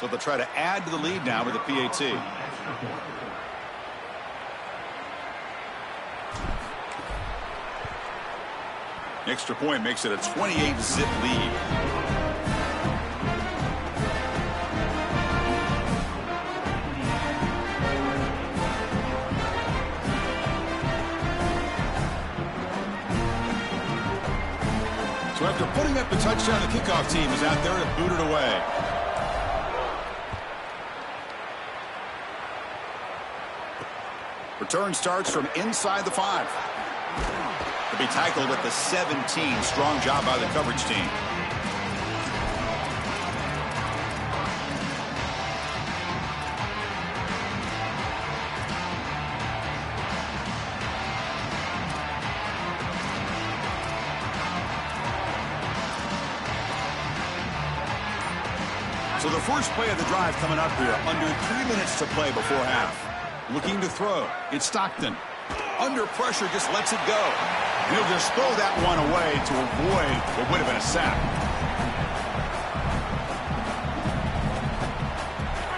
So they'll try to add to the lead now with the PAT. Extra point makes it a 28-zip lead. So after putting up the touchdown, the kickoff team is out there to boot it away. Return starts from inside the 5. To be tackled at the 17. Strong job by the coverage team. So the first play of the drive coming up here. Under 3 minutes to play before half. Looking to throw. It's Stockton. Under pressure, just lets it go. And he'll just throw that one away to avoid what would have been a sack.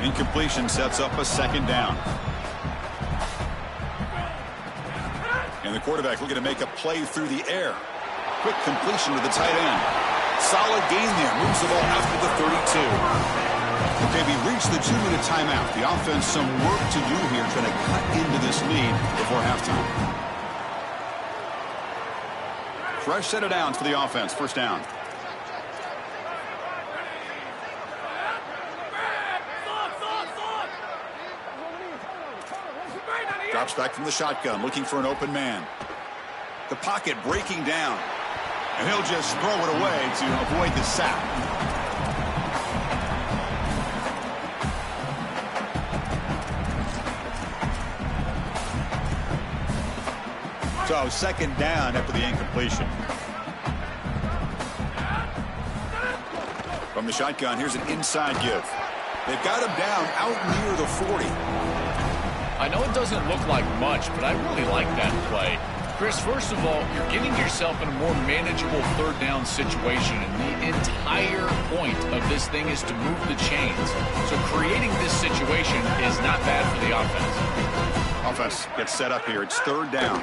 Incompletion sets up a second down. And the quarterback looking to make a play through the air. Quick completion to the tight end. Solid gain there. Moves the ball out to the 32. Okay, we reached the 2-minute timeout. The offense some work to do here trying to cut into this lead before halftime. Fresh set of downs for the offense. First down. Drops back from the shotgun, looking for an open man. The pocket breaking down. And he'll just throw it away to avoid the sack. So second down after the incompletion. From the shotgun, here's an inside give. They've got him down out near the 40. I know it doesn't look like much, but I really like that play. Chris, first of all, you're getting yourself in a more manageable third down situation, and the entire point of this thing is to move the chains. So creating this situation is not bad for the offense. Offense gets set up here. It's third down.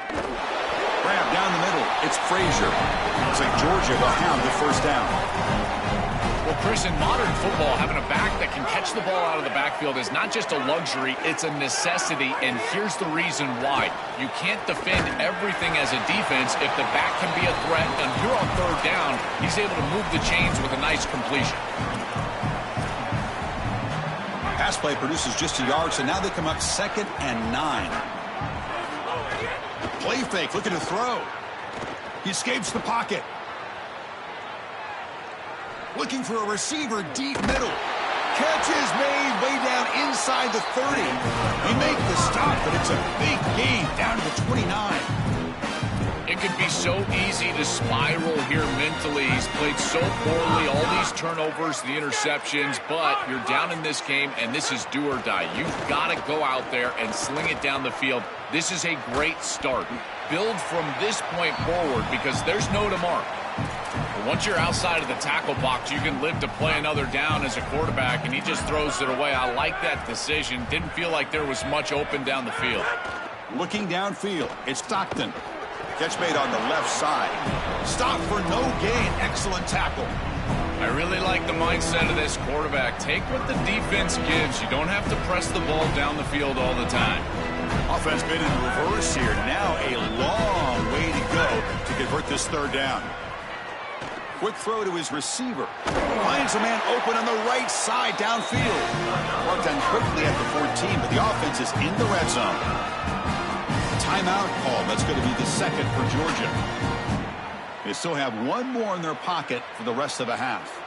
Grab down the middle. It's Frazier. Looks like Georgia will have the first down. Well, Chris, in modern football, having a back that can catch the ball out of the backfield is not just a luxury, it's a necessity, and here's the reason why. You can't defend everything as a defense if the back can be a threat, and here on third down, he's able to move the chains with a nice completion. Pass play produces just a yard, so now they come up 2nd and 9. Play fake, looking to throw. He escapes the pocket. Looking for a receiver deep middle. Catch is made way down inside the 30. They make the stop, but it's a big gain down to the 29. It could be so easy to spiral here mentally. He's played so poorly, all these turnovers, the interceptions, but you're down in this game, and this is do or die. You've got to go out there and sling it down the field. This is a great start. Build from this point forward because there's no tomorrow. But once you're outside of the tackle box, you can live to play another down as a quarterback, and he just throws it away. I like that decision. Didn't feel like there was much open down the field. Looking downfield, it's Stockton. Catch made on the left side. Stop for no gain. Excellent tackle. I really like the mindset of this quarterback. Take what the defense gives. You don't have to press the ball down the field all the time. Offense been in reverse here. Now a long way to go to convert this third down. Quick throw to his receiver. Finds a man open on the right side downfield. Worked on quickly at the 14, but the offense is in the red zone. Timeout call. That's going to be the second for Georgia. They still have one more in their pocket for the rest of the half.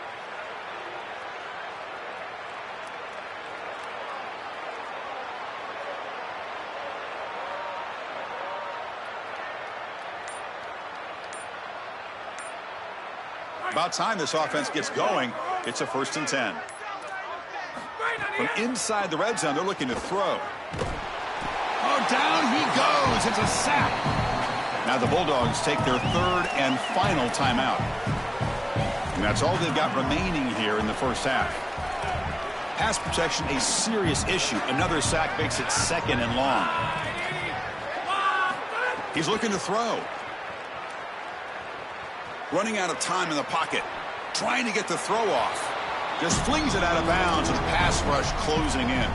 About time this offense gets going. It's a 1st and 10. From inside the red zone, they're looking to throw. Oh, down he goes. It's a sack. Now the Bulldogs take their 3rd and final timeout. And that's all they've got remaining here in the first half. Pass protection, a serious issue. Another sack makes it 2nd and long. He's looking to throw. Running out of time in the pocket. Trying to get the throw off. Just flings it out of bounds with the pass rush closing in.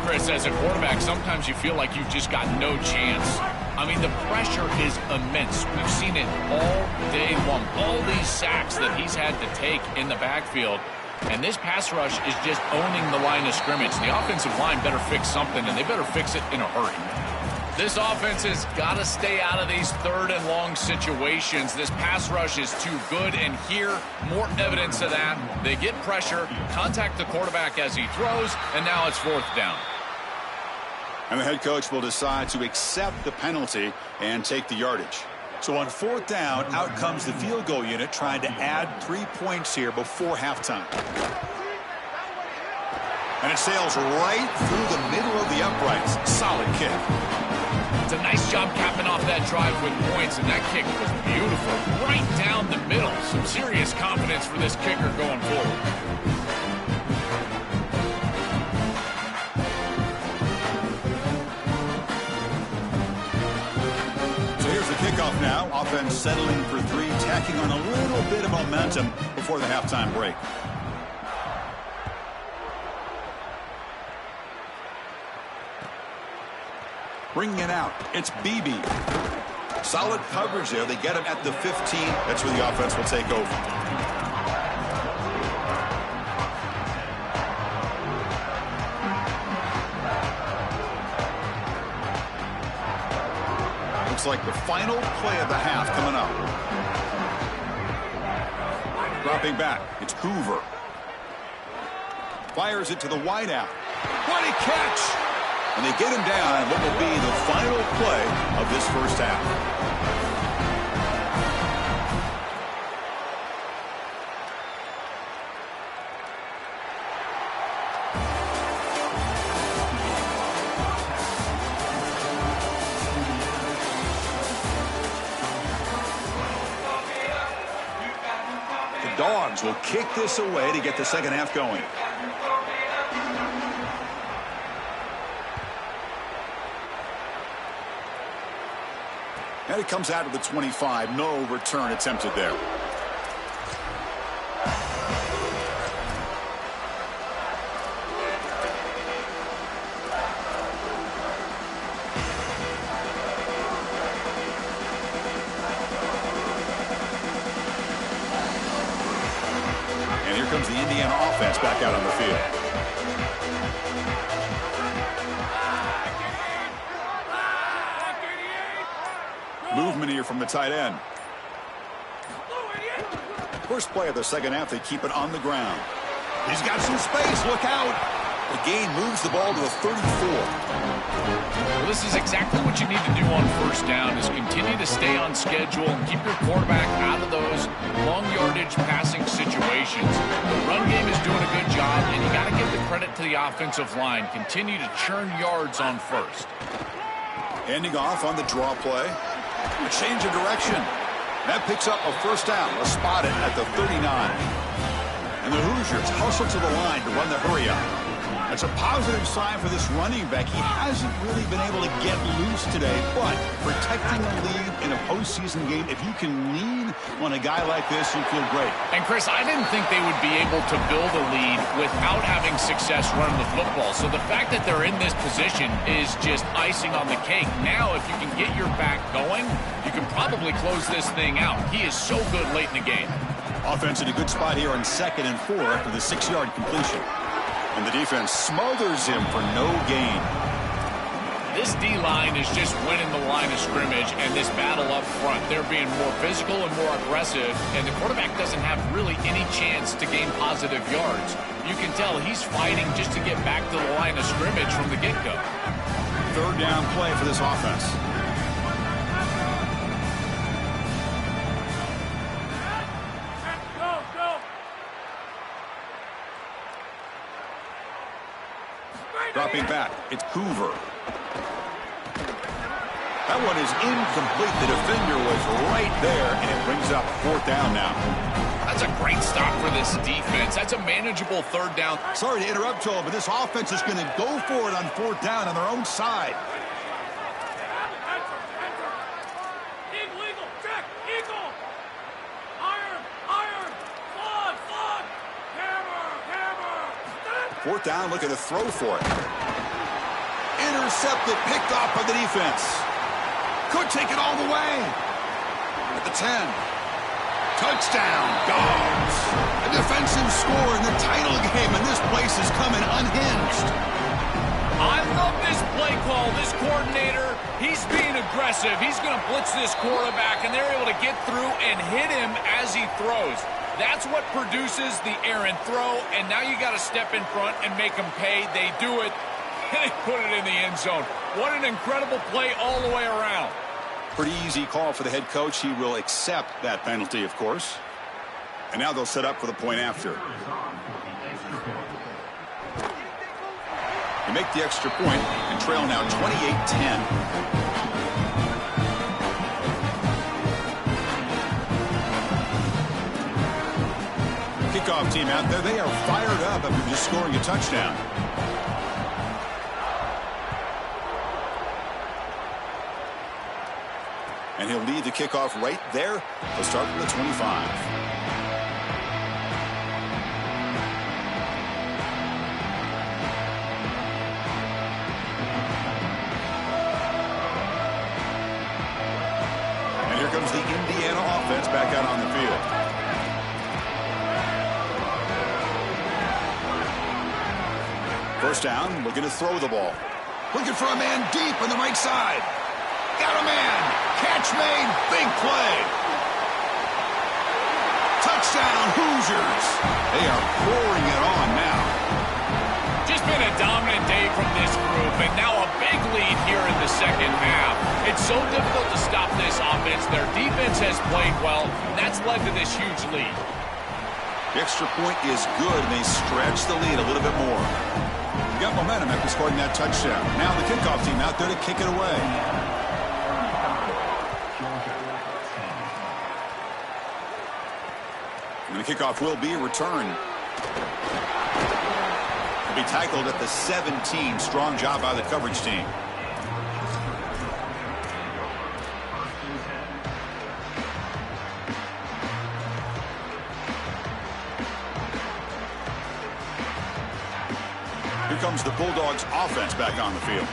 Chris, as a quarterback, sometimes you feel like you've just got no chance. I mean, the pressure is immense. We've seen it all day long. All these sacks that he's had to take in the backfield. And this pass rush is just owning the line of scrimmage. The offensive line better fix something, and they better fix it in a hurry. This offense has got to stay out of these 3rd and long situations. This pass rush is too good, and here, more evidence of that. They get pressure, contact the quarterback as he throws, and now it's 4th down. And the head coach will decide to accept the penalty and take the yardage. So on 4th down, out comes the field goal unit trying to add 3 points here before halftime. And it sails right through the middle of the uprights. Solid kick. It's a nice job capping off that drive with points, and that kick was beautiful. Right down the middle. Some serious confidence for this kicker going forward. Kickoff now. Offense settling for 3, tacking on a little bit of momentum before the halftime break. Bringing it out. It's Beebe. Solid coverage there. They get him at the 15. That's where the offense will take over. Looks like the final play of the half coming up. Dropping back, it's Hoover. Fires it to the wideout. What a catch! And they get him down in what will be the final play of this first half. Dogs will kick this away to get the second half going. And it comes out of the 25. No return attempted there. Comes the Indiana offense back out on the field. Movement here from the tight end. First play of the second half, they keep it on the ground. He's got some space. Look out. The gain moves the ball to the 34. Well, this is exactly what you need to do on 1st down is continue to stay on schedule and keep your quarterback out of those long yardage passing situations. The run game is doing a good job, and you got to give the credit to the offensive line. Continue to churn yards on 1st. Handing off on the draw play. A change of direction. That picks up a 1st down. A spot it at the 39. And the Hoosiers hustle to the line to run the hurry up. That's a positive sign for this running back. He hasn't really been able to get loose today, but protecting a lead in a postseason game, if you can lean on a guy like this, you feel great. And, Chris, I didn't think they would be able to build a lead without having success running the football. So the fact that they're in this position is just icing on the cake. Now, if you can get your back going, you can probably close this thing out. He is so good late in the game. Offense in a good spot here on 2nd and 4 after the 6-yard completion. And the defense smothers him for no gain. This D-line is just winning the line of scrimmage and this battle up front. They're being more physical and more aggressive, and the quarterback doesn't have really any chance to gain positive yards. You can tell he's fighting just to get back to the line of scrimmage from the get-go. 3rd down play for this offense. Dropping back, it's Hoover. That one is incomplete. The defender was right there, and it brings up 4th down now. That's a great stop for this defense. That's a manageable 3rd down. Sorry to interrupt, Joel, but this offense is going to go for it on 4th down on their own side. Fourth down, looking to throw for it. Intercepted, picked off by the defense. Could take it all the way. At the 10. Touchdown, Dogs. A defensive score in the title game, and this place is coming unhinged. I love this play call. This coordinator, he's being aggressive. He's going to blitz this quarterback, and they're able to get through and hit him as he throws. That's what produces the errant throw, and now you got to step in front and make them pay. They do it, and they put it in the end zone. What an incredible play all the way around. Pretty easy call for the head coach. He will accept that penalty, of course. And now they'll set up for the point after. They make the extra point and trail now 28-10. Kickoff team out there. They are fired up after just scoring a touchdown. And he'll lead the kickoff right there. They'll start from the 25. And here comes the Indiana offense back out on the field. First down, looking to throw the ball. Looking for a man deep on the right side. Got a man. Catch made. Big play. Touchdown, Hoosiers. They are pouring it on now. Just been a dominant day from this group, and now a big lead here in the second half. It's so difficult to stop this offense. Their defense has played well, and that's led to this huge lead. The extra point is good, and they stretch the lead a little bit more. You got momentum after scoring that touchdown. Now the kickoff team out there to kick it away. And the kickoff will be returned. He'll be tackled at the 17. Strong job by the coverage team. Here comes the Bulldogs offense back on the field.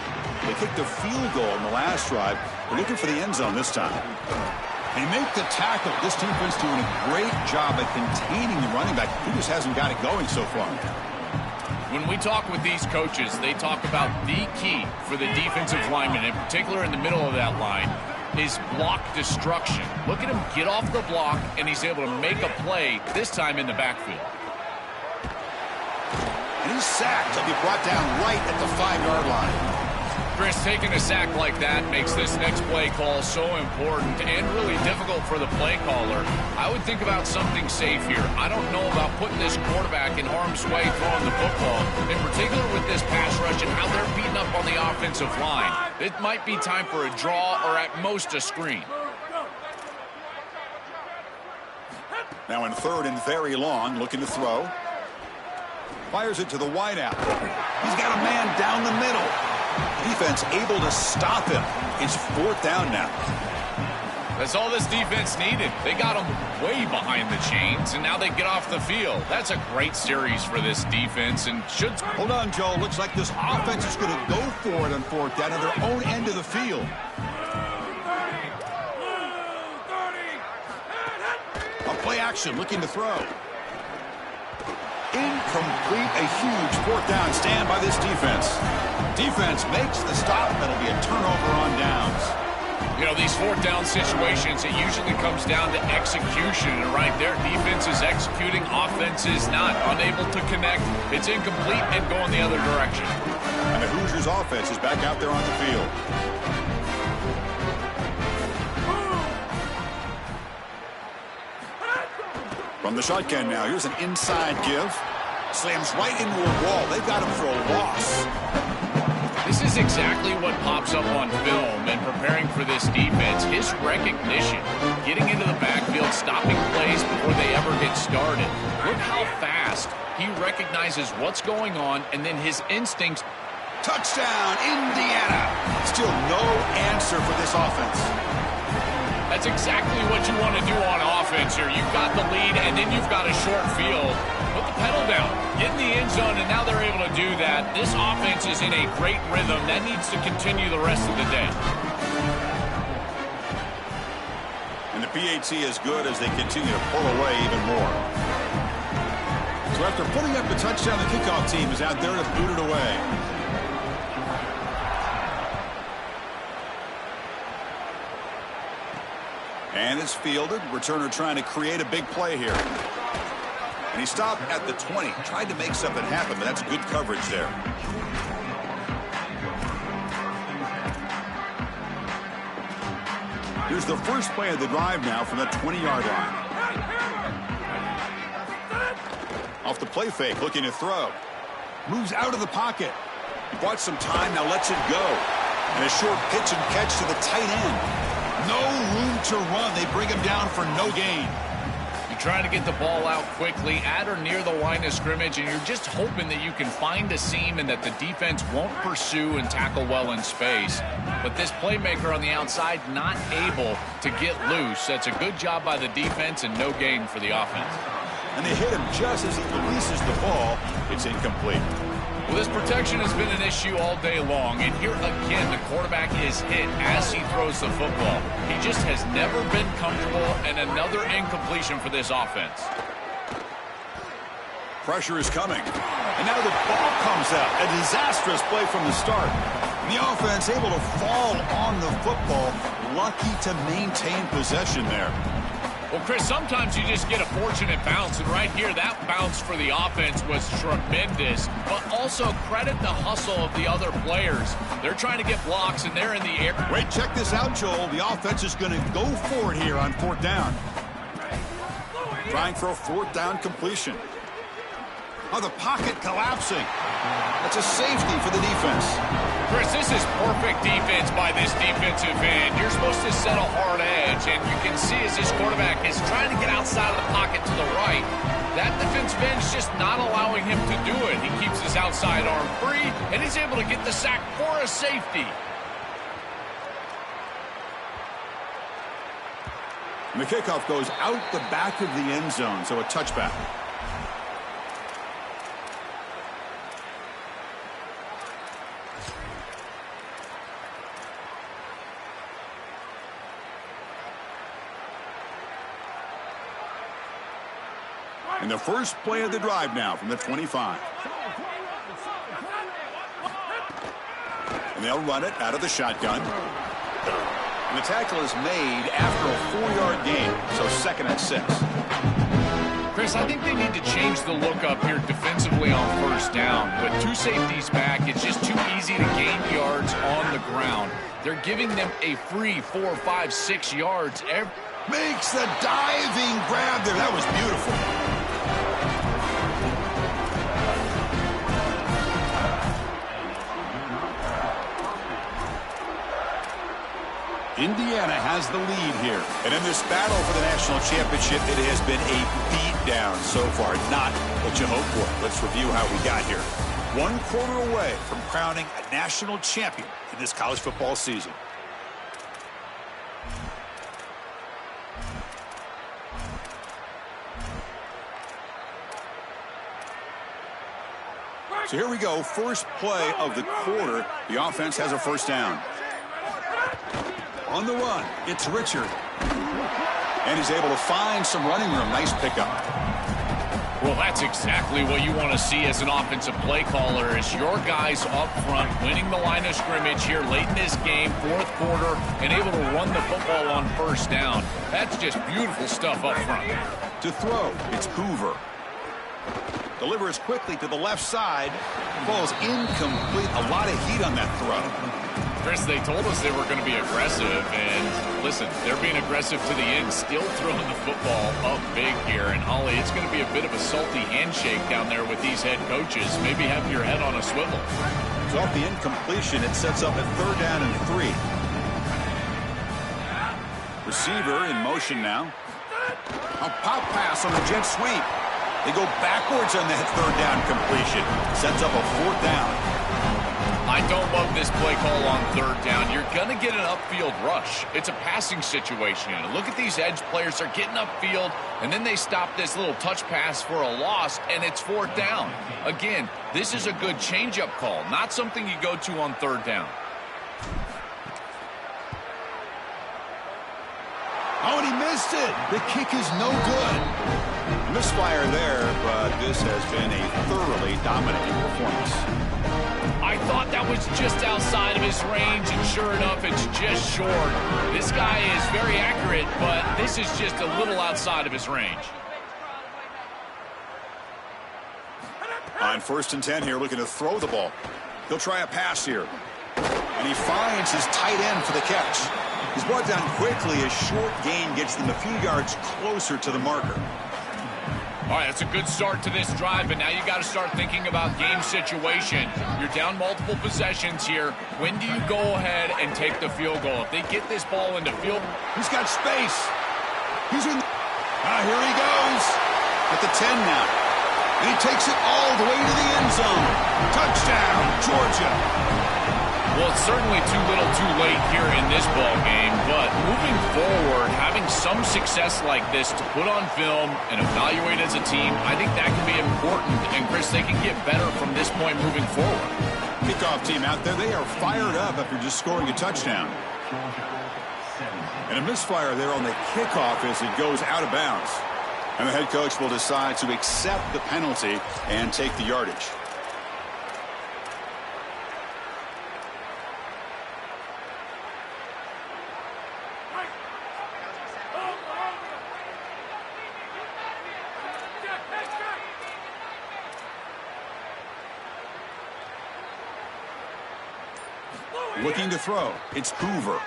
They kicked a field goal in the last drive. They're looking for the end zone this time. They make the tackle. This defense doing a great job at containing the running back. He just hasn't got it going so far. When we talk with these coaches, they talk about the key for the defensive lineman, in particular in the middle of that line, is block destruction. Look at him get off the block, and he's able to make a play, this time in the backfield. And he's sacked. He'll be brought down right at the 5-yard line. Chris, taking a sack like that makes this next play call so important and really difficult for the play caller. I would think about something safe here. I don't know about putting this quarterback in harm's way throwing the football, in particular with this pass rush and how they're beating up on the offensive line. It might be time for a draw or at most a screen. Now in 3rd and very long, looking to throw. Fires it to the wideout. He's got a man down the middle. Defense able to stop him. It's 4th down now. That's all this defense needed. They got him way behind the chains, and now they get off the field. That's a great series for this defense, and should... Hold on, Joe. Looks like this offense is going to go for it on 4th down at their own end of the field. A play action, looking to throw. Incomplete, a huge 4th down stand by this defense. Defense makes the stop. That'll be a turnover on downs. You know, these 4th down situations, it usually comes down to execution. And right there, defense is executing, offense is not. Unable to connect. It's incomplete and going the other direction. And the Hoosiers offense is back out there on the field. From the shotgun now, here's an inside give. Slams right into a wall. They've got him for a loss. This is is exactly what pops up on film and preparing for this defense. His recognition, getting into the backfield, stopping plays before they ever get started. Look how fast he recognizes what's going on, and then his instincts. Touchdown, Indiana. Still no answer for this offense. That's exactly what you want to do on offense here. You've got the lead, and then you've got a short field. Put the pedal down, get in the end zone, and now they're able to do that. This offense is in a great rhythm. That needs to continue the rest of the day. And the PAT is good as they continue to pull away even more. So after putting up the touchdown, the kickoff team is out there to boot it away. And it's fielded. Returner trying to create a big play here. And he stopped at the 20. Tried to make something happen, but that's good coverage there. Here's the first play of the drive now from the 20-yard line. Off the play fake, looking to throw. Moves out of the pocket. He bought some time, now lets it go. And a short pitch and catch to the tight end. No room to run. They bring him down for no gain. You're trying to get the ball out quickly at or near the line of scrimmage, and you're just hoping that you can find a seam and that the defense won't pursue and tackle well in space. But this playmaker on the outside not able to get loose. That's a good job by the defense and no gain for the offense. And they hit him just as he releases the ball. It's incomplete. Well, this protection has been an issue all day long, and here again the quarterback is hit as he throws the football. He just has never been comfortable, and another incompletion for this offense. Pressure is coming, and now the ball comes out. A disastrous play from the start. The offense able to fall on the football, lucky to maintain possession there. Well, Chris, sometimes you just get a fortunate bounce, and right here, that bounce for the offense was tremendous, but also credit the hustle of the other players. They're trying to get blocks, and they're in the air. Wait, check this out, Joel. The offense is going to go for it here on fourth down. Trying for a fourth down completion. Oh, the pocket collapsing. That's a safety for the defense. Chris, this is perfect defense by this defensive end. You're supposed to set a hard edge, and you can see as this quarterback is trying to get outside of the pocket to the right. That defensive end is just not allowing him to do it. He keeps his outside arm free, and he's able to get the sack for a safety. And the kickoff goes out the back of the end zone, so a touchback. And the first play of the drive now from the 25. And they'll run it out of the shotgun. And the tackle is made after a 4-yard gain, so 2nd and 6. Chris, I think they need to change the look up here defensively on first down. With two safeties back, it's just too easy to gain yards on the ground. They're giving them a free 4, 5, 6 yards. Makes the diving grab there. That was beautiful. Indiana has the lead here. And in this battle for the national championship, it has been a beatdown so far. Not what you hoped for. Let's review how we got here. 1 quarter away from crowning a national champion in this college football season. So here we go. First play of the quarter. The offense has a first down. On the run, it's Richard. And he's able to find some running room. Nice pickup. Well, that's exactly what you want to see as an offensive play caller, is your guys up front winning the line of scrimmage here late in this game, 4th quarter, and able to run the football on first down. That's just beautiful stuff up front. To throw, it's Hoover. Delivers quickly to the left side. Falls incomplete. A lot of heat on that throw. Chris, they told us they were going to be aggressive, and listen, they're being aggressive to the end, still throwing the football up big here, and Holly, it's going to be a bit of a salty handshake down there with these head coaches. Maybe have your head on a swivel. So off the incompletion, it sets up a 3rd down and 3. Receiver in motion now. A pop pass on the jet sweep. They go backwards on that 3rd down completion. Sets up a 4th down. I don't love this play call on 3rd down. You're going to get an upfield rush. It's a passing situation. Look at these edge players. They're getting upfield, and then they stop this little touch pass for a loss, and it's 4th down. Again, this is a good change-up call, not something you go to on 3rd down. Oh, and he missed it. The kick is no good. Misfire there, but this has been a thoroughly dominating performance. I thought that was just outside of his range, and sure enough, it's just short. This guy is very accurate, but this is just a little outside of his range. On 1st and 10 here, looking to throw the ball. He'll try a pass here. And he finds his tight end for the catch. He's brought down quickly as short gain gets them a few yards closer to the marker. All right, that's a good start to this drive, but now you got to start thinking about game situation. You're down multiple possessions here. When do you go ahead and take the field goal? If they get this ball into field... He's got space. He's in... here he goes. At the 10 now. And he takes it all the way to the end zone. Touchdown, Georgia. Well, it's certainly too little too late here in this ball game, but moving forward, having some success like this to put on film and evaluate as a team, I think that can be important. And, Chris, they can get better from this point moving forward. Kickoff team out there, they are fired up after just scoring a touchdown. And a misfire there on the kickoff as it goes out of bounds. And the head coach will decide to accept the penalty and take the yardage. Looking to throw. It's Hoover.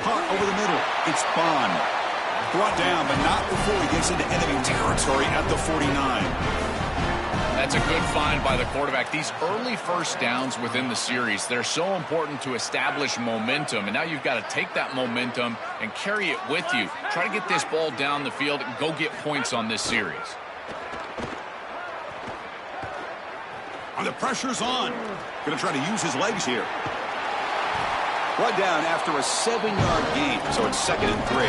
Hot over the middle. It's Bond. Brought down, but not before he gets into enemy territory at the 49. That's a good find by the quarterback. These early 1st downs within the series, they're so important to establish momentum. And now you've got to take that momentum and carry it with you. Try to get this ball down the field and go get points on this series. And the pressure's on. Going to try to use his legs here. Brought down after a 7-yard gain, so it's 2nd and 3.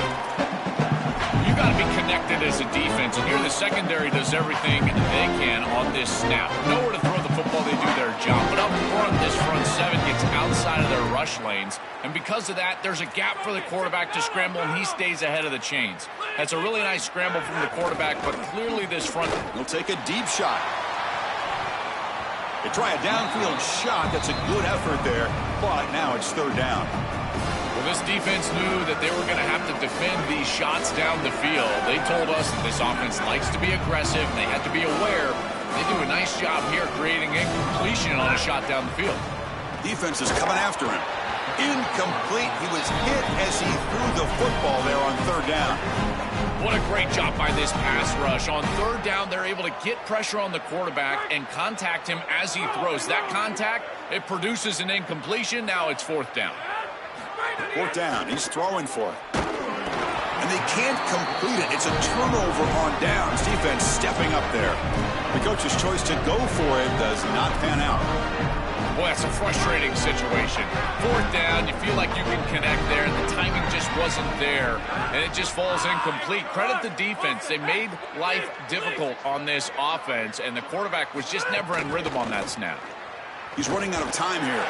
You got to be connected as a defense, and here the secondary does everything they can on this snap. Nowhere to throw the football, they do their job. But up front, this front 7 gets outside of their rush lanes, and because of that, there's a gap for the quarterback to scramble, and he stays ahead of the chains. That's a really nice scramble from the quarterback, but clearly this front... He'll take a deep shot. They try a downfield shot. That's a good effort there, but now it's 3rd down. Well, this defense knew that they were going to have to defend these shots down the field. They told us that this offense likes to be aggressive, and they had to be aware. They do a nice job here creating incompletion on a shot down the field. Defense is coming after him. Incomplete. He was hit as he threw the football there on 3rd down. What a great job by this pass rush. On 3rd down, they're able to get pressure on the quarterback and contact him as he throws. That contact, it produces an incompletion. Now it's 4th down. 4th down. He's throwing for it. And they can't complete it. It's a turnover on downs. Defense stepping up there. The coach's choice to go for it does not pan out. Boy, that's a frustrating situation. 4th down, you feel like you can connect there, and the timing just wasn't there, and it just falls incomplete. Credit the defense. They made life difficult on this offense, and the quarterback was just never in rhythm on that snap. He's running out of time here.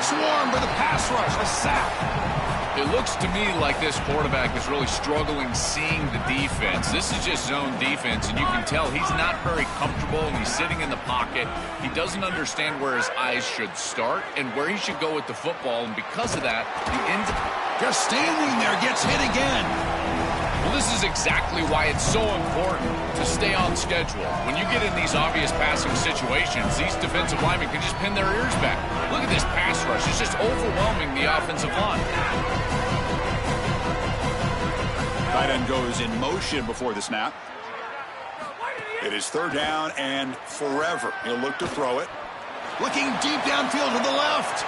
Swarmed by the pass rush, a sack. It looks to me like this quarterback is really struggling seeing the defense. This is just zone defense, and you can tell he's not very comfortable, and he's sitting in the pocket. He doesn't understand where his eyes should start and where he should go with the football, and because of that, he ends up just standing there, gets hit again. Well, this is exactly why it's so important to stay on schedule. When you get in these obvious passing situations, these defensive linemen can just pin their ears back. Look at this pass rush. It's just overwhelming the offensive line. Tight end goes in motion before the snap. It is third down and forever. He'll look to throw it. Looking deep downfield to the left.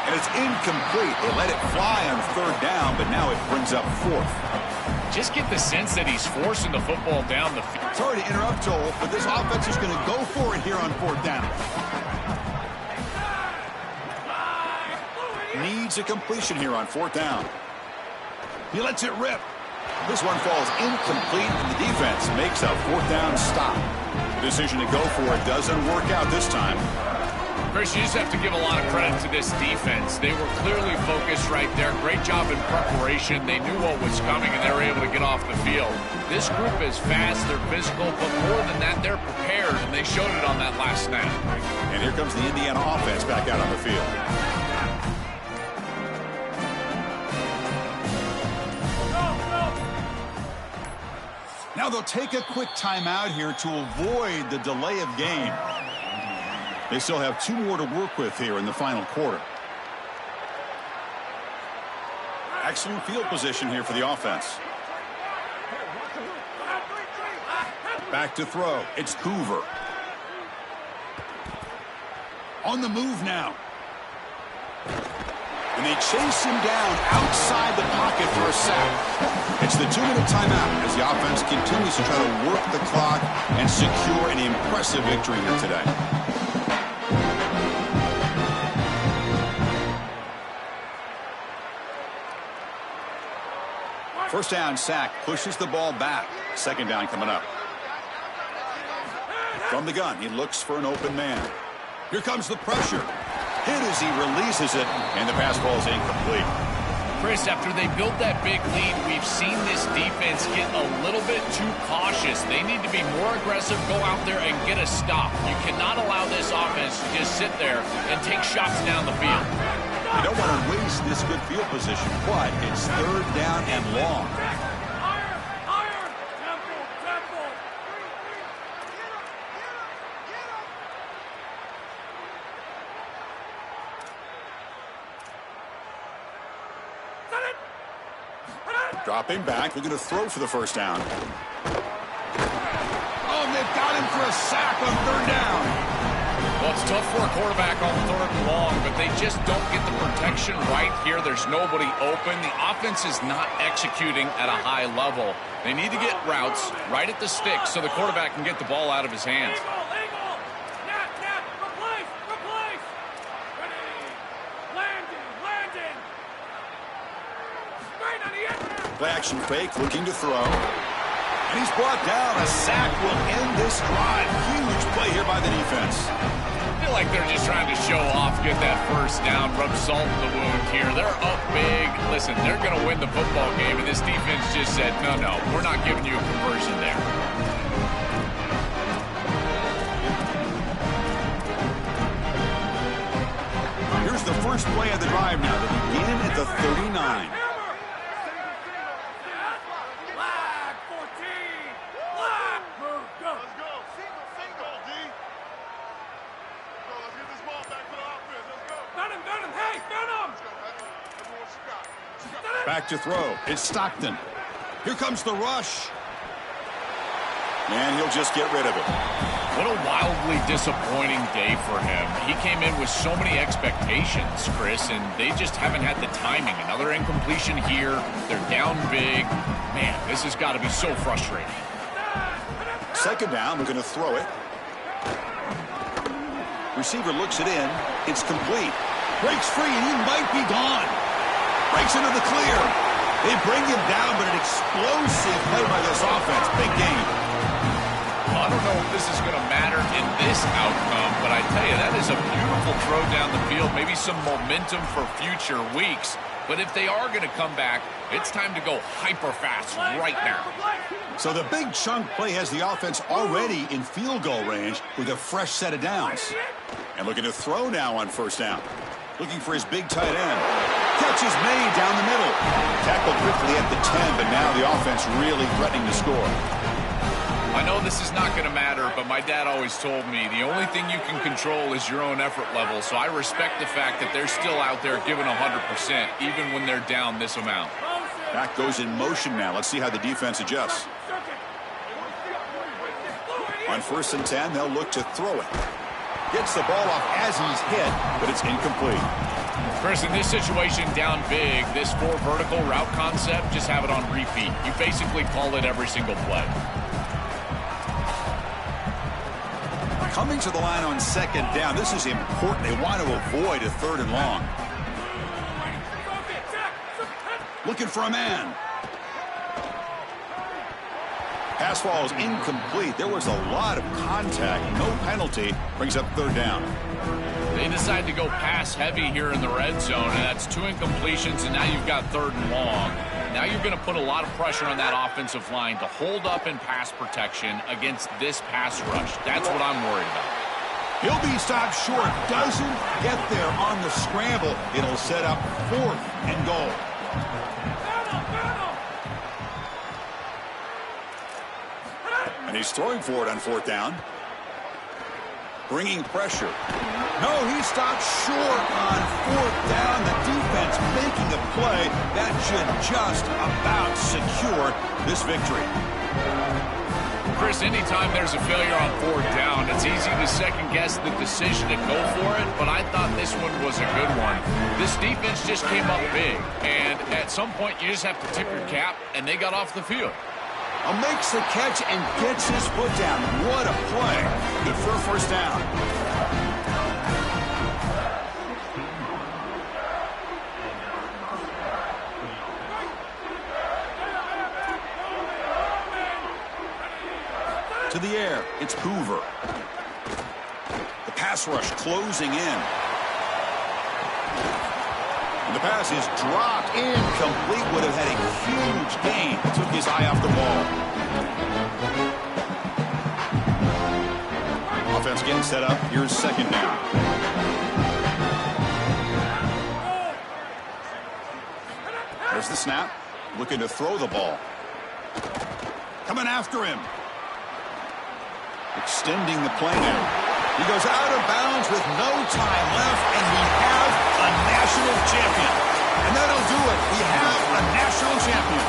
And it's incomplete. They let it fly on third down, but now it brings up fourth. Just get the sense that he's forcing the football down the field. Sorry to interrupt, Joel, but this offense is going to go for it here on fourth down. Needs a completion here on fourth down. He lets it rip. This one falls incomplete, and the defense makes a fourth down stop. The decision to go for it doesn't work out this time. Chris, you just have to give a lot of credit to this defense. They were clearly focused right there. Great job in preparation. They knew what was coming, and they were able to get off the field. This group is fast, they're physical, but more than that, they're prepared, and they showed it on that last snap. And here comes the Indiana offense back out on the field. Now they'll take a quick timeout here to avoid the delay of game. They still have 2 more to work with here in the final quarter. Excellent field position here for the offense. Back to throw. It's Hoover. On the move now. And they chase him down outside the pocket for a sack. It's the 2-minute timeout as the offense continues to try to work the clock and secure an impressive victory here today. First down sack, pushes the ball back. Second down coming up. From the gun, he looks for an open man. Here comes the pressure. Hit as he releases it, and the pass ball is incomplete. Chris, after they built that big lead, we've seen this defense get a little bit too cautious. They need to be more aggressive, go out there and get a stop. You cannot allow this offense to just sit there and take shots down the field. You don't want to waste this good field position, but it's third down and long. Dropping back, looking to throw for the first down. Oh, and they've got him for a sack on third down. Well, it's tough for a quarterback on third and long, but they just don't get the protection right here. There's nobody open. The offense is not executing at a high level. They need to get routes right at the stick so the quarterback can get the ball out of his hands. Play action fake, looking to throw. And he's brought down. A sack will end this drive. Huge play here by the defense. I feel like they're just trying to show off, get that first down, rub salt in the wound here. They're up big. Listen, they're going to win the football game, and this defense just said, no, we're not giving you a conversion there. Here's the first play of the drive now. They begin at the 39. Back to throw. It's Stockton. Here comes the rush. And he'll just get rid of it. What a wildly disappointing day for him. He came in with so many expectations, Chris, and they just haven't had the timing. Another incompletion here. They're down big. Man, this has got to be so frustrating. Second down, we're going to throw it. Receiver looks it in. It's complete. Breaks free, and he might be gone. Breaks into the clear. They bring him down, but an explosive play by this offense. Big game. I don't know if this is going to matter in this outcome, but I tell you, that is a beautiful throw down the field. Maybe some momentum for future weeks. But if they are going to come back, it's time to go hyper fast right now. So the big chunk play has the offense already in field goal range with a fresh set of downs. And looking to throw now on first down. Looking for his big tight end. Catch is made down the middle. Tackled quickly at the 10, but now the offense really threatening to score. I know this is not going to matter, but my dad always told me the only thing you can control is your own effort level. So I respect the fact that they're still out there giving 100%, even when they're down this amount. Back goes in motion now. Let's see how the defense adjusts. On 1st and 10, they'll look to throw it. Gets the ball off as he's hit, but it's incomplete. Chris, in this situation, down big, this 4 vertical route concept, just have it on repeat. You basically call it every single play. Coming to the line on 2nd down, this is important. They want to avoid a 3rd and long. Looking for a man. Pass ball is incomplete. There was a lot of contact. No penalty. Brings up 3rd down. They decide to go pass heavy here in the red zone, and that's 2 incompletions, and now you've got 3rd and long. Now you're going to put a lot of pressure on that offensive line to hold up in pass protection against this pass rush. That's what I'm worried about. He'll be stopped short. Doesn't get there on the scramble. It'll set up 4th and goal. And he's throwing for it on 4th down. Bringing pressure. No, he stopped short on 4th down. The defense making a play that should just about secure this victory. Chris, anytime there's a failure on 4th down, it's easy to second-guess the decision to go for it, but I thought this one was a good one. This defense just came up big, and at some point you just have to tip your cap, and they got off the field. Makes the catch and gets his foot down. What a play. Good for a 1st down. To the air, it's Hoover. The pass rush closing in. And the pass is dropped, incomplete. Would have had a huge gain. Took his eye off the ball. Offense getting set up. Here's 2nd down. There's the snap. Looking to throw the ball. Coming after him. Extending the play now. He goes out of bounds with no time left, and we have a national champion. And that'll do it. We have a national champion.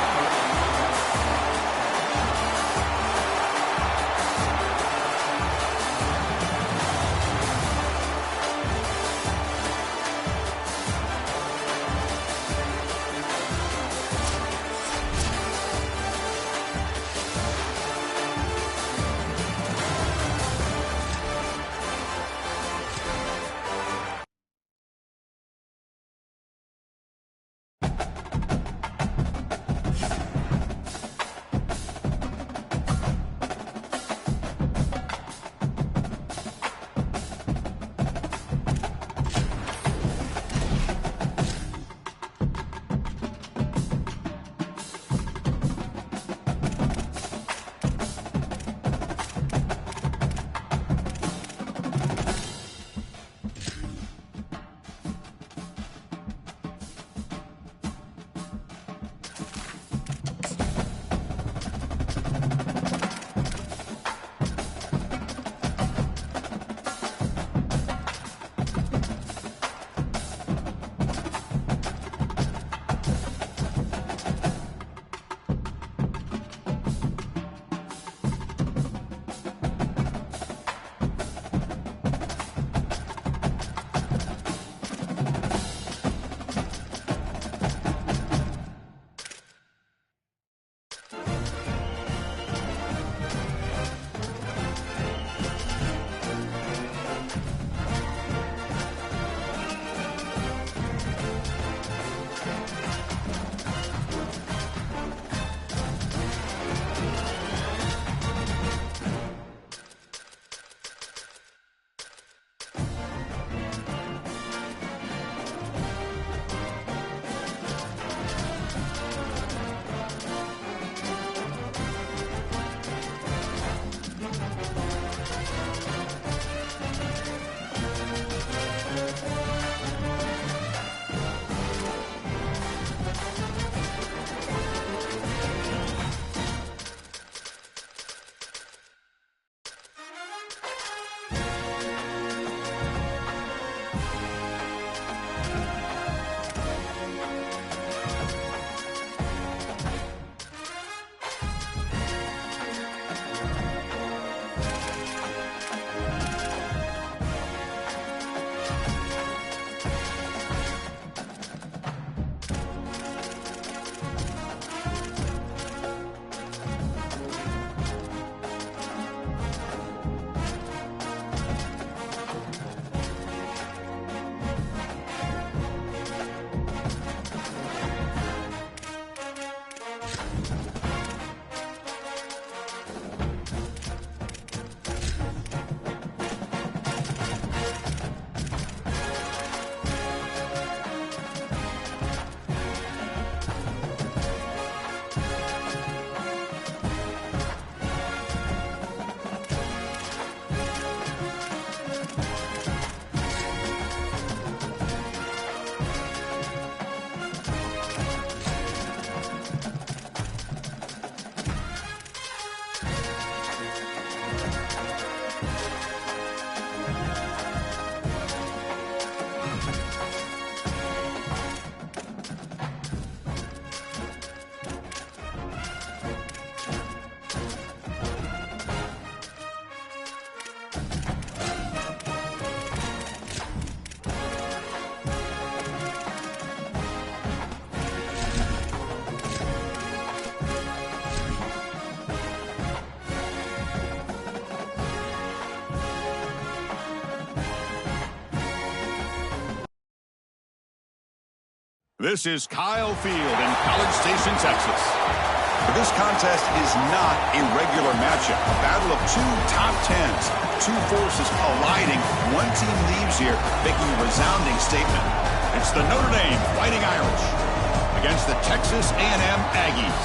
This is Kyle Field in College Station, Texas. This contest is not a regular matchup. A battle of two top tens. Two forces colliding. One team leaves here making a resounding statement. It's the Notre Dame Fighting Irish against the Texas A&M Aggies.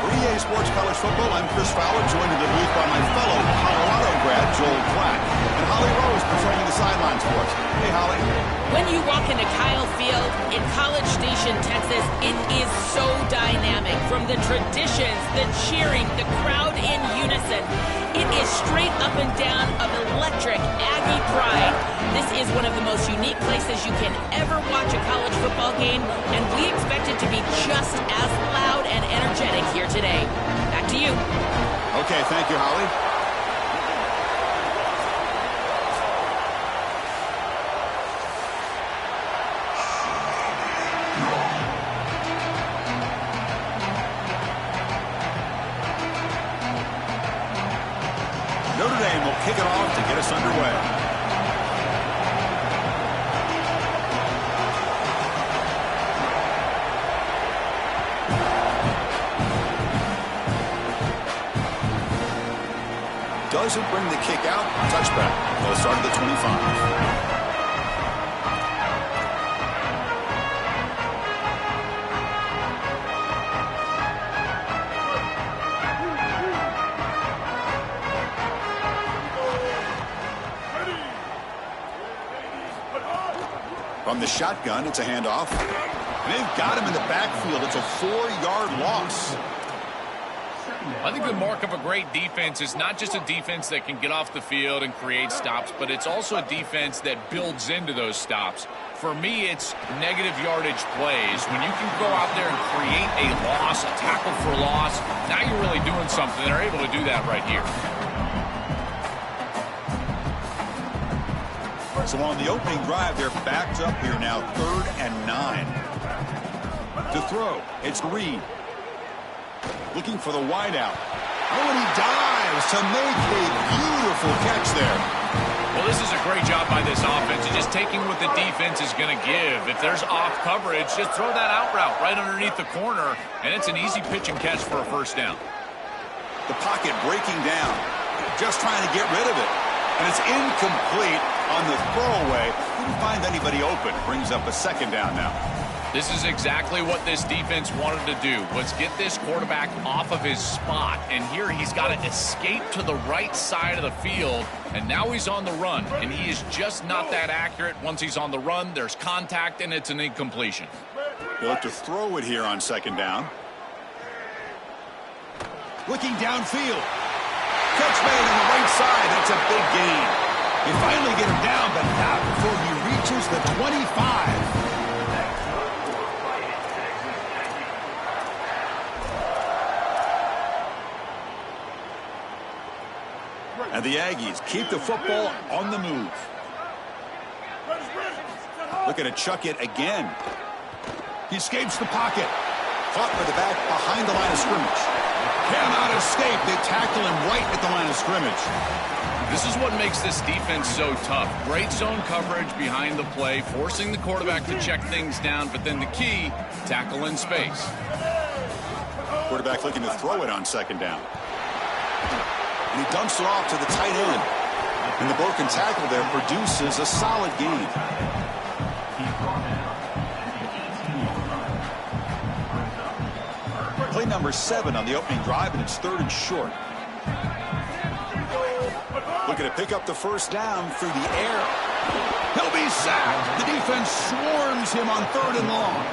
For EA Sports College Football, I'm Chris Fowler, joined in the booth by my fellow Colorado grad, Joel Klatt, and Holly Rose patrolling the sidelines for us. Hey, Holly. When you walk into Kyle Field in College Station, Texas, it is so dynamic. From the traditions, the cheering, the crowd in unison, it is straight up and down of electric Aggie pride. This is one of the most unique places you can ever watch a college football game, and we expect it to be just as loud and energetic here today. Back to you. Okay, thank you, Holly. Notre Dame will kick it off to get us underway. Doesn't bring the kick out. Touchback. They'll start at the 25. From the shotgun, it's a handoff. And they've got him in the backfield. It's a 4-yard loss. I think the mark of a great defense is not just a defense that can get off the field and create stops, but it's also a defense that builds into those stops. For me, it's negative yardage plays. When you can go out there and create a loss, a tackle for loss, now you're really doing something. They're able to do that right here. So on the opening drive, they're backed up here now, 3rd and 9. To throw, it's Reed. Looking for the wideout. Oh, and he dives to make a beautiful catch there. Well, this is a great job by this offense. Just taking what the defense is going to give. If there's off coverage, just throw that out route right underneath the corner, and it's an easy pitch and catch for a first down. The pocket breaking down. Just trying to get rid of it. And it's incomplete on the throwaway. Couldn't find anybody open. Brings up a 2nd down now. This is exactly what this defense wanted to do, was get this quarterback off of his spot. And here he's got to escape to the right side of the field, and now he's on the run. And he is just not that accurate. Once he's on the run, there's contact, and it's an incompletion. They'll have to throw it here on 2nd down. Looking downfield. Catch made on the right side. That's a big gain. They finally get him down, but not before he reaches the 25. And the Aggies keep the football on the move. Looking to chuck it again. He escapes the pocket. Caught by the back behind the line of scrimmage. Cannot escape. They tackle him right at the line of scrimmage. This is what makes this defense so tough. Great zone coverage behind the play, forcing the quarterback to check things down, but then the key, tackle in space. Quarterback looking to throw it on 2nd down. And he dumps it off to the tight end. And the broken tackle there produces a solid gain. Play number 7 on the opening drive, and it's 3rd and short. Looking to pick up the 1st down through the air. He'll be sacked. The defense swarms him on 3rd and long.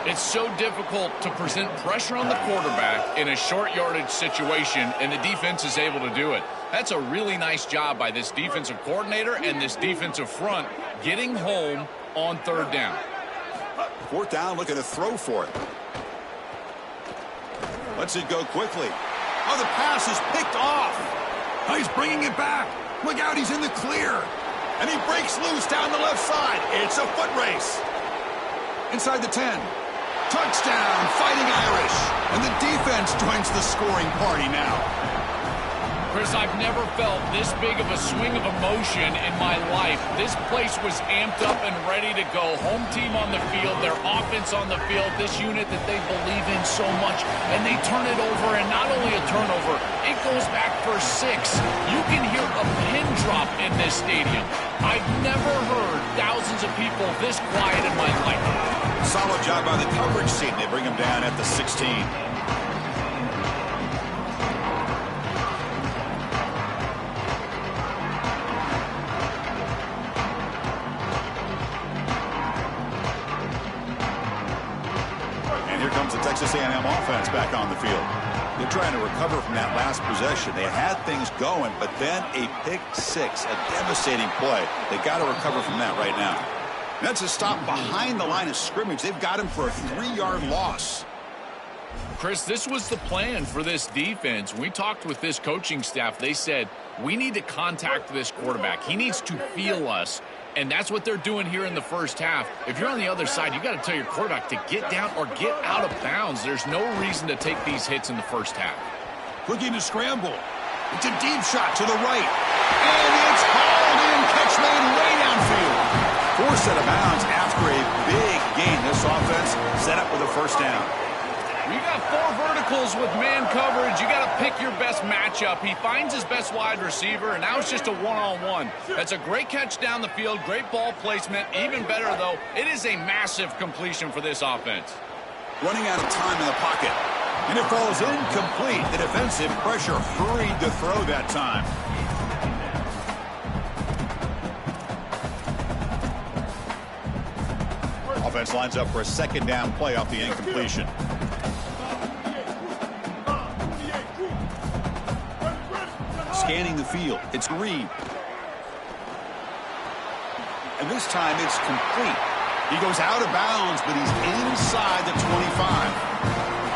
It's so difficult to present pressure on the quarterback in a short yardage situation, and the defense is able to do it. That's a really nice job by this defensive coordinator and this defensive front getting home on 3rd down. 4th down, looking to throw for it. Lets it go quickly. Oh, the pass is picked off. Oh, he's bringing it back. Look out, he's in the clear. And he breaks loose down the left side. It's a foot race. Inside the 10. Touchdown, Fighting Irish. And the defense joins the scoring party now. Chris, I've never felt this big of a swing of emotion in my life. This place was amped up and ready to go. Home team on the field, their offense on the field, this unit that they believe in so much, and they turn it over, and not only a turnover, it goes back for 6. You can hear a pin drop in this stadium. I've never heard thousands of people this quiet in my life. Solid job by the coverage team. They bring him down at the 16. Texas A&M offense back on the field. They're trying to recover from that last possession. They had things going, but then a pick 6, a devastating play. They got to recover from that right now. That's a stop behind the line of scrimmage. They've got him for a 3-yard loss. Chris, this was the plan for this defense. When we talked with this coaching staff, they said, we need to contact this quarterback. He needs to feel us. And that's what they're doing here in the first half. If you're on the other side, you got to tell your quarterback to get down or get out of bounds. There's no reason to take these hits in the first half. Looking to scramble. It's a deep shot to the right. And it's hauled in. Catch made way downfield. Forced out of bounds after a big gain. This offense set up with a first down. You got 4 verticals with man coverage. You got to pick your best matchup. He finds his best wide receiver, and now it's just a one-on-one. That's a great catch down the field, great ball placement. Even better, though, it is a massive completion for this offense. Running out of time in the pocket. And it falls incomplete. The defensive pressure hurried to throw that time. Offense lines up for a second down play off the incompletion. Scanning the field. It's Reed. And this time it's complete. He goes out of bounds, but he's inside the 25.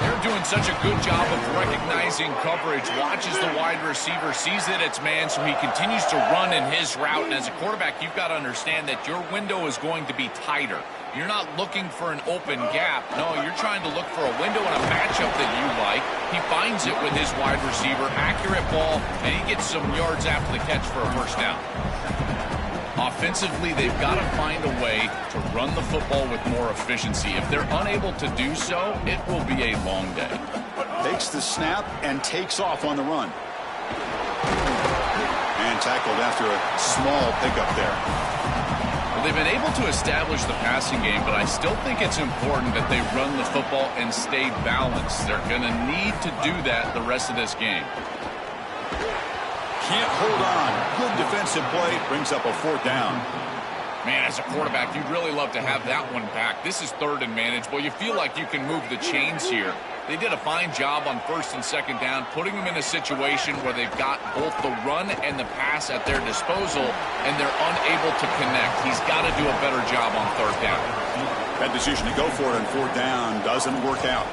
They're doing such a good job of recognizing coverage. Watches the wide receiver, sees that it's man, so he continues to run in his route. And as a quarterback, you've got to understand that your window is going to be tighter. You're not looking for an open gap. No, you're trying to look for a window and a matchup that you like. He finds it with his wide receiver. Accurate ball, and he gets some yards after the catch for a first down. Offensively, they've got to find a way to run the football with more efficiency. If they're unable to do so, it will be a long day. Takes the snap and takes off on the run. And tackled after a small pickup there. They've been able to establish the passing game, but I still think it's important that they run the football and stay balanced. They're going to need to do that the rest of this game. Can't hold on. Good defensive play. Brings up a 4th down. Man, as a quarterback, you'd really love to have that one back. This is 3rd and manageable. You feel like you can move the chains here. They did a fine job on 1st and 2nd down, putting them in a situation where they've got both the run and the pass at their disposal, and they're unable to connect. He's got to do a better job on 3rd down. That decision to go for it on 4th down doesn't work out.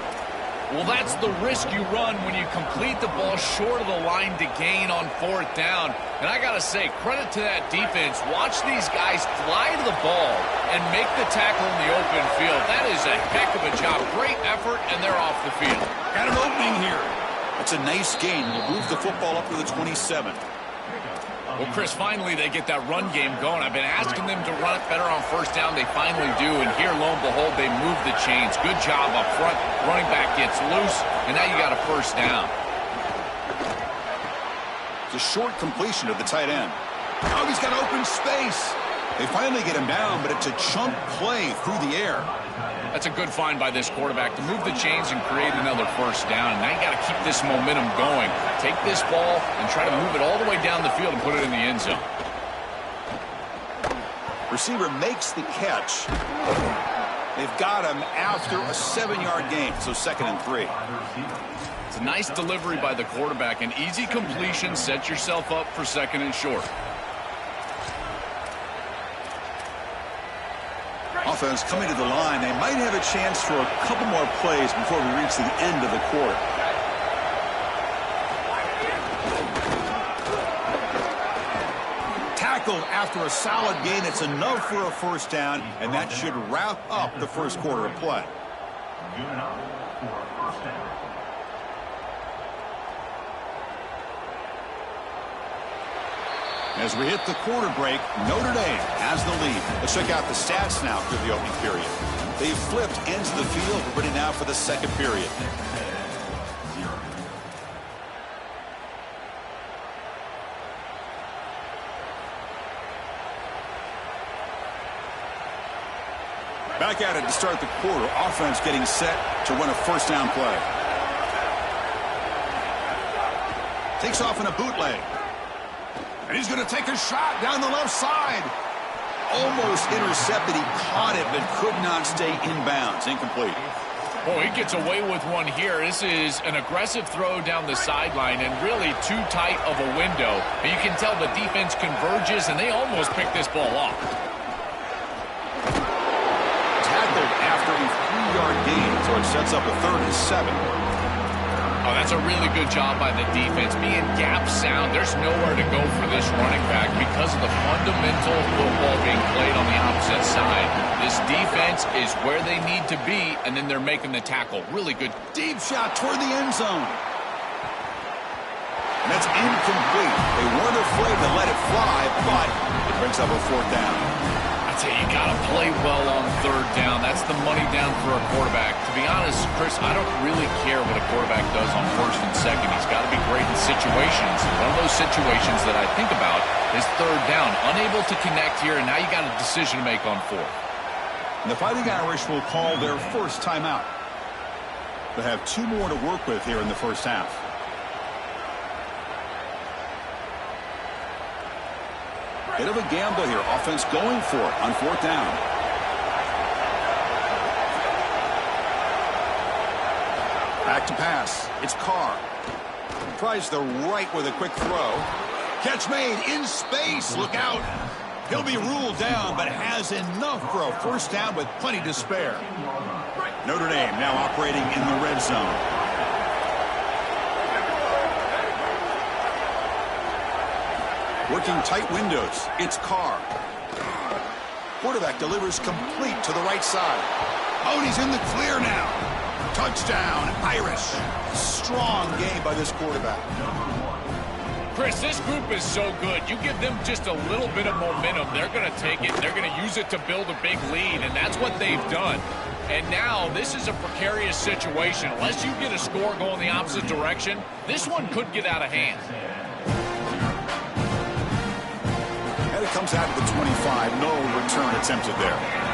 Well, that's the risk you run when you complete the ball short of the line to gain on 4th down. And I got to say, credit to that defense. Watch these guys fly to the ball and make the tackle in the open field. That is a heck of a job. Great effort, and they're off the field. Got an opening here. That's a nice gain. We'll move the football up to the 27. Well, Chris, finally they get that run game going. I've been asking them to run it better on 1st down. They finally do, and here, lo and behold, they move the chains. Good job up front. Running back gets loose, and now you got a 1st down. It's a short completion to the tight end. Oh, he's got open space. They finally get him down, but it's a chunk play through the air. That's a good find by this quarterback to move the chains and create another 1st down. And now you got to keep this momentum going. Take this ball and try to move it all the way down the field and put it in the end zone. Receiver makes the catch. They've got him after a 7-yard gain, so 2nd and 3. It's a nice delivery by the quarterback. An easy completion. Set yourself up for 2nd and short. Offense coming to the line. They might have a chance for a couple more plays before we reach the end of the quarter. Tackled after a solid gain. It's enough for a 1st down, and that should wrap up the 1st quarter of play. As we hit the quarter break, Notre Dame has the lead. Let's check out the stats now through the opening period. They've flipped ends of the field. We're ready now for the second period. Back at it to start the quarter. Offense getting set to run a first down play. Takes off in a bootleg. And he's going to take a shot down the left side. Almost intercepted. He caught it, but could not stay inbounds. Incomplete. Oh, he gets away with one here. This is an aggressive throw down the sideline and really too tight of a window. And you can tell the defense converges, and they almost pick this ball off. Tackled after a 3-yard gain, so it sets up a 3rd and 7. Oh, that's a really good job by the defense. Being gap sound, there's nowhere to go for this running back because of the fundamental football being played on the opposite side. This defense is where they need to be, and then they're making the tackle. Really good. Deep shot toward the end zone. And that's incomplete. They weren't afraid to let it fly, but it brings up a 4th down. I'd say you got to play well on 3rd down. That's the money down for a quarterback. To be honest, Chris, I don't really care what a quarterback does on 1st and 2nd. He's got to be great in situations. One of those situations that I think about is 3rd down. Unable to connect here, and now you got a decision to make on 4th. And the Fighting Irish will call their first timeout. They have 2 more to work with here in the first half. Bit of a gamble here. Offense going for it on 4th down. Back to pass. It's Carr. Tries the right with a quick throw. Catch made in space. Look out. He'll be ruled down, but has enough for a first down with plenty to spare. Notre Dame now operating in the red zone. Working tight windows. It's Carr. Quarterback delivers complete to the right side. Oh, and he's in the clear now. Touchdown, Irish. Strong game by this quarterback. Chris, this group is so good. You give them just a little bit of momentum, they're going to take it, they're going to use it to build a big lead, and that's what they've done. And now this is a precarious situation. Unless you get a score going the opposite direction, this one could get out of hand. And it comes out to the 25. No return attempted there.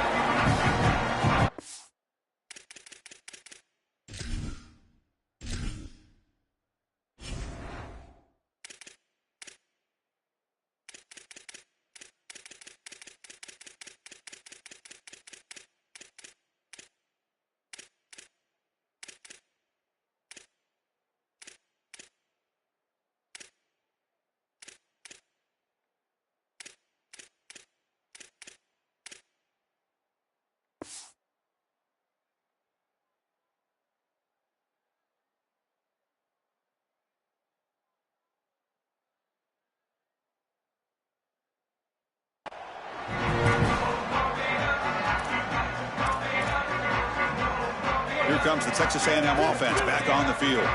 Here comes the Texas A&M offense back on the field.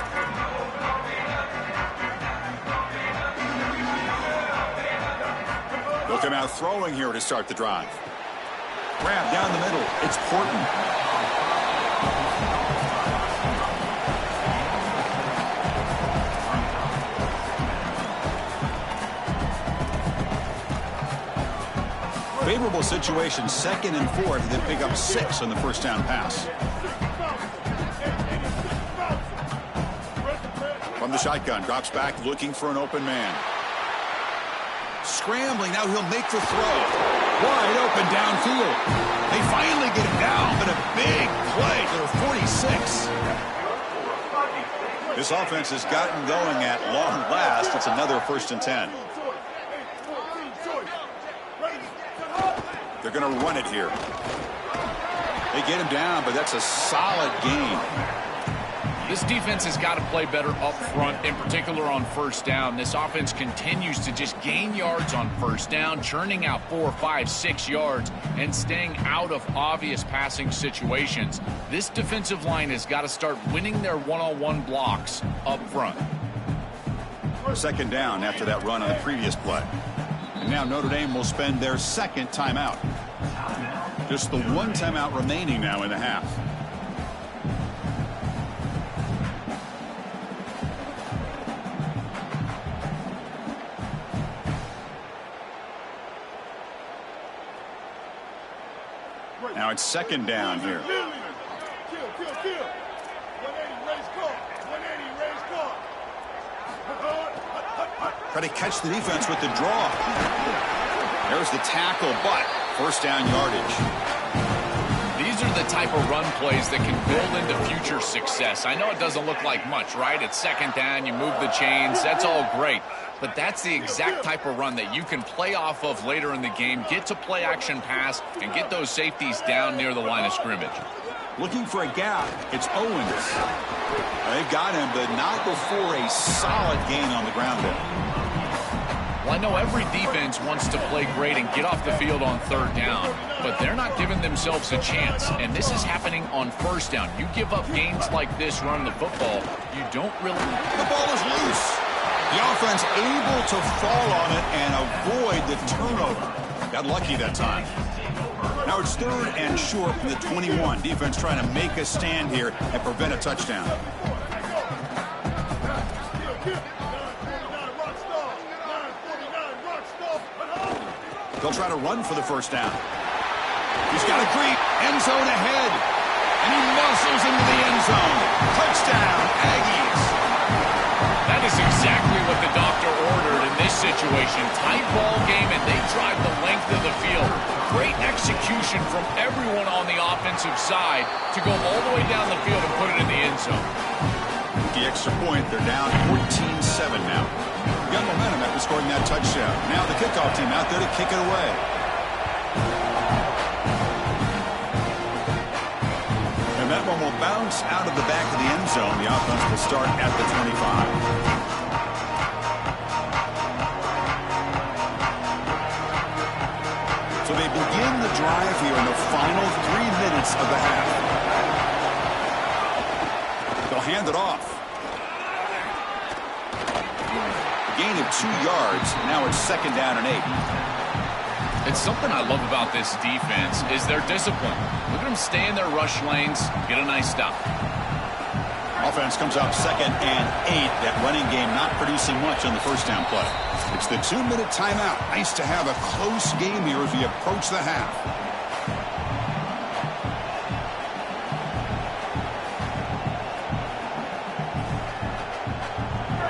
They'll come out throwing here to start the drive. Grab down the middle. It's Porton. Favorable situation, 2nd and 4, they pick up 6 on the first down pass. From the shotgun, drops back, looking for an open man. Scrambling, now he'll make the throw. Wide open downfield. They finally get him down, but a big play to the 46. This offense has gotten going at long last. It's another 1st and 10. They're going to run it here. They get him down, but that's a solid gain. This defense has got to play better up front, in particular on first down. This offense continues to just gain yards on first down, churning out 4, 5, 6 yards, and staying out of obvious passing situations. This defensive line has got to start winning their one-on-one blocks up front. 2nd down after that run on the previous play. And now Notre Dame will spend their second timeout. Just the one timeout remaining now in the half. Now it's second down here. Try to catch the defense with the draw. There's the tackle, but first down yardage. These are the type of run plays that can build into future success. I know it doesn't look like much, right? It's second down, you move the chains, that's all great. But that's the exact type of run that you can play off of later in the game, get to play action pass, and get those safeties down near the line of scrimmage. Looking for a gap. It's Owens. They've got him, but not before a solid gain on the ground there. Well, I know every defense wants to play great and get off the field on third down, but they're not giving themselves a chance, and this is happening on first down. You give up gains like this running the football, you don't really... The ball is loose. The offense able to fall on it and avoid the turnover. Got lucky that time. Now it's third and short from the 21. Defense trying to make a stand here and prevent a touchdown. They'll try to run for the first down. He's got a creep. End zone ahead. And he muscles into the end zone. Touchdown, Aggies. That is exactly what the doctor ordered in this situation. Tight ball game, and they drive the length of the field. Great execution from everyone on the offensive side to go all the way down the field and put it in the end zone. The extra point, they're down 14-7 now. Got momentum after scoring that touchdown. Now the kickoff team out there to kick it away. And that one will bounce out of the back of the end zone. The offense will start at the 25. So they begin the drive here in the final 3 minutes of the half. They'll hand it off. Gain of 2 yards. Now it's second down and 8. It's something I love about this defense is their discipline. Look at them stay in their rush lanes, get a nice stop. Offense comes up second and 8. That running game not producing much on the first down play. It's the 2-minute timeout. Nice to have a close game here as we approach the half.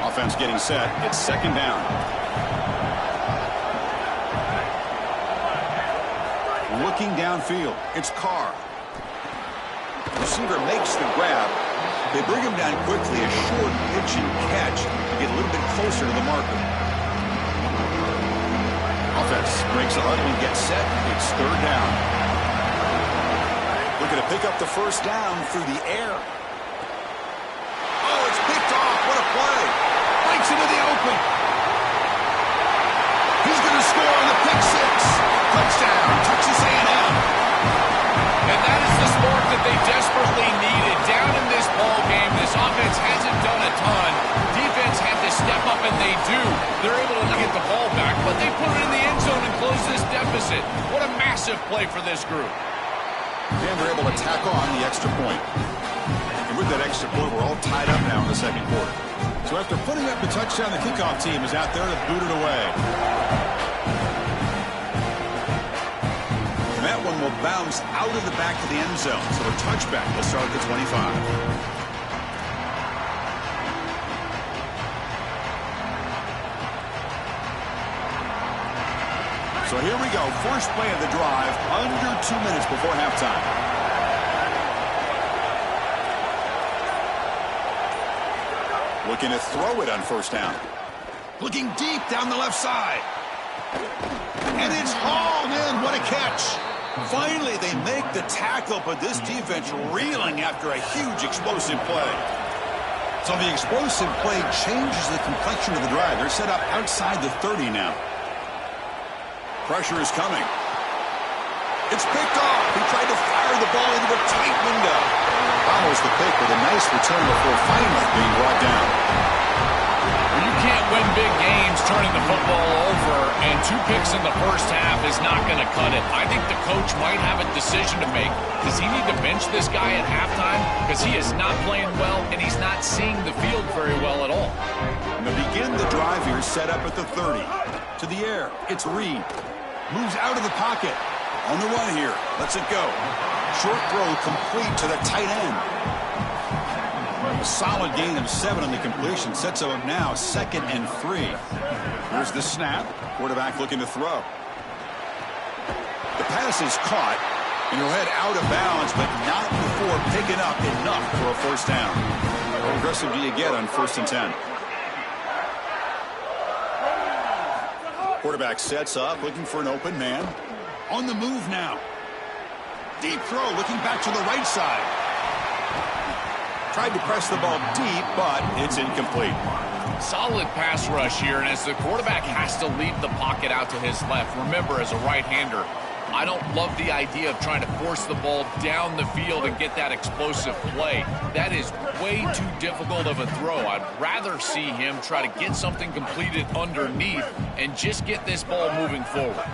Offense getting set. It's second down. Looking downfield. It's Carr. Receiver makes the grab. They bring him down quickly. A short pitch and catch to get a little bit closer to the marker. Offense breaks a huddle and gets set. It's third down. Looking to pick up the first down through the air. Oh, it's picked off. What a play. Breaks into the open. He's going to score on the pick six. Touchdown. Texas A&M. And that is the spark that they desperately needed. Down in this ball game, this offense hasn't done a ton. Defense had to step up, and they do. They're able to get the ball back, but they put it in the end zone and close this deficit. What a massive play for this group. And they're able to tack on the extra point. And with that extra point, we're all tied up now in the second quarter. So after putting up the touchdown, the kickoff team is out there to boot it away. And that one will bounce out of the back of the end zone. So a touchback will start at the 25. So here we go. First play of the drive, under 2 minutes before halftime. Looking to throw it on first down. Looking deep down the left side. And it's hauled in. What a catch. Finally, they make the tackle, but this defense reeling after a huge explosive play. So the explosive play changes the complexion of the drive. They're set up outside the 30 now. Pressure is coming. It's picked off. He tried to fire the ball into a tight window. Follows the pick with a nice return before finally being brought down. You can't win big games turning the football over, and 2 picks in the first half is not going to cut it. I think the coach might have a decision to make. Does he need to bench this guy at halftime? Because he is not playing well, and he's not seeing the field very well at all. And to begin the drive here, set up at the 30. To the air, it's Reed. Moves out of the pocket. On the run here, lets it go. Short throw complete to the tight end. A solid gain of 7 on the completion. Sets him up now, 2nd and 3. Here's the snap. Quarterback looking to throw. The pass is caught, and he'll head out of bounds, but not before picking up enough for a first down. How aggressive do you get on 1st and 10? Quarterback sets up, looking for an open man. On the move now. Deep throw, looking back to the right side. Tried to press the ball deep, but it's incomplete. Solid pass rush here, and as the quarterback has to leave the pocket out to his left, remember, as a right-hander, I don't love the idea of trying to force the ball down the field and get that explosive play. That is way too difficult of a throw. I'd rather see him try to get something completed underneath and just get this ball moving forward.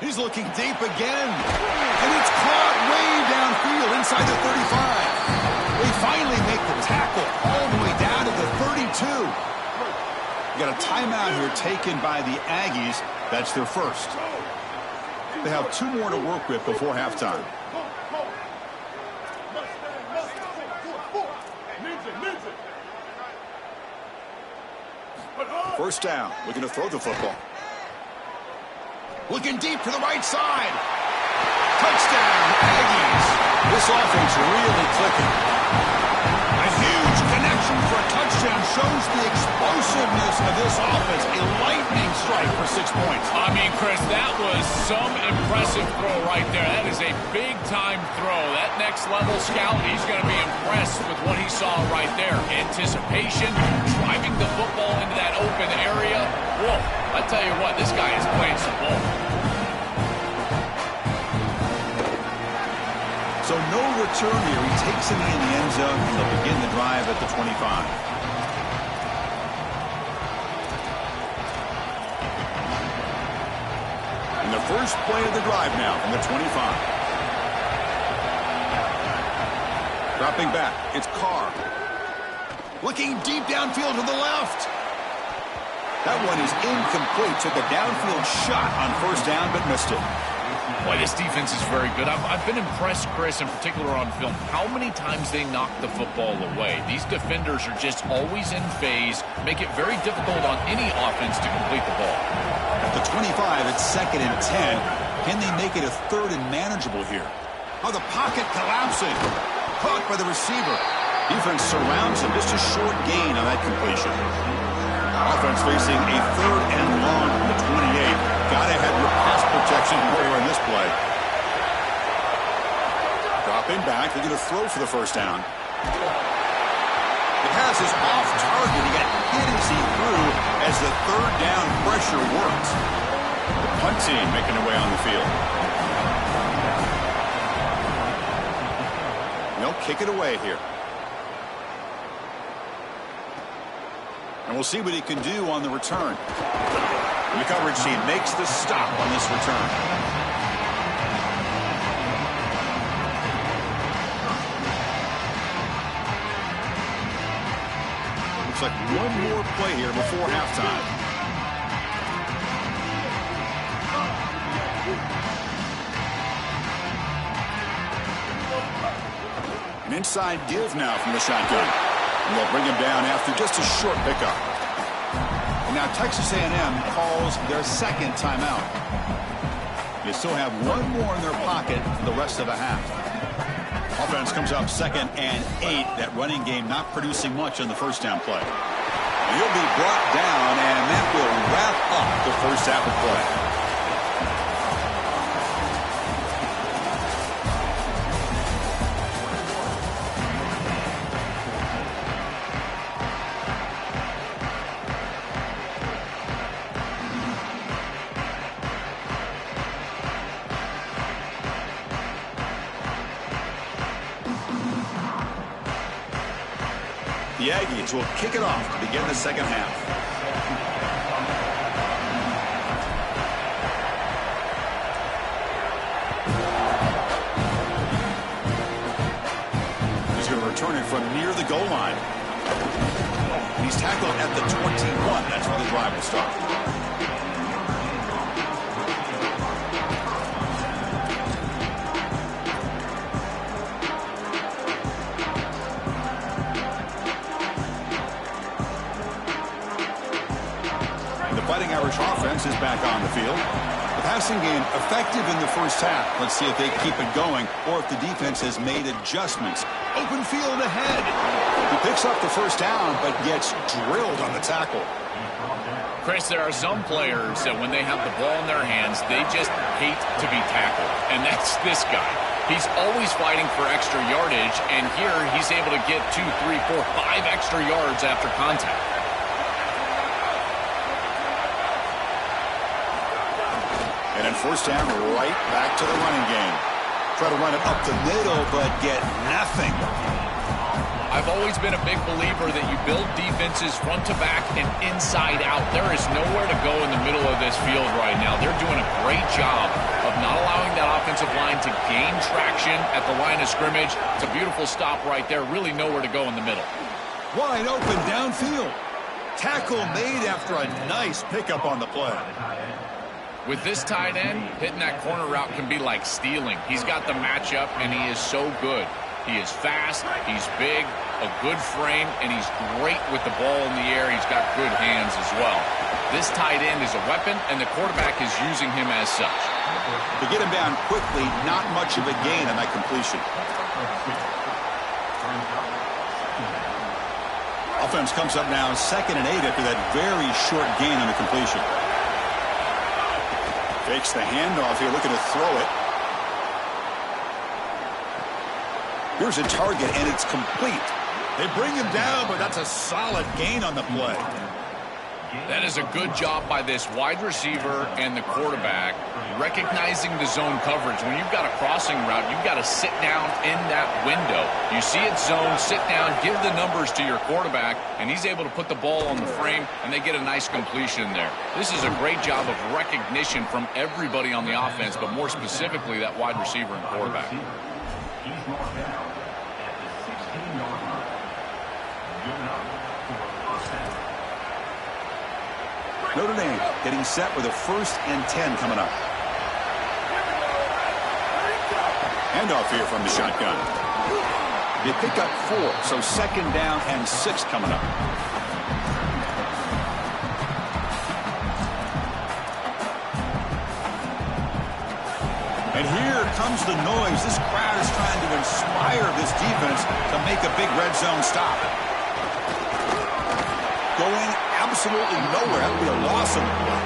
He's looking deep again, and it's caught way downfield inside the 35. They finally make the tackle all the way down to the 32. You got a timeout here taken by the Aggies. That's their first. They have 2 more to work with before halftime. First down, looking to throw the football. Looking deep to the right side. Touchdown, Aggies. This offense really clicking. A huge connection for a touchdown shows the explosiveness of this offense. A lightning strike for 6 points. I mean, Chris, that was some impressive throw right there. That is a big-time throw. That next-level scout, he's going to be impressed with what he saw right there. Anticipation, driving the football into that open area. Whoa, I tell you what, this guy is playing some ball. So no return here. He takes it in the end zone, and they'll begin the drive at the 25. And the first play of the drive now from the 25. Dropping back, it's Carr. Looking deep downfield to the left. That one is incomplete. Took a downfield shot on first down, but missed it. Boy, this defense is very good. I've been impressed, Chris, in particular on film, how many times they knock the football away. These defenders are just always in phase, make it very difficult on any offense to complete the ball. At the 25, it's 2nd and 10. Can they make it a 3rd and manageable here? Oh, the pocket collapsing. Caught by the receiver. Defense surrounds him. Just a short gain on that completion. Offense facing a 3rd and long from the 28. Gotta have your pass protection here in this play. Dropping back. They're going to throw for the first down. The pass is off target. He got hit as he threw as the 3rd down pressure worked. The punt team making their way on the field. They'll kick it away here. And we'll see what he can do on the return. And the coverage team makes the stop on this return. Looks like one more play here before halftime. An inside give now from the shotgun. And they'll bring him down after just a short pickup. And now Texas A&M calls their 2nd timeout. They still have one more in their pocket for the rest of the half. Offense comes up 2nd and 8. That running game not producing much on the first down play. And he'll be brought down, and that will wrap up the first half of play. The Aggies will kick it off to begin the second half. He's going to return it from near the goal line. He's tackled at the 21. That's where the drive will start. The Fighting Irish offense is back on the field. The passing game effective in the first half. Let's see if they keep it going or if the defense has made adjustments. Open field ahead. He picks up the first down but gets drilled on the tackle. Chris, there are some players that when they have the ball in their hands, they just hate to be tackled. And that's this guy. He's always fighting for extra yardage, and here he's able to get 2, 3, 4, 5 extra yards after contact. And then first down, right back to the running game. Try to run it up the middle, but get nothing. I've always been a big believer that you build defenses front to back and inside out. There is nowhere to go in the middle of this field right now. They're doing a great job of not allowing that offensive line to gain traction at the line of scrimmage. It's a beautiful stop right there. Really nowhere to go in the middle. Wide open downfield. Tackle made after a nice pickup on the play. With this tight end, hitting that corner route can be like stealing. He's got the matchup, and he is so good. He is fast, he's big, a good frame, and he's great with the ball in the air. He's got good hands as well. This tight end is a weapon, and the quarterback is using him as such. To get him down quickly, not much of a gain on that completion. Offense comes up now 2nd and 8 after that very short gain on the completion. Fakes the handoff here, looking to throw it. Here's a target, and it's complete. They bring him down, but that's a solid gain on the play. That is a good job by this wide receiver and the quarterback recognizing the zone coverage. When you've got a crossing route, you've got to sit down in that window. You see it zone, sit down, give the numbers to your quarterback, and he's able to put the ball on the frame, and they get a nice completion there. This is a great job of recognition from everybody on the offense, but more specifically that wide receiver and quarterback. Notre Dame getting set with a 1st and 10 coming up. Handoff here from the shotgun. They pick up 4, so 2nd down and 6 coming up. And here comes the noise. This crowd is trying to inspire this defense to make a big red zone stop. Going absolutely nowhere. That would be a loss of the play.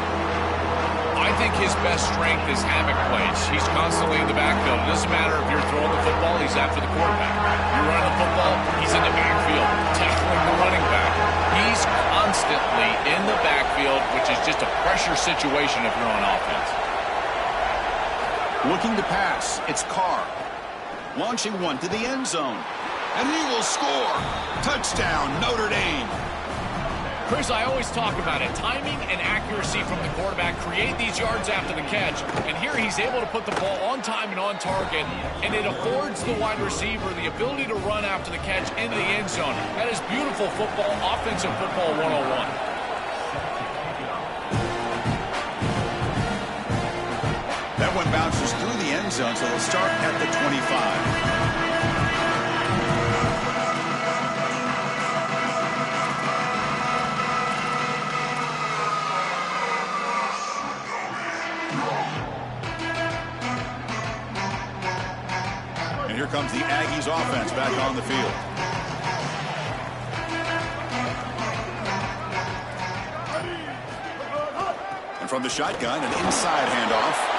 I think his best strength is hammock plays. He's constantly in the backfield. It doesn't matter if you're throwing the football, he's after the quarterback. You're running the football, he's in the backfield, tackling the running back. He's constantly in the backfield, which is just a pressure situation if you're on offense. Looking to pass. It's Carr. Launching one to the end zone. And he will score. Touchdown, Notre Dame. Chris, I always talk about it. Timing and accuracy from the quarterback create these yards after the catch. And here he's able to put the ball on time and on target. And it affords the wide receiver the ability to run after the catch into the end zone. That is beautiful football, offensive football 101. That one bounces through the end zone, so they'll start at the 25. And here comes the Aggies offense back on the field. And from the shotgun, an inside handoff.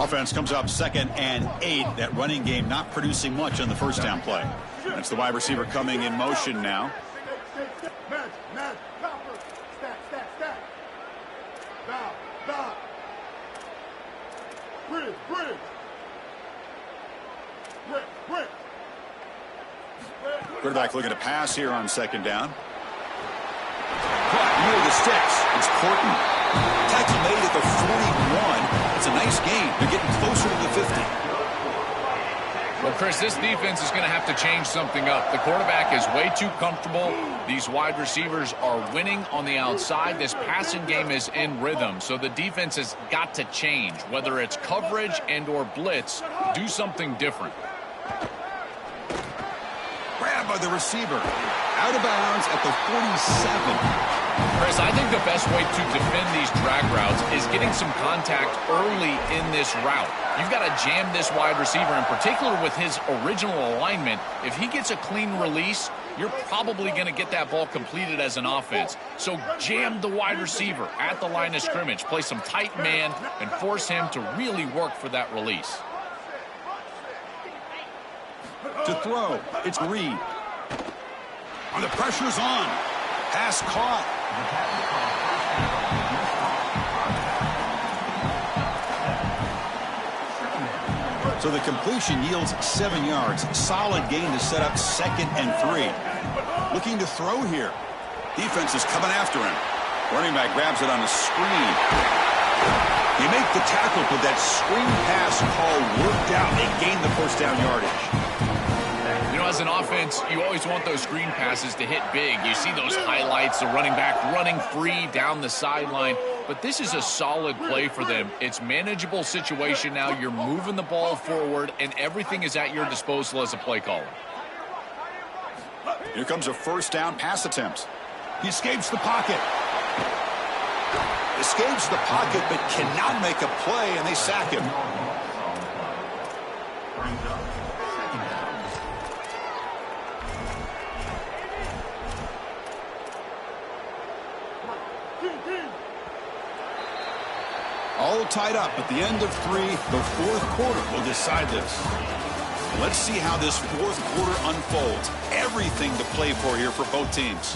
Offense comes up 2nd and 8. That running game not producing much on the first down play. That's the wide receiver coming in motion now. Quarterback looking to pass here on 2nd down. Caught near the sticks. It's Corton. Tackle made at the 41. It's a nice gain. They're getting closer to the 50. Well, Chris, this defense is going to have to change something up. The quarterback is way too comfortable. These wide receivers are winning on the outside. This passing game is in rhythm, so the defense has got to change. Whether it's coverage and or blitz, do something different. Grab by the receiver. Out of bounds at the 47. Chris, I think the best way to defend these drag routes is getting some contact early in this route. You've got to jam this wide receiver, in particular with his original alignment. If he gets a clean release, you're probably going to get that ball completed as an offense. So jam the wide receiver at the line of scrimmage. Play some tight man and force him to really work for that release. To throw, it's Reed. And the pressure's on. Pass caught. So the completion yields 7 yards. Solid gain to set up 2nd and 3. Looking to throw here. Defense is coming after him. Running back grabs it on a screen. They make the tackle, but that screen pass call worked out. They gain the first down yardage. You know, as an offense, you always want those screen passes to hit big. You see those highlights, the running back running free down the sideline. But this is a solid play for them. It's manageable situation now. You're moving the ball forward, and everything is at your disposal as a play caller. Here comes a first down pass attempt. He escapes the pocket. Escapes the pocket, but cannot make a play, and they sack him. All tied up at the end of 3. The fourth quarter will decide this. Let's see how this fourth quarter unfolds. Everything to play for here for both teams.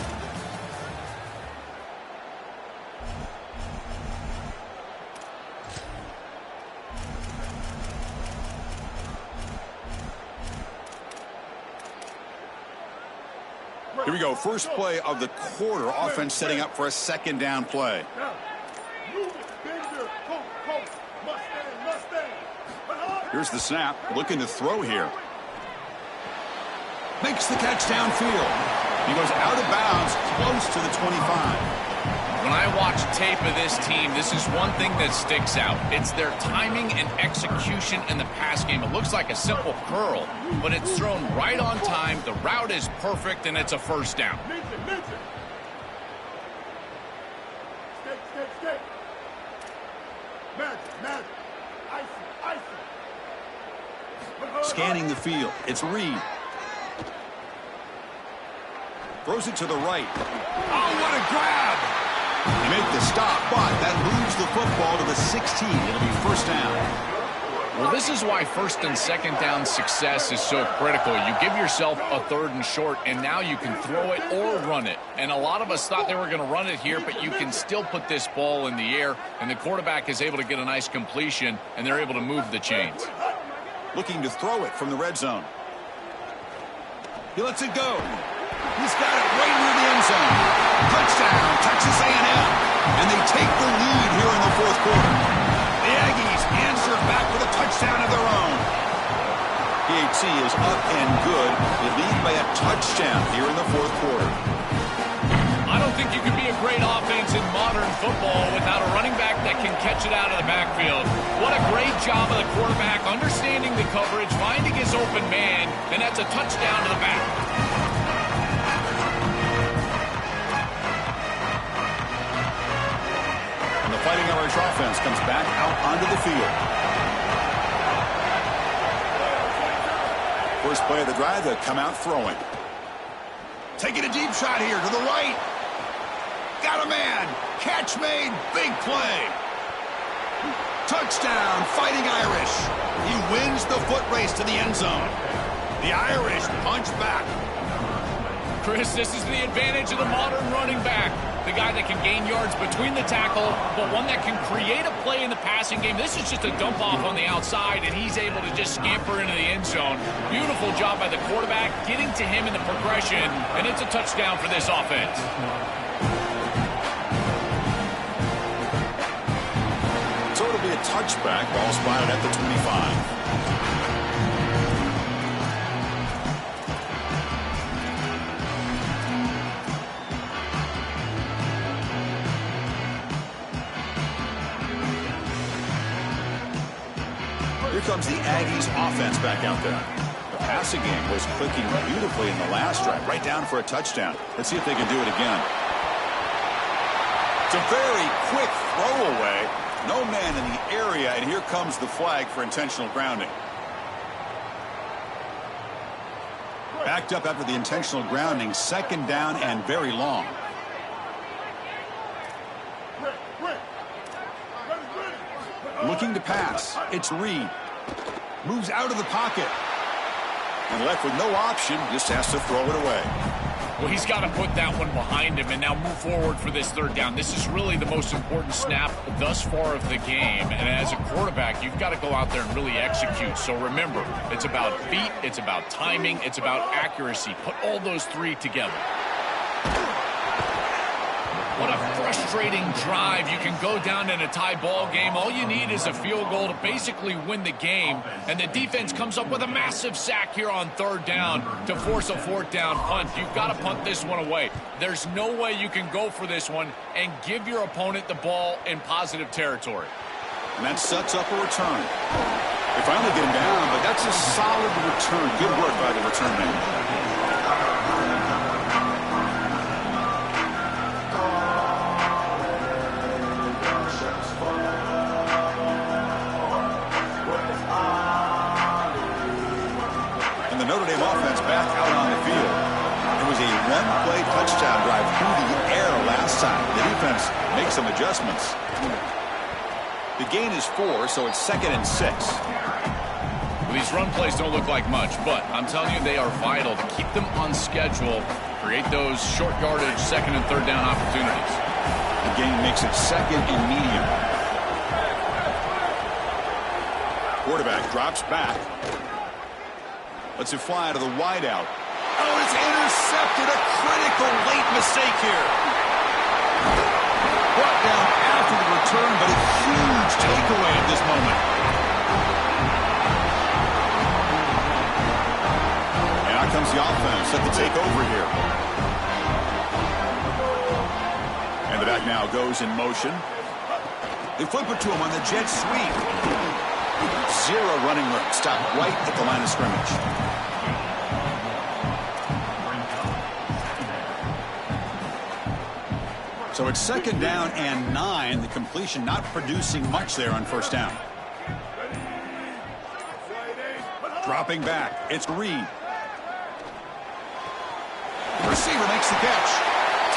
Here we go. First play of the quarter. Offense setting up for a 2nd down play. Here's the snap. Looking to throw here. Makes the catch downfield. He goes out of bounds, close to the 25. When I watch tape of this team, this is one thing that sticks out. It's their timing and execution in the pass game. It looks like a simple curl, but it's thrown right on time. The route is perfect, and it's a first down. Scanning the field. It's Reed. Throws it to the right. Oh, what a grab! They make the stop, but that moves the football to the 16. It'll be first down. Well, this is why first and second down success is so critical. You give yourself a 3rd and short, and now you can throw it or run it. And a lot of us thought they were going to run it here, but you can still put this ball in the air, and the quarterback is able to get a nice completion, and they're able to move the chains. Looking to throw it from the red zone. He lets it go. He's got it right near the end zone. Touchdown, Texas A&M. And they take the lead here in the fourth quarter. The Aggies answer back with a touchdown of their own. PHC is up and good. They lead by a touchdown here in the fourth quarter. I don't think you can be a great offense in modern football without a running back that can catch it out of the backfield. What a great job of the quarterback understanding the coverage, finding his open man, and that's a touchdown to the back. And the Fighting Irish offense comes back out onto the field. First play of the drive, they come out throwing. Taking a deep shot here to the right. Got a man. Catch made. Big play. Touchdown, Fighting Irish. He wins the foot race to the end zone. The Irish punch back. Chris, this is the advantage of the modern running back. The guy that can gain yards between the tackle, but one that can create a play in the passing game. This is just a dump off on the outside, and he's able to just scamper into the end zone. Beautiful job by the quarterback, getting to him in the progression, and it's a touchdown for this offense. So it'll be a touchback. Ball spotted at the 25. Here comes the Aggies offense back out there. The passing game was clicking beautifully in the last drive, right down for a touchdown. Let's see if they can do it again. It's a very quick throwaway. No man in the area, and here comes the flag for intentional grounding. Backed up after the intentional grounding, second down and very long. Looking to pass. It's Reed. Moves out of the pocket. And left with no option, just has to throw it away. Well, he's got to put that one behind him and now move forward for this third down. This is really the most important snap thus far of the game. And as a quarterback, you've got to go out there and really execute. So remember, it's about feet, it's about timing, it's about accuracy. Put all those three together. What a frustrating drive. You can go down in a tie ball game. All you need is a field goal to basically win the game. And the defense comes up with a massive sack here on third down to force a fourth down punt. You've got to punt this one away. There's no way you can go for this one and give your opponent the ball in positive territory. And that sets up a return. They finally get him down, but that's a solid return. Good work by the return man. Notre Dame offense back out on the field. It was a one-play touchdown drive through the air last time. The defense makes some adjustments. The gain is 4, so it's 2nd and 6. Well, these run plays don't look like much, but I'm telling you they are vital to keep them on schedule, create those short yardage second and third down opportunities. The gain makes it 2nd and medium. Quarterback drops back. Lets it fly to the wideout. Oh, it's intercepted. A critical late mistake here. Brought down after the return, but a huge takeaway at this moment. And out comes the offense set to take over here. And the back now goes in motion. They flip it to him on the jet sweep. Zero running room. Stopped right at the line of scrimmage. So it's 2nd down and 9. The completion not producing much there on first down. Dropping back. It's Reed. The receiver makes the catch.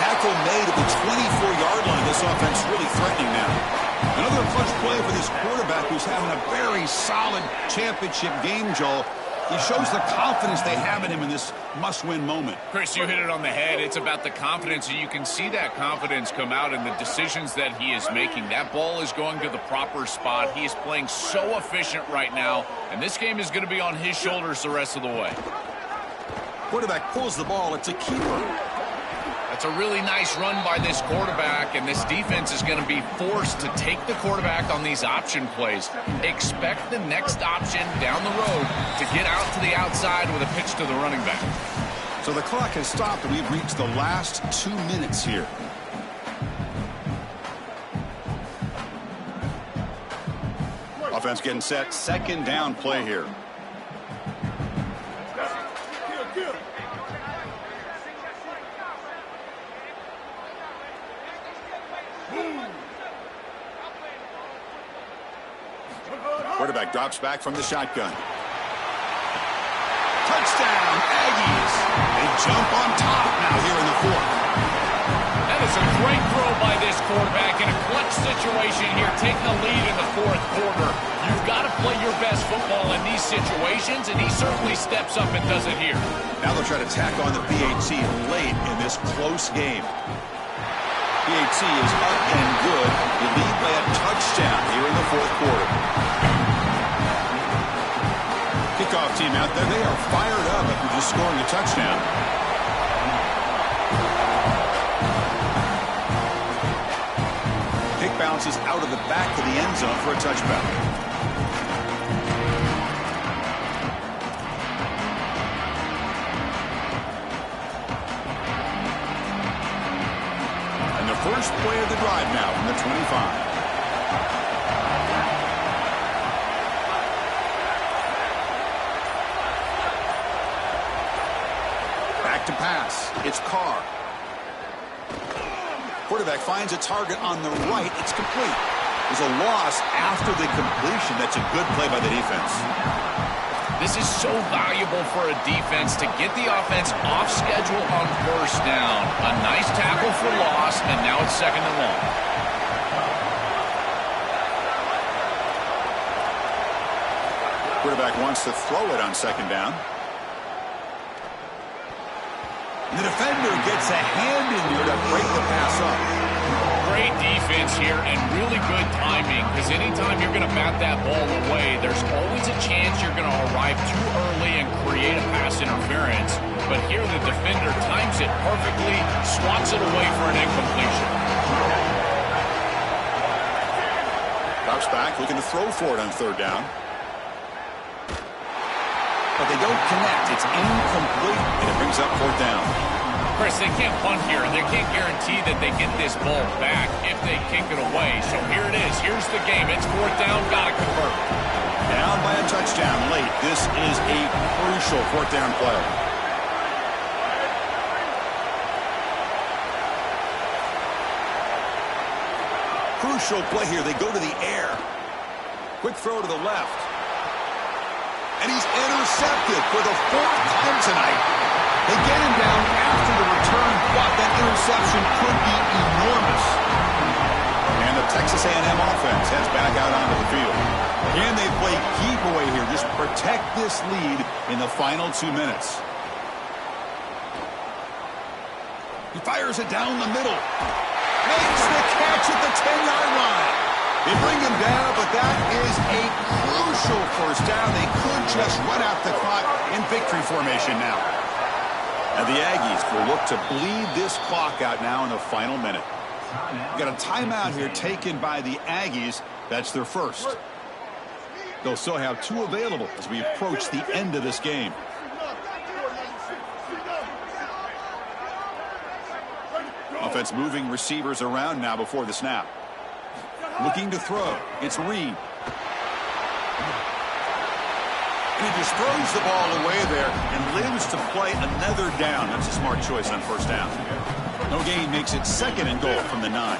Tackle made at the 24-yard line. This offense really threatening now. Another clutch play for this quarterback who's having a very solid championship game, Joel. He shows the confidence they have in him in this must-win moment. Chris, you hit it on the head. It's about the confidence, and you can see that confidence come out in the decisions that he is making. That ball is going to the proper spot. He is playing so efficient right now, and this game is going to be on his shoulders the rest of the way. Quarterback pulls the ball. It's a keeper. That's a really nice run by this quarterback, and this defense is going to be forced to take the quarterback on these option plays. Expect the next option down the road to get out to the outside with a pitch to the running back. So the clock has stopped, and we've reached the last 2 minutes here. Offense getting set. 2nd down play here. Quarterback drops back from the shotgun. Touchdown, Aggies. They jump on top now here in the 4th. That is a great throw by this quarterback in a clutch situation here, taking the lead in the fourth quarter. You've got to play your best football in these situations, and he certainly steps up and does it here. Now they'll try to tack on the PAT late in this close game. PAT is up and good. You lead by a touchdown here in the fourth quarter. Kickoff team out there. They are fired up after just scoring a touchdown. Kick bounces out of the back of the end zone for a touchback. And the first play of the drive now from the 25. To pass. It's Carr. Quarterback finds a target on the right. It's complete. There's a loss after the completion. That's a good play by the defense. This is so valuable for a defense to get the offense off schedule on first down. A nice tackle for loss, and now it's second and long. Quarterback wants to throw it on second down. The defender gets a hand in there to break the pass up. Great defense here and really good timing, because anytime you're going to bat that ball away, there's always a chance you're going to arrive too early and create a pass interference. But here the defender times it perfectly, swats it away for an incompletion. Drops back, looking to throw for it on third down. But they don't connect. It's incomplete, and it brings up fourth down. Chris, they can't punt here. They can't guarantee that they get this ball back if they kick it away. So here it is. Here's the game. It's fourth down. Got to convert. Down by a touchdown late. This is a crucial fourth down play. Crucial play here. They go to the air. Quick throw to the left. And he's intercepted for the fourth time tonight. They get him down after the return, but that interception could be enormous. And the Texas A&M offense heads back out onto the field. Can they play keep away here? Just protect this lead in the final 2 minutes. He fires it down the middle. Makes the catch at the 10-yard line. They bring him down, but that is a crucial first down. They could just run out the clock in victory formation now. And the Aggies will look to bleed this clock out now in the final minute. Got a timeout here taken by the Aggies. That's their first. They'll still have 2 available as we approach the end of this game. Offense moving receivers around now before the snap. Looking to throw. It's Reed. And he just throws the ball away there and lives to play another down. That's a smart choice on first down. No gain makes it second and goal from the 9.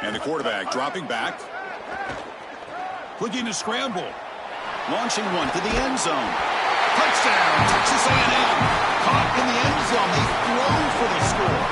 And the quarterback dropping back. Looking to scramble. Launching one to the end zone. Touchdown, Texas A&M. Caught in the end zone. They throw for the score.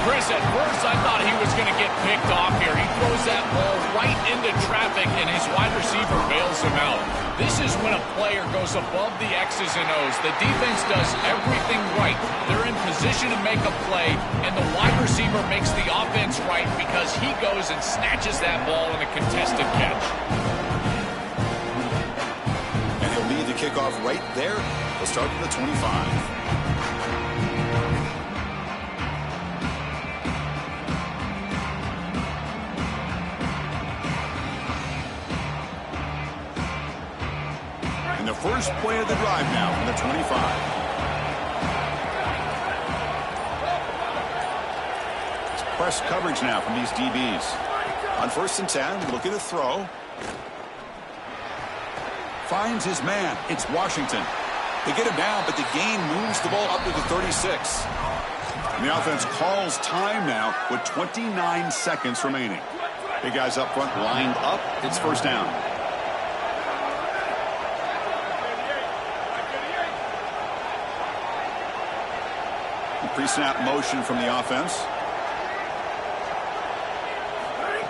Chris, at first I thought he was going to get picked off here. He throws that ball right into traffic, and his wide receiver bails him out. This is when a player goes above the X's and O's. The defense does everything right. They're in position to make a play, and the wide receiver makes the offense right because he goes and snatches that ball in a contested catch. And he'll lead the kickoff right there. They'll start from the 25. The first play of the drive now from the 25. It's press coverage now from these DBs. On first and 10, looking to throw. Finds his man. It's Washington. They get him down, but the gain moves the ball up to the 36. And the offense calls time now with 29 seconds remaining. Big guys up front lined up. It's first down. Pre-snap motion from the offense.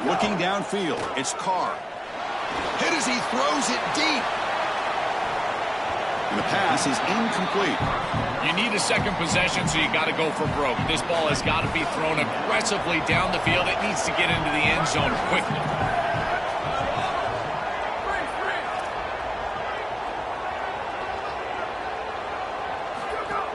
Looking downfield, it's Carr. Hit as he throws it deep. And the pass is incomplete. You need a second possession, so you got to go for broke. This ball has got to be thrown aggressively down the field. It needs to get into the end zone quickly.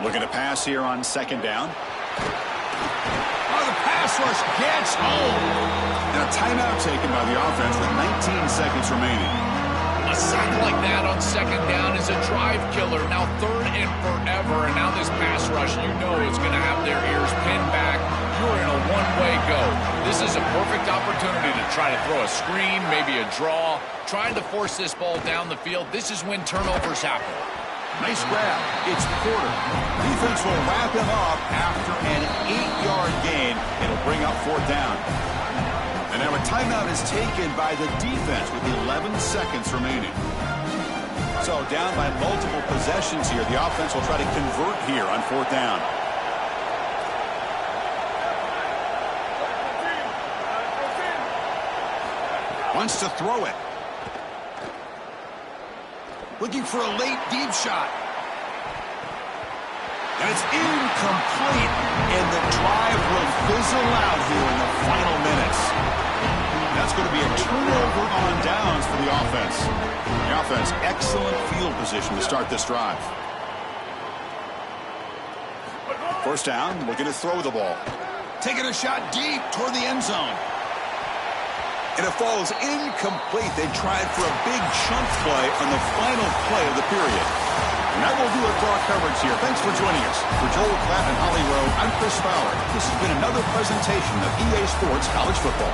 Looking to pass here on second down. Oh, the pass rush gets home. And a timeout taken by the offense with 19 seconds remaining. A sack like that on second down is a drive killer. Now third and forever, and now this pass rush, you know it's going to have their ears pinned back. You're in a one-way go. This is a perfect opportunity to try to throw a screen, maybe a draw, trying to force this ball down the field. This is when turnovers happen. Nice grab. It's Porter. Defense will wrap him up after an 8-yard gain. It'll bring up fourth down. And now a timeout is taken by the defense with 11 seconds remaining. So down by multiple possessions here. The offense will try to convert here on fourth down. Wants to throw it. Looking for a late deep shot. And it's incomplete. And the drive will fizzle out here in the final minutes. That's going to be a turnover on downs for the offense. The offense, excellent field position to start this drive. First down, looking to throw the ball. Taking a shot deep toward the end zone. And it falls incomplete. They tried for a big chunk play on the final play of the period. And that will do it for our coverage here. Thanks for joining us. For Joel Klatt and Holly Rowe, I'm Chris Fowler. This has been another presentation of EA Sports College Football.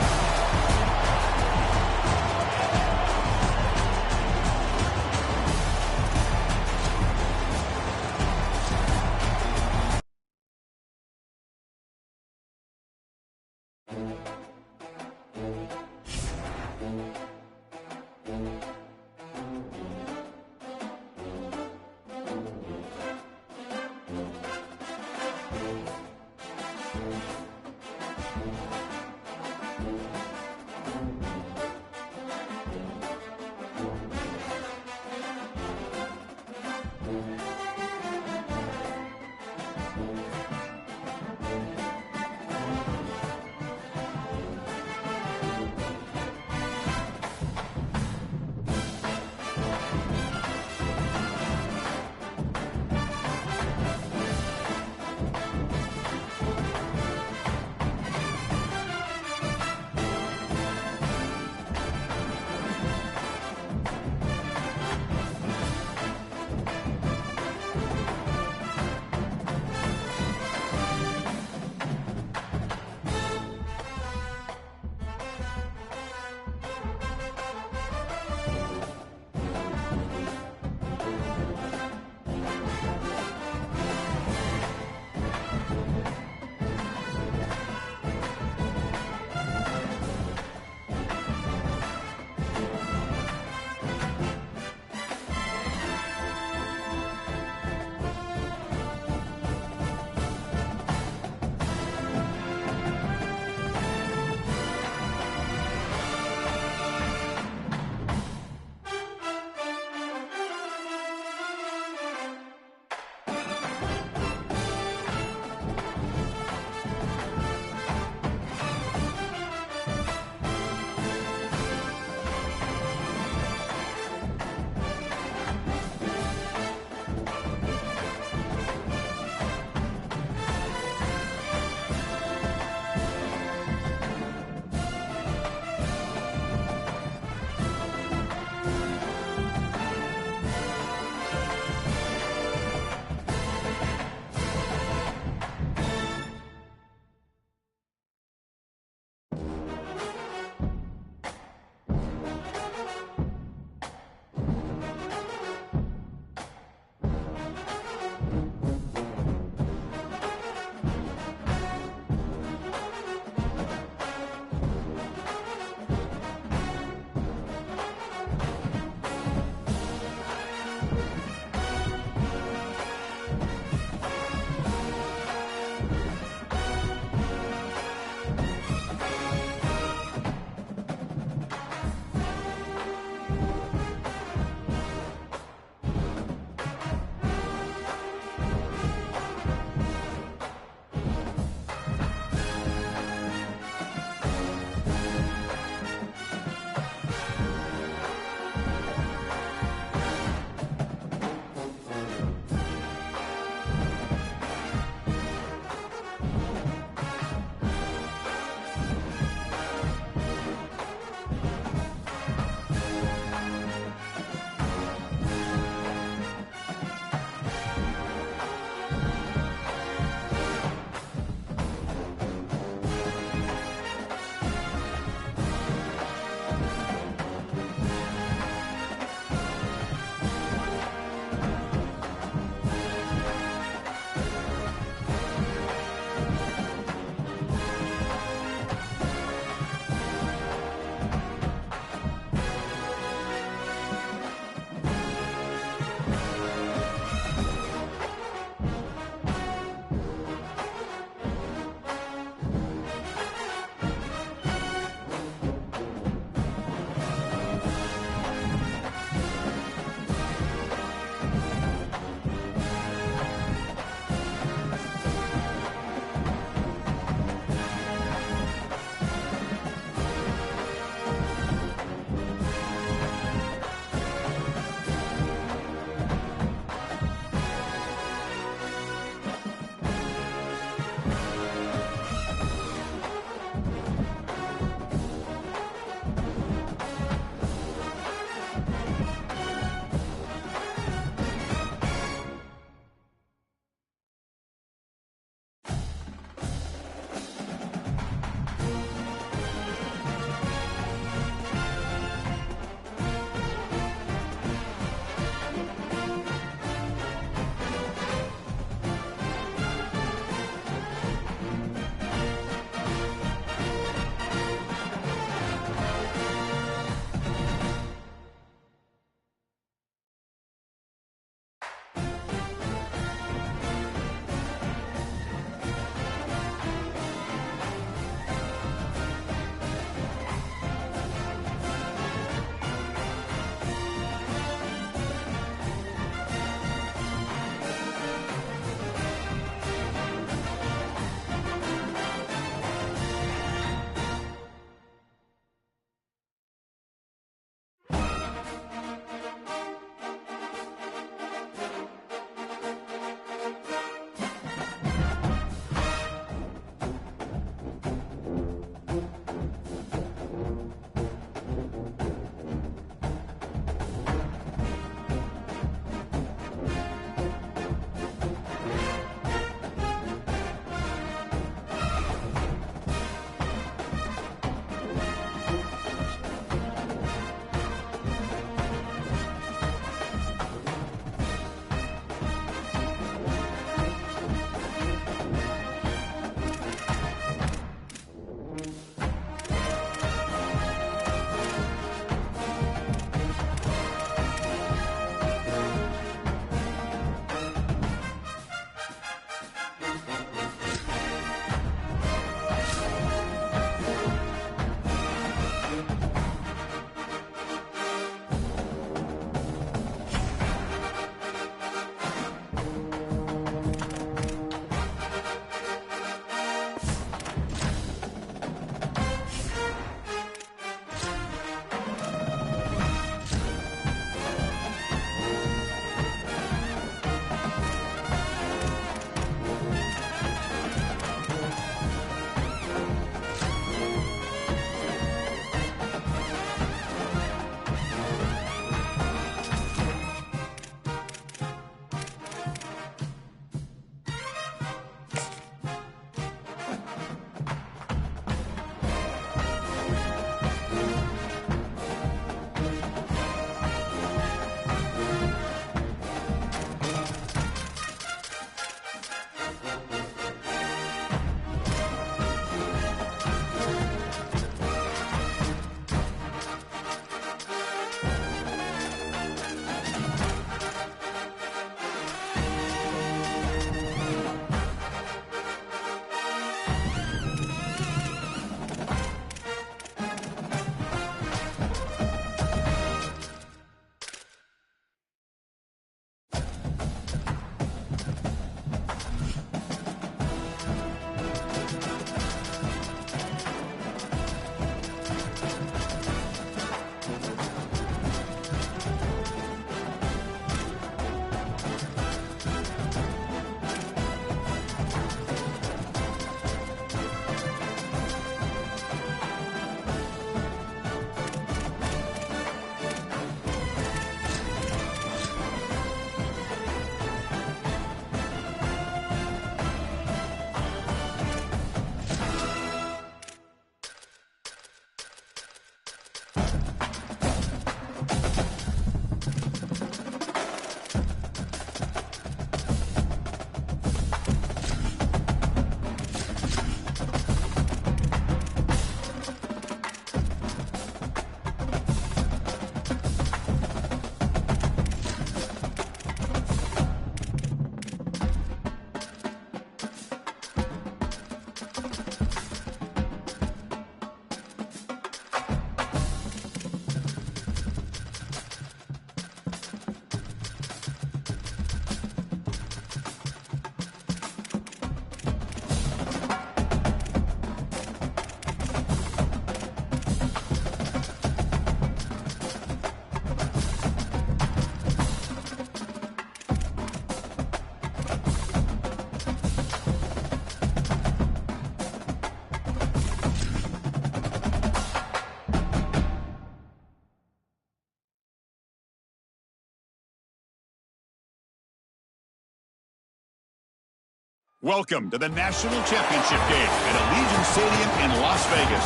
Welcome to the National Championship game at Allegiant Stadium in Las Vegas.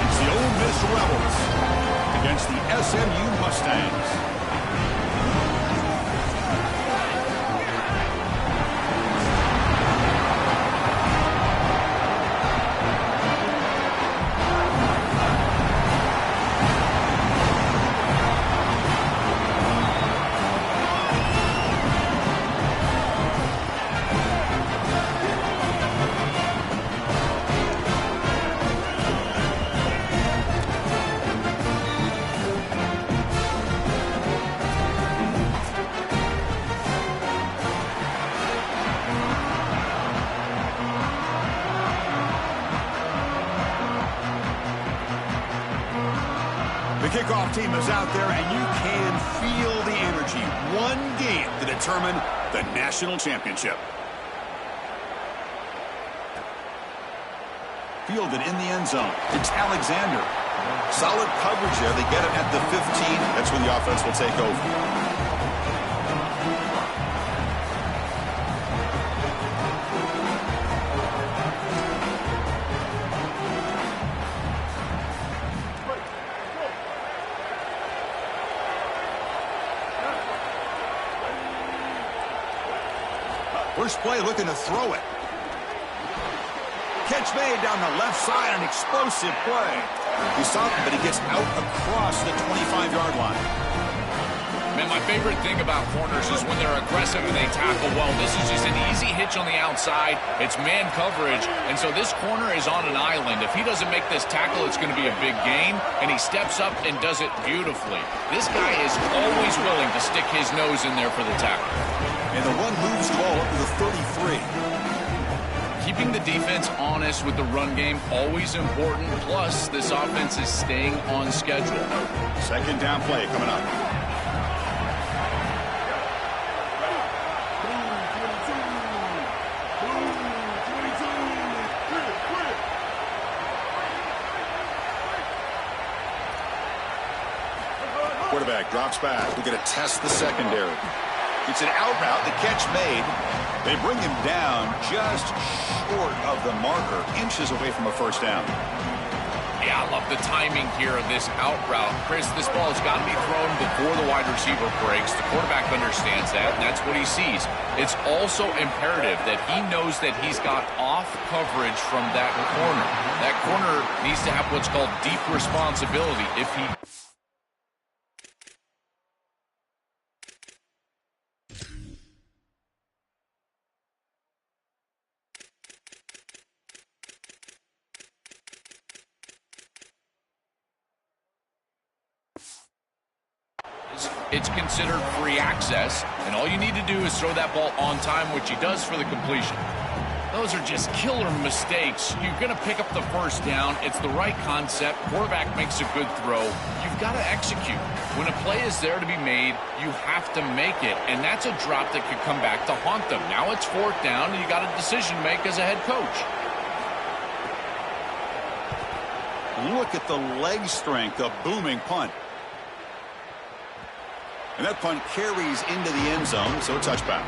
It's the Ole Miss Rebels against the SMU Mustangs. The kickoff team is out there, and you can feel the energy. One game to determine the national championship. Fielded in the end zone. It's Alexander. Solid coverage there. They get it at the 15. That's when the offense will take over. First play looking to throw it. Catch made down the left side, an explosive play. He saw it, but he gets out across the 25-yard line. Man, my favorite thing about corners is when they're aggressive and they tackle well. This is just an easy hitch on the outside. It's man coverage, and so this corner is on an island. If he doesn't make this tackle, it's going to be a big gain, and he steps up and does it beautifully. This guy is always willing to stick his nose in there for the tackle. And the one moves the ball up to the 33. Keeping the defense honest with the run game, always important. Plus, this offense is staying on schedule. Second down play coming up. Quarterback drops back. We're going to test the secondary. It's an out route. The catch made. They bring him down just short of the marker, inches away from a first down. Yeah, I love the timing here of this out route. Chris, this ball has got to be thrown before the wide receiver breaks. The quarterback understands that, and that's what he sees. It's also imperative that he knows that he's got off coverage from that corner. That corner needs to have what's called deep responsibility. If he... It's considered free access, and all you need to do is throw that ball on time, which he does for the completion. Those are just killer mistakes. You're going to pick up the first down. It's the right concept. Quarterback makes a good throw. You've got to execute. When a play is there to be made, you have to make it, and that's a drop that could come back to haunt them. Now it's fourth down, and you got a decision to make as a head coach. Look at the leg strength, a booming punt. And that punt carries into the end zone, so a touchback.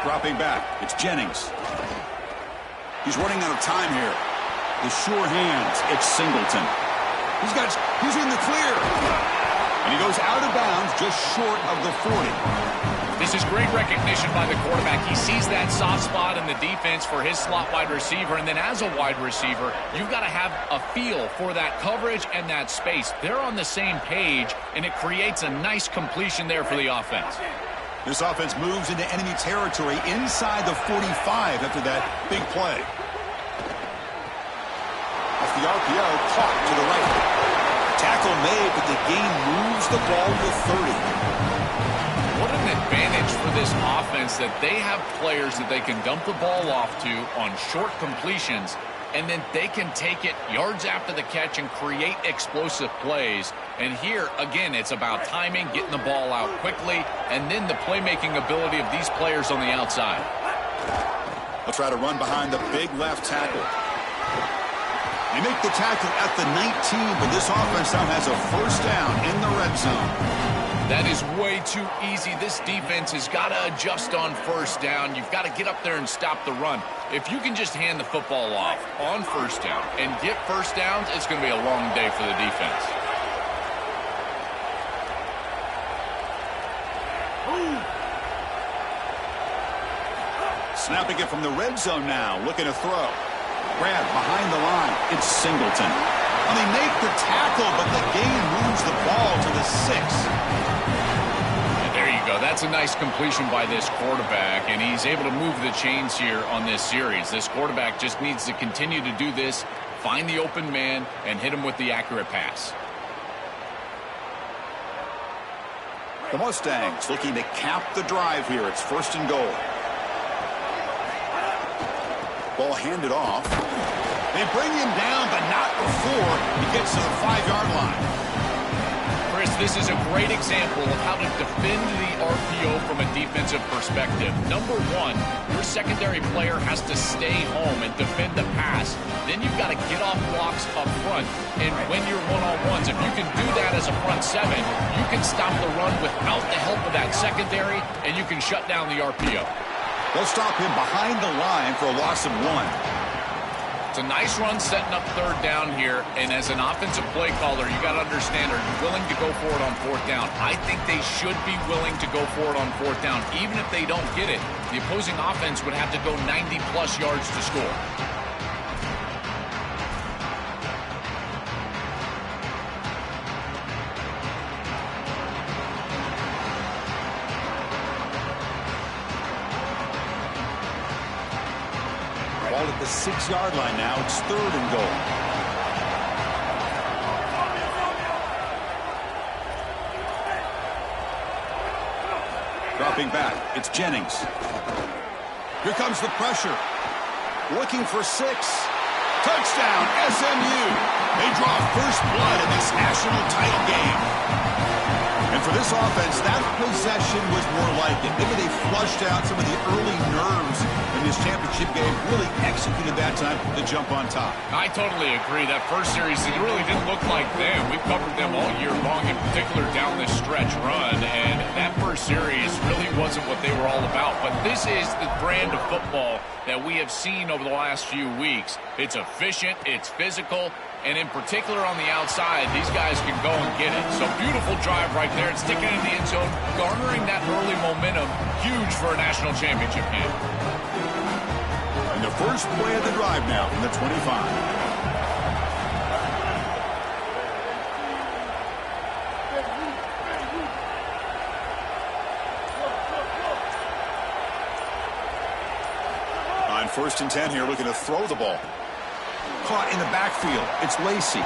Dropping back, it's Jennings. He's running out of time here. The sure hands, it's Singleton. He's in the clear. And he goes out of bounds just short of the 40. This is great recognition by the quarterback. He sees that soft spot in the defense for his slot wide receiver. And then as a wide receiver, you've got to have a feel for that coverage and that space. They're on the same page, and it creates a nice completion there for the offense. This offense moves into enemy territory inside the 45 after that big play. Off the RPO, caught to the right. Tackle made, but the gain moves the ball to 30. What an advantage for this offense that they have players that they can dump the ball off to on short completions, and then they can take it yards after the catch and create explosive plays. And here, again, it's about timing, getting the ball out quickly, and then the playmaking ability of these players on the outside. They'll try to run behind the big left tackle. They make the tackle at the 19, but this offense now has a first down in the red zone. That is way too easy. This defense has got to adjust on first down. You've got to get up there and stop the run. If you can just hand the football off on first down and get first downs, it's going to be a long day for the defense. Snapping it from the red zone now, looking to throw. Grab behind the line. It's Singleton. And they make the tackle, but the gain moves the ball to the 6. And there you go. That's a nice completion by this quarterback, and he's able to move the chains here on this series. This quarterback just needs to continue to do this, find the open man, and hit him with the accurate pass. The Mustangs looking to cap the drive here. It's first and goal. Ball handed off. They bring him down, but not before he gets to the 5-yard line. Chris, this is a great example of how to defend the RPO from a defensive perspective. Number one, your secondary player has to stay home and defend the pass. Then you've got to get off blocks up front. And when you're one-on-ones, if you can do that as a front seven, you can stop the run without the help of that secondary, and you can shut down the RPO. They'll stop him behind the line for a loss of 1. It's a nice run setting up third down here, and as an offensive play caller, you got to understand, are you willing to go for it on fourth down? I think they should be willing to go for it on fourth down. Even if they don't get it, the opposing offense would have to go 90-plus yards to score. Ball at the 6-yard line now. It's third and goal. Dropping back. It's Jennings. Here comes the pressure. Looking for 6. Touchdown, SMU. They draw first blood in this national title game. And for this offense, that possession was more like it. Maybe they flushed out some of the early nerves in this championship game, really executed that time to jump on top. I totally agree. That first series, it really didn't look like them. We've covered them all year long, in particular down this stretch run, and that first series really wasn't what they were all about. But this is the brand of football that we have seen over the last few weeks. It's efficient, it's physical, and in particular on the outside, these guys can go and get it. So beautiful drive right there. It's sticking in the end zone, garnering that early momentum. Huge for a national championship game. And the first play of the drive now from the 25. On first and 10 here, looking to throw the ball. Caught in the backfield. It's Lacy.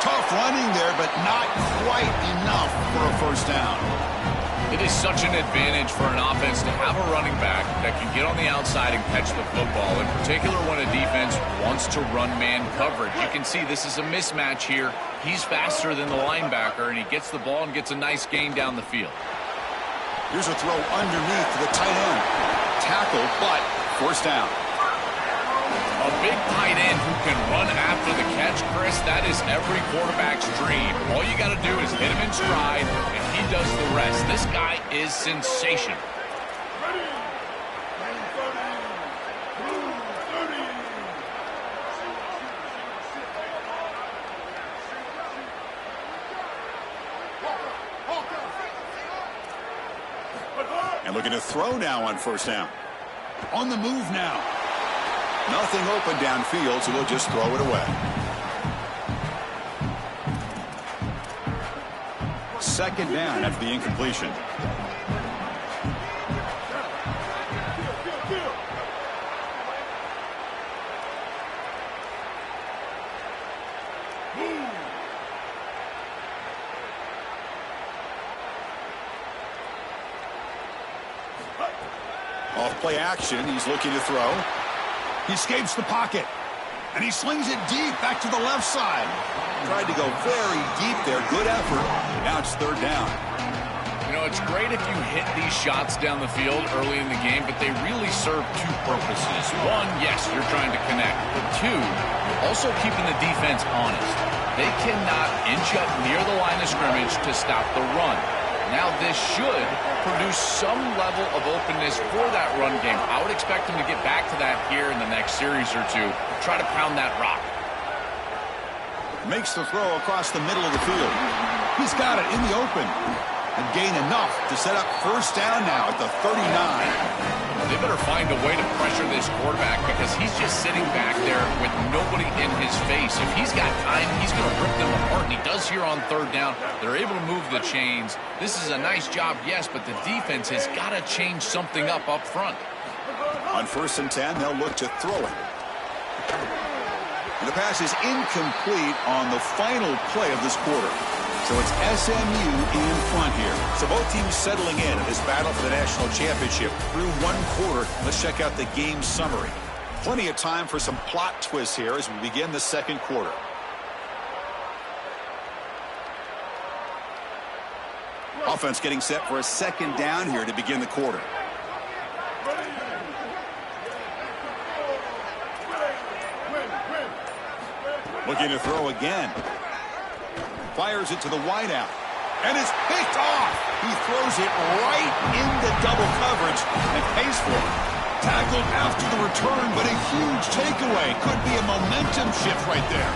Tough running there, but not quite enough for a first down. It is such an advantage for an offense to have a running back that can get on the outside and catch the football, in particular when a defense wants to run man coverage. You can see this is a mismatch here. He's faster than the linebacker, and he gets the ball and gets a nice gain down the field. Here's a throw underneath to the tight end. Tackle, but first down. A big tight end who can run after the catch, Chris, that is every quarterback's dream. All you got to do is hit him in stride, and he does the rest. This guy is sensational. And looking to throw now on first down. On the move now. Nothing open downfield, so we'll just throw it away. Second down after the incompletion. Off play action, he's looking to throw. He escapes the pocket. And he slings it deep back to the left side. Tried to go very deep there. Good effort. Now it's third down. You know, it's great if you hit these shots down the field early in the game, but they really serve two purposes. One, yes, you're trying to connect. But two, you're also keeping the defense honest. They cannot inch up near the line of scrimmage to stop the run. Now this should produce some level of openness for that run game. I would expect them to get back to that here in the next series or two. Try to pound that rock. Makes the throw across the middle of the field. He's got it in the open. And gain enough to set up first down now at the 39. They better find a way to pressure this quarterback because he's just sitting back there with nobody in his face. If he's got time, he's going to rip them apart, and he does here on third down. They're able to move the chains. This is a nice job, yes, but the defense has got to change something up front. On 1st and 10, they'll look to throw it. And the pass is incomplete on the final play of this quarter. So it's SMU in front here. So both teams settling in this battle for the national championship through one quarter. Let's check out the game summary. Plenty of time for some plot twists here as we begin the second quarter. Offense getting set for a second down here to begin the quarter. Looking to throw again. Fires it to the wideout. And it's picked off. He throws it right into double coverage and pays for it. Tackled after the return, but a huge takeaway. Could be a momentum shift right there.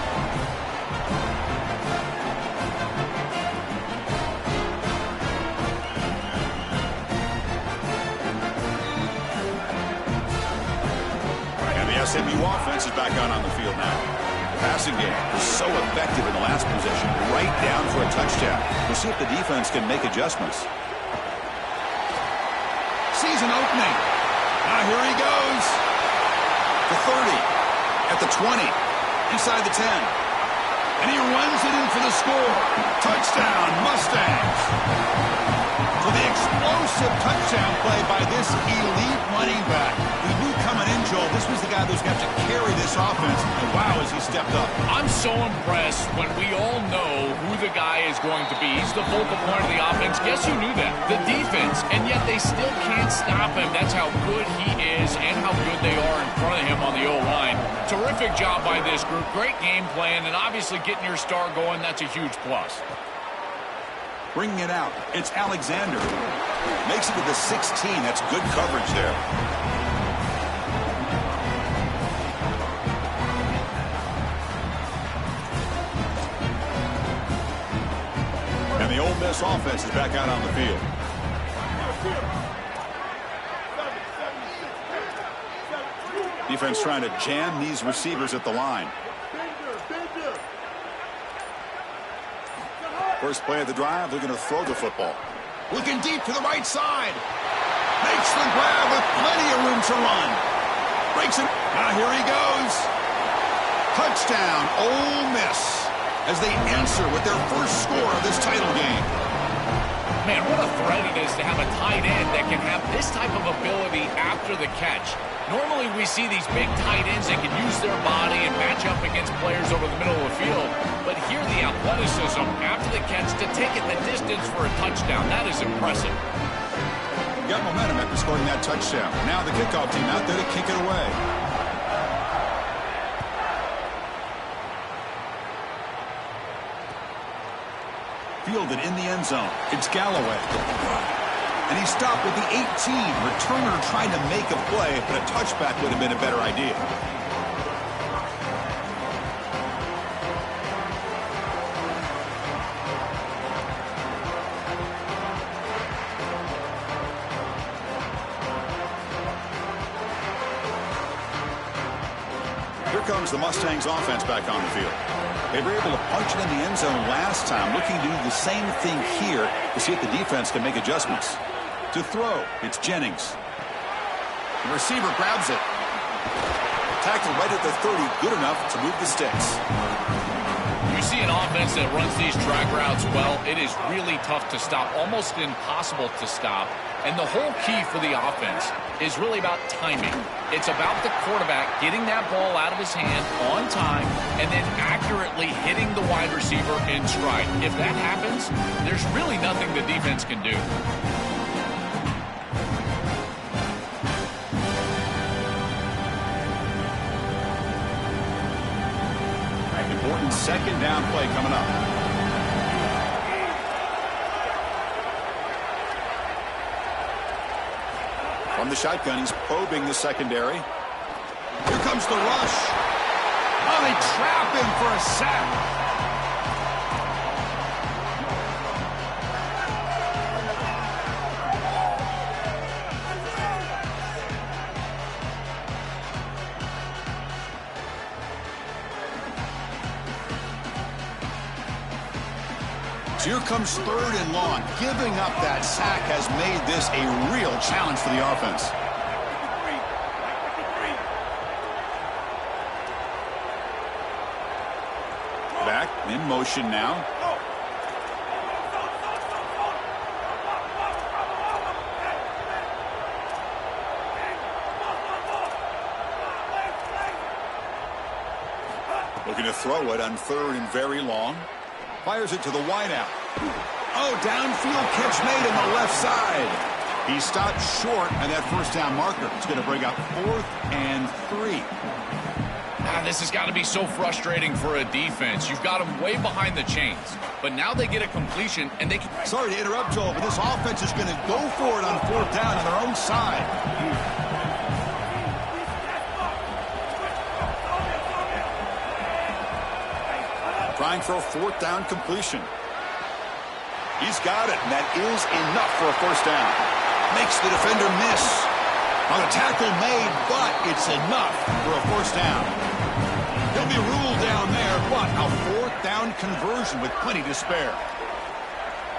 And the SMU offense is back out on the field now. Passing game was so effective in the last possession, right down for a touchdown. We'll see if the defense can make adjustments. Sees an opening. Now here he goes. The 30, at the 20, inside the 10. And he runs it in for the score. Touchdown, Mustangs. For the explosive touchdown play by this elite running back. We knew coming in, Joel, this was the guy that was going to have to carry this offense. And wow, has he stepped up. I'm so impressed when we all know who the guy is going to be. He's the focal point of the offense. Guess who knew that? The defense. And yet they still can't stop him. That's how good he is and how good they are in front of him on the O-line. Terrific job by this group. Great game plan. And obviously getting your star going, that's a huge plus. Bringing it out, it's Alexander. Makes it to the 16. That's good coverage there. And the Ole Miss offense is back out on the field. Defense trying to jam these receivers at the line. First play of the drive, they're going to throw the football. Looking deep to the right side. Makes the grab with plenty of room to run. Breaks it. Now here he goes. Touchdown, Ole Miss, as they answer with their first score of this title game. Man, what a threat it is to have a tight end that can have this type of ability after the catch. Normally we see these big tight ends that can use their body and match up against players over the middle of the field. But here the athleticism after the catch to take it the distance for a touchdown. That is impressive. Got momentum after scoring that touchdown. Now the kickoff team out there to kick it away. Fielded in the end zone. It's Galloway. And he stopped with the 18. Returner trying to make a play, but a touchback would have been a better idea. Here comes the Mustangs offense back on the field. They were able to punch it in the end zone last time, looking to do the same thing here to see if the defense can make adjustments. To throw, it's Jennings. The receiver grabs it. Tackled right at the 30, good enough to move the sticks. You see see an offense that runs these drag routes well, it is really tough to stop, almost impossible to stop. And the whole key for the offense is really about timing. It's about the quarterback getting that ball out of his hand on time and then accurately hitting the wide receiver in stride. If that happens, there's really nothing the defense can do. Important second down play coming up. From the shotgun, he's probing the secondary. Here comes the rush. Oh, they trap him for a sack. So here comes 3rd and long. Giving up that sack has made this a real challenge for the offense. Back in motion now. Looking to throw it on 3rd and very long. Fires it to the wideout. Oh, downfield catch made on the left side. He stopped short on that first down marker. It's going to bring up 4th and 3. This has got to be so frustrating for a defense. You've got them way behind the chains, but now they get a completion and they can... Sorry to interrupt, Joel, but this offense is going to go for it on 4th down on their own side. Trying for a 4th down completion. He's got it, and that is enough for a first down. Makes the defender miss. On a tackle made, but it's enough for a first down. He'll be ruled down there, but a 4th down conversion with plenty to spare.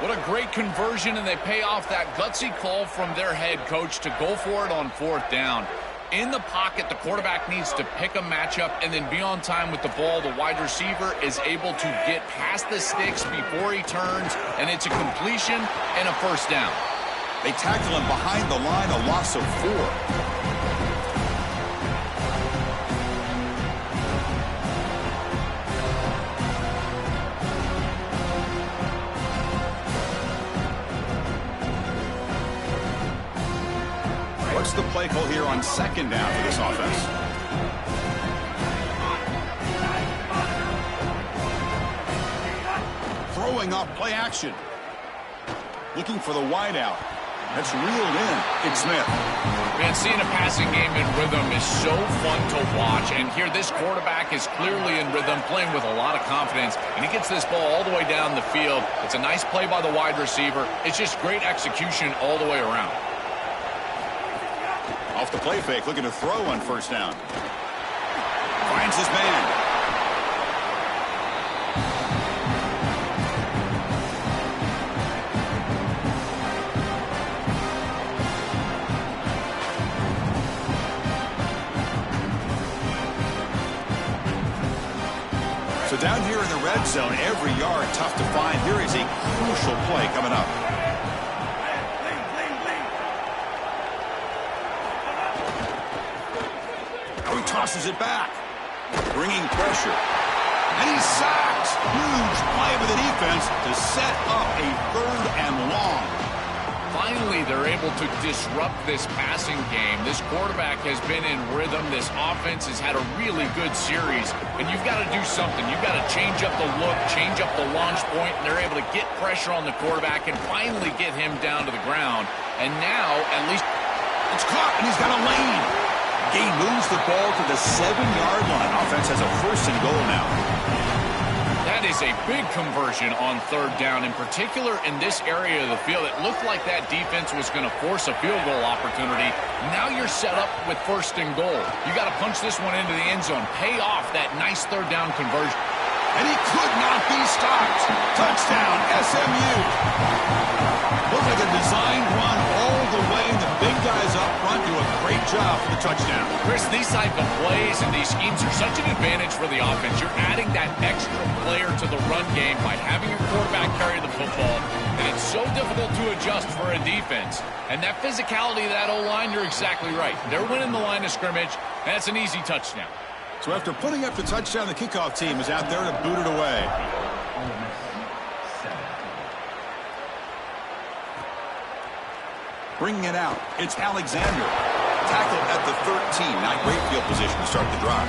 What a great conversion, and they pay off that gutsy call from their head coach to go for it on 4th down. In the pocket, the quarterback needs to pick a matchup and then be on time with the ball. The wide receiver is able to get past the sticks before he turns, and it's a completion and a first down. They tackle him behind the line, a loss of 4. What's the play call here on 2nd down for this offense? Throwing off play action. Looking for the wideout. That's reeled in. It's Smith. Man, seeing a passing game in rhythm is so fun to watch. And here, this quarterback is clearly in rhythm, playing with a lot of confidence. And he gets this ball all the way down the field. It's a nice play by the wide receiver. It's just great execution all the way around. Off the play fake, looking to throw on 1st down. Finds his man. So down here in the red zone, every yard tough to find. Here is a crucial play coming up. Tosses it back, bringing pressure, and he's sacked. Huge play by the defense to set up a 3rd and long. Finally, they're able to disrupt this passing game. This quarterback has been in rhythm. This offense has had a really good series, and you've got to do something. You've got to change up the look, change up the launch point, and they're able to get pressure on the quarterback and finally get him down to the ground. And now, at least, it's caught, and he's got a lane. Gain moves the ball to the 7-yard line. Offense has a 1st and goal now. That is a big conversion on 3rd down. In particular, in this area of the field, it looked like that defense was going to force a field goal opportunity. Now you're set up with 1st and goal. You got to punch this one into the end zone. Pay off that nice 3rd down conversion. And he could not be stopped. Touchdown, SMU. Looked like a designed run all the way. The big guys up front do a great job for the touchdown. Chris, these type of plays and these schemes are such an advantage for the offense. You're adding that extra player to the run game by having your quarterback carry the football, and it's so difficult to adjust for a defense. And that physicality of that O-line, you're exactly right. They're winning the line of scrimmage, and it's an easy touchdown. So after putting up the touchdown, the kickoff team is out there to boot it away. Bringing it out, it's Alexander. Tackled at the 13. Not great field position to start the drive.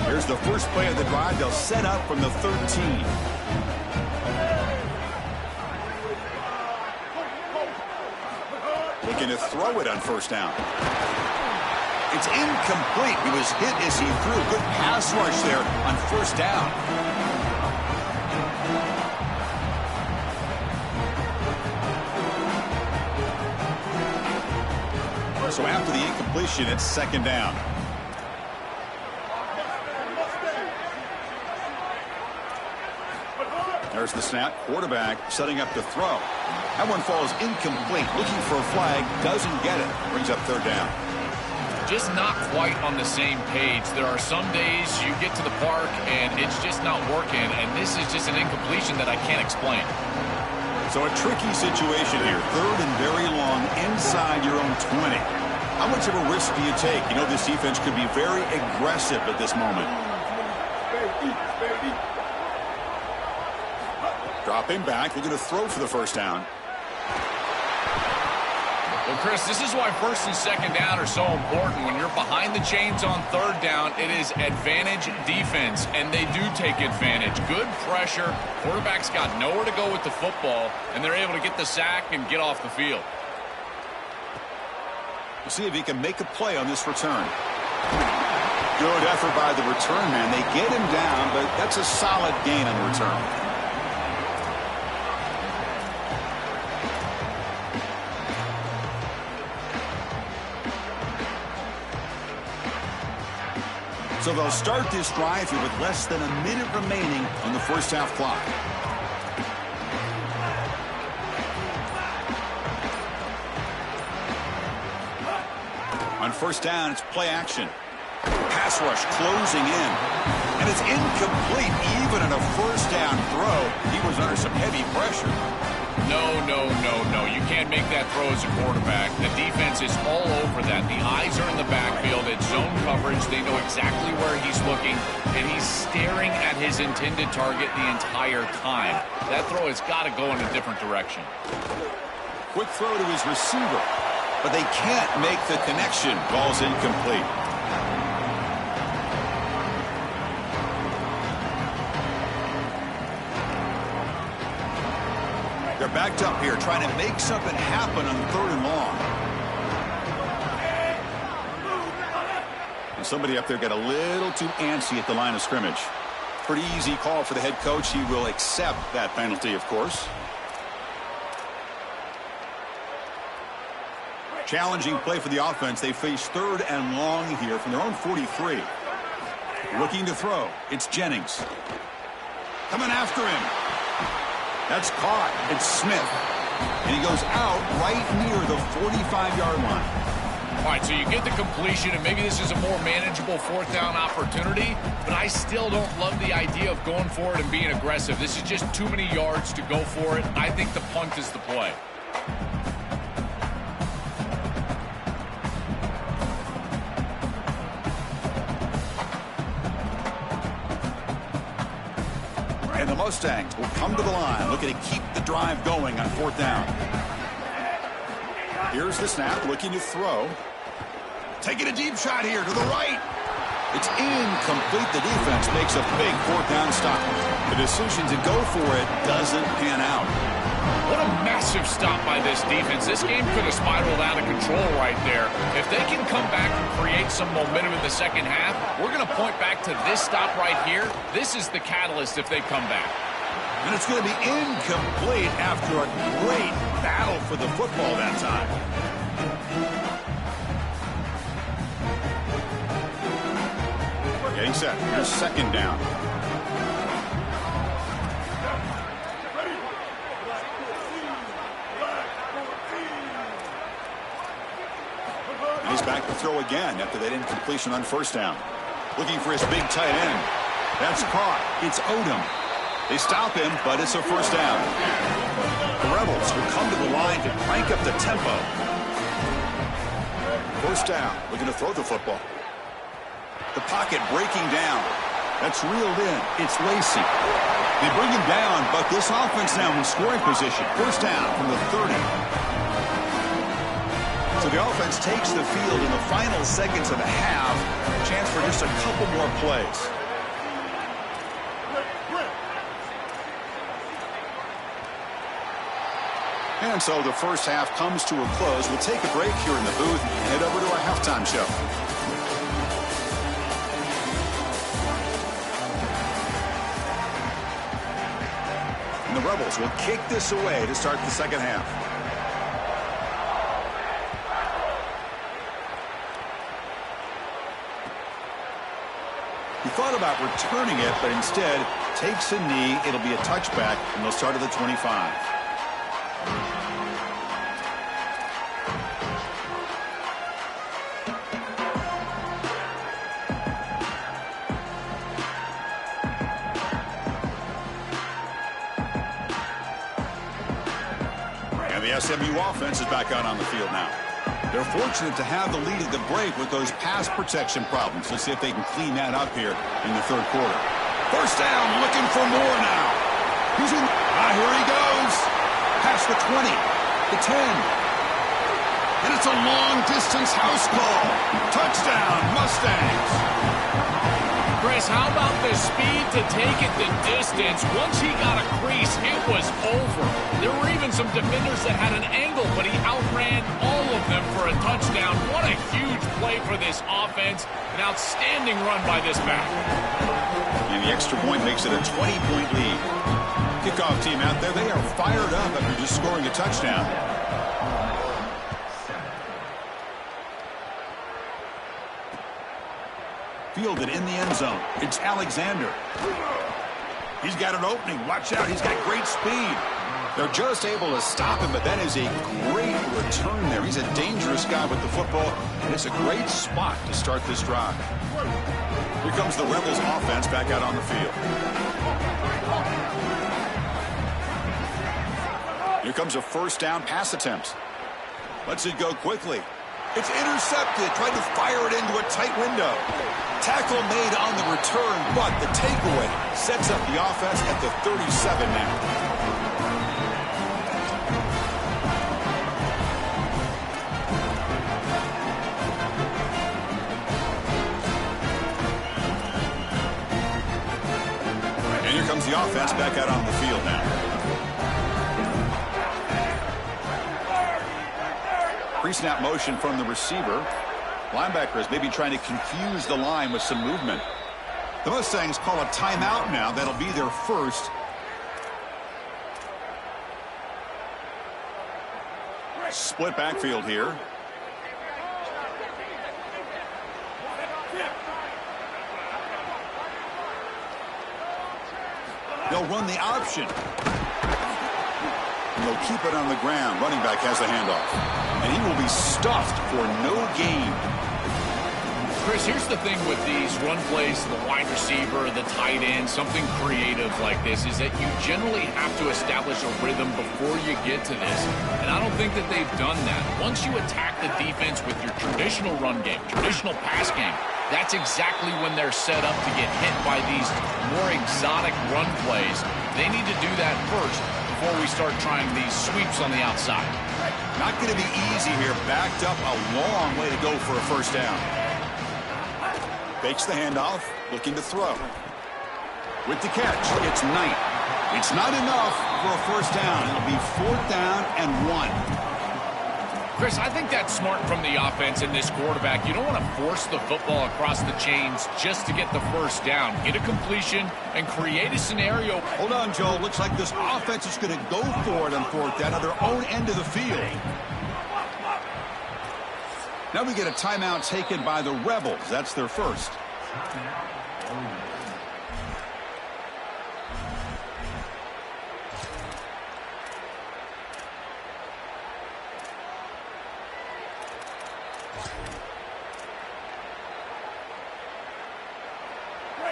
Here's the first play of the drive. They'll set up from the 13. Looking to throw it on first down. It's incomplete. He was hit as he threw. Good pass rush there on first down. So after the incompletion, it's second down. There's the snap. Quarterback setting up to throw. That one falls incomplete. Looking for a flag. Doesn't get it. Brings up third down. Just not quite on the same page. There are some days you get to the park and it's just not working, and this is just an incompletion that I can't explain. So a tricky situation here. Third and very long inside your own 20. How much of a risk do you take? You know this defense could be very aggressive at this moment. Dropping back. They're going to throw for the first down. Well, Chris, this is why first and second down are so important. When you're behind the chains on third down, it is advantage defense, and they do take advantage. Good pressure. Quarterback's got nowhere to go with the football, and they're able to get the sack and get off the field. We'll see if he can make a play on this return. Good effort by the return man. They get him down, but that's a solid gain on the return. So they'll start this drive here with less than a minute remaining on the first half clock. On first down, it's play action. Pass rush closing in. And it's incomplete even on a first down throw. He was under some heavy pressure. No. You can't make that throw as a quarterback. The defense is all over that. The eyes are in the backfield. It's zone coverage. They know exactly where he's looking, and he's staring at his intended target the entire time. That throw has got to go in a different direction. Quick throw to his receiver, but they can't make the connection. Ball's incomplete. They're backed up here, trying to make something happen on third and long. And somebody up there got a little too antsy at the line of scrimmage. Pretty easy call for the head coach. He will accept that penalty, of course. Challenging play for the offense. They face third and long here from their own 43. Looking to throw. It's Jennings. Coming after him. That's caught. It's Smith. And he goes out right near the 45-yard line. All right, so you get the completion, and maybe this is a more manageable fourth down opportunity, but I still don't love the idea of going for it and being aggressive. This is just too many yards to go for it. I think the punt is the play. And the Mustangs will come to the line, looking to keep the drive going on fourth down. Here's the snap, looking to throw. Taking a deep shot here to the right. It's incomplete. The defense makes a big fourth down stop. The decision to go for it doesn't pan out. What a massive stop by this defense. This game could have spiraled out of control right there. If they can come back and create some momentum in the second half, we're going to point back to this stop right here. This is the catalyst if they come back. And it's going to be incomplete after a great battle for the football that time. Getting set. Here's second down. He's back to throw again after that incompletion on first down. Looking for his big tight end. That's caught. It's Odom. They stop him, but it's a first down. The Rebels will come to the line to crank up the tempo. First down. Looking to throw the football. The pocket breaking down. That's reeled in. It's Lacy. They bring him down, but this offense now in scoring position. First down from the 30. So the offense takes the field in the final seconds of the half. Chance for just a couple more plays. And so the first half comes to a close. We'll take a break here in the booth and head over to our halftime show. And the Rebels will kick this away to start the second half. He thought about returning it, but instead takes a knee. It'll be a touchback, and they'll start at the 25. And the SMU offense is back out on the field now. They're fortunate to have the lead at the break with those pass protection problems. Let's see if they can clean that up here in the third quarter. First down, looking for more now. He's in. Here he goes. Past the 20, the 10. And it's a long-distance house call. Touchdown, Mustangs. Chris, how about the speed to take it the distance? Once he got a crease, it was over. There were even some defenders that had an angle, but he outran all of them for a touchdown. What a huge play for this offense. An outstanding run by this back. And the extra point makes it a 20-point lead. Kickoff team out there, they are fired up after just scoring a touchdown. Fielded in the end zone. It's Alexander. He's got an opening. Watch out. He's got great speed. They're just able to stop him, but that is a great return there. He's a dangerous guy with the football, and it's a great spot to start this drive. Here comes the Rebels offense back out on the field. Here comes a first down pass attempt. Lets it go quickly. It's intercepted. Tried to fire it into a tight window. Tackle made on the return, but the takeaway sets up the offense at the 37 now. And here comes the offense back out on the field now. Pre-snap motion from the receiver. Linebacker is maybe trying to confuse the line with some movement. The Mustangs call a timeout now. That'll be their first. Split backfield here. They'll run the option. And they'll keep it on the ground. Running back has the handoff. And he will be stuffed for no gain. Chris, here's the thing with these run plays, the wide receiver, the tight end, something creative like this is that you generally have to establish a rhythm before you get to this. And I don't think that they've done that. Once you attack the defense with your traditional run game, traditional pass game, that's exactly when they're set up to get hit by these more exotic run plays. They need to do that first before we start trying these sweeps on the outside. Not going to be easy here. Backed up a long way to go for a first down. Fakes the handoff, looking to throw. With the catch, it's Knight. It's not enough for a first down. It'll be 4th down and 1. Chris, I think that's smart from the offense and this quarterback. You don't want to force the football across the chains just to get the first down. Get a completion and create a scenario. Hold on, Joe. Looks like this offense is going to go for it on 4th down on their own end of the field. Now we get a timeout taken by the Rebels. That's their first.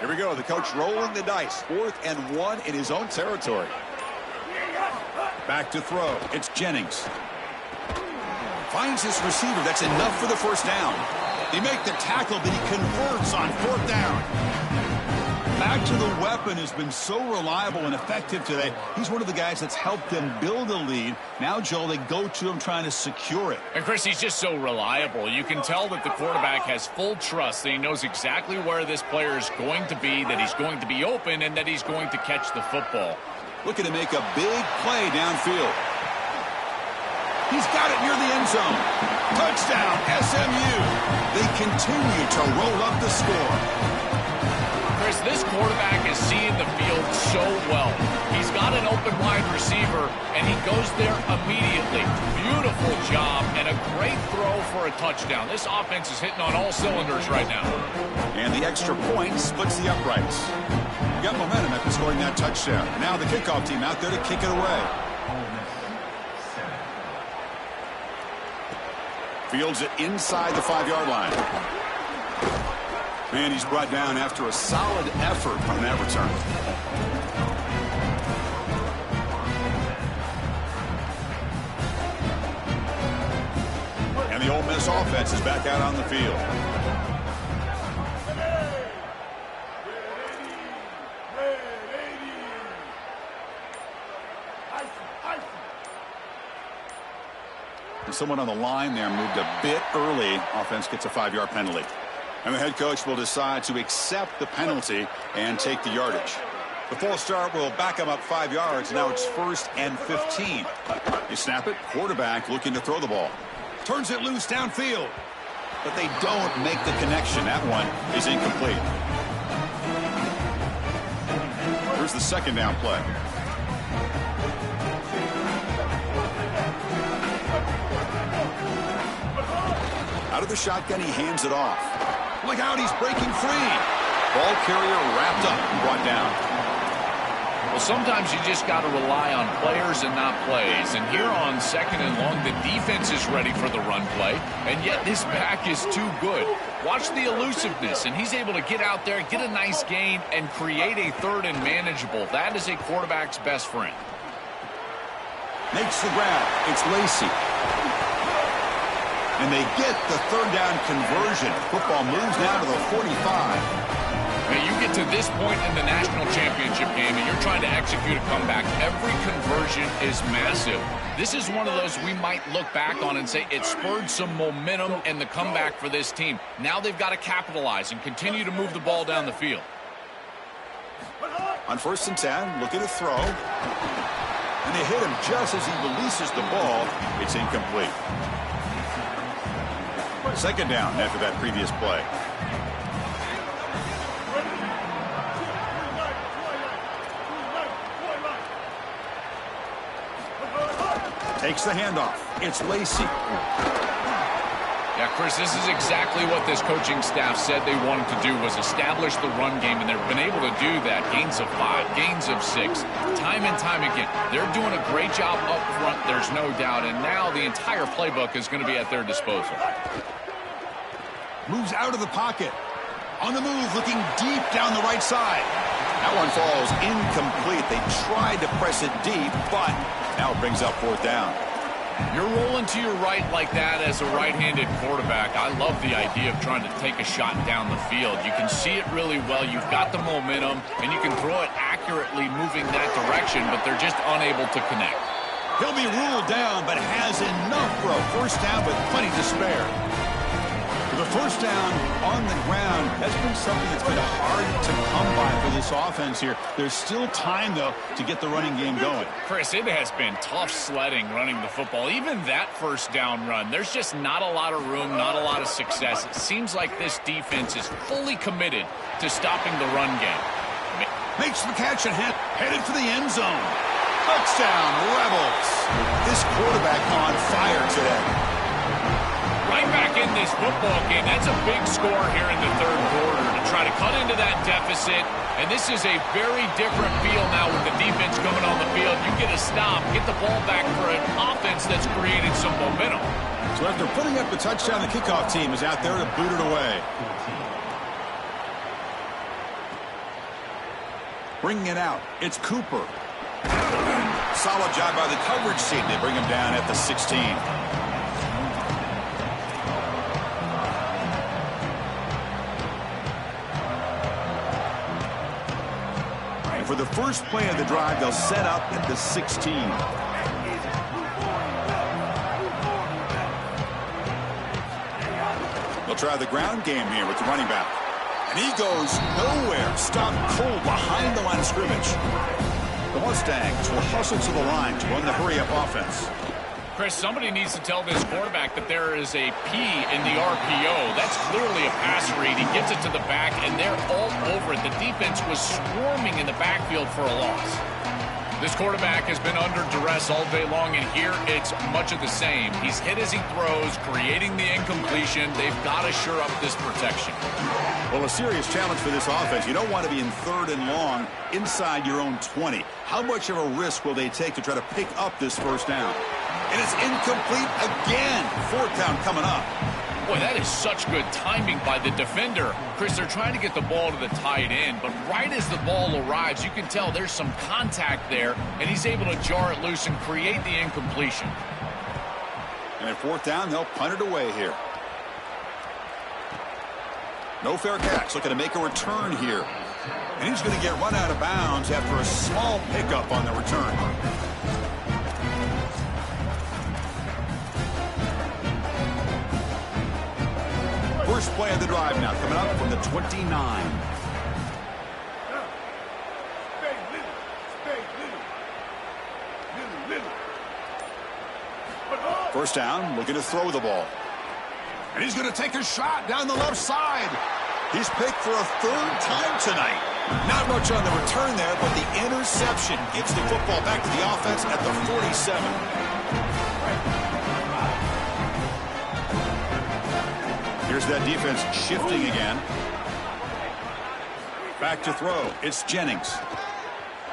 Here we go. The coach rolling the dice. 4th and 1 in his own territory. Back to throw. It's Jennings. Finds his receiver. That's enough for the first down. They make the tackle, but he converts on 4th down. Back to the weapon has been so reliable and effective today. He's one of the guys that's helped them build a lead. Now, Joel, they go to him trying to secure it. And, Chris, he's just so reliable. You can tell that the quarterback has full trust that he knows exactly where this player is going to be, that he's going to be open, and that he's going to catch the football. Looking to make a big play downfield. He's got it near the end zone. Touchdown, SMU. They continue to roll up the score. Chris, this quarterback is seeing the field so well. He's got an open wide receiver, and he goes there immediately. Beautiful job, and a great throw for a touchdown. This offense is hitting on all cylinders right now. And the extra point splits the uprights. You got momentum after scoring that touchdown. Now the kickoff team out there to kick it away. Fields it inside the 5-yard line. Man, he's brought down after a solid effort on that return. And the Ole Miss offense is back out on the field. And someone on the line there moved a bit early. Offense gets a 5-yard penalty. And the head coach will decide to accept the penalty and take the yardage. The false start will back him up 5 yards. Now it's 1st and 15. They snap it. Quarterback looking to throw the ball. Turns it loose downfield. But they don't make the connection. That one is incomplete. Here's the 2nd down play. Out of the shotgun, he hands it off. Look out, he's breaking free. Ball carrier wrapped up and brought down. Well, sometimes you just got to rely on players and not plays. And here on 2nd and long, the defense is ready for the run play. And yet this back is too good. Watch the elusiveness. And he's able to get out there, get a nice gain, and create a 3rd and manageable. That is a quarterback's best friend. Makes the grab. It's Lacey. And they get the 3rd down conversion. Football moves now to the 45. Now you get to this point in the national championship game and you're trying to execute a comeback. Every conversion is massive. This is one of those we might look back on and say it spurred some momentum in the comeback for this team. Now they've got to capitalize and continue to move the ball down the field. On 1st and 10, look at a throw. And they hit him just as he releases the ball. It's incomplete. 2nd down after that previous play. Takes the handoff. It's Lacey. Yeah, Chris, this is exactly what this coaching staff said they wanted to do, was establish the run game, and they've been able to do that. Gains of 5, gains of 6, time and time again. They're doing a great job up front, there's no doubt, and now the entire playbook is going to be at their disposal. Moves out of the pocket. On the move, looking deep down the right side. That one falls incomplete. They tried to press it deep, but now it brings up 4th down. You're rolling to your right like that as a right-handed quarterback. I love the idea of trying to take a shot down the field. You can see it really well. You've got the momentum, and you can throw it accurately moving that direction, but they're just unable to connect. He'll be ruled down, but has enough for a 1st down with plenty to spare. The 1st down on the ground has been something that's been hard to come by for this offense here. There's still time, though, to get the running game going. Chris, it has been tough sledding running the football. Even that 1st down run, there's just not a lot of room, not a lot of success. It seems like this defense is fully committed to stopping the run game. Makes the catch and headed for the end zone. Touchdown, Rebels. This quarterback on fire today. Right back in this football game. That's a big score here in the 3rd quarter to try to cut into that deficit. And this is a very different feel now with the defense coming on the field. You get a stop, get the ball back for an offense that's created some momentum. So after putting up the touchdown, the kickoff team is out there to boot it away. Bringing it out, it's Cooper. Solid job by the coverage team. They bring him down at the 16. And for the first play of the drive, they'll set up at the 16. They'll try the ground game here with the running back. And he goes nowhere. Stopped cold behind the line of scrimmage. The Mustangs will hustle to the line to run the hurry-up offense. Chris, somebody needs to tell this quarterback that there is a P in the RPO. That's clearly a pass read. He gets it to the back, and they're all over it. The defense was swarming in the backfield for a loss. This quarterback has been under duress all day long, and here it's much of the same. He's hit as he throws, creating the incompletion. They've got to shore up this protection. Well, a serious challenge for this offense. You don't want to be in 3rd and long inside your own 20. How much of a risk will they take to try to pick up this first down? And it's incomplete again. 4th down coming up. Boy, that is such good timing by the defender. Chris, they're trying to get the ball to the tight end, but right as the ball arrives, you can tell there's some contact there, and he's able to jar it loose and create the incompletion. And at 4th down, they'll punt it away here. No fair catch. Looking to make a return here. And he's going to get run out of bounds after a small pickup on the return. First play of the drive now, coming up from the 29. First down, looking to throw the ball. And he's going to take a shot down the left side. He's picked for a 3rd time tonight. Not much on the return there, but the interception gives the football back to the offense at the 47. Here's that defense shifting again. Back to throw. It's Jennings.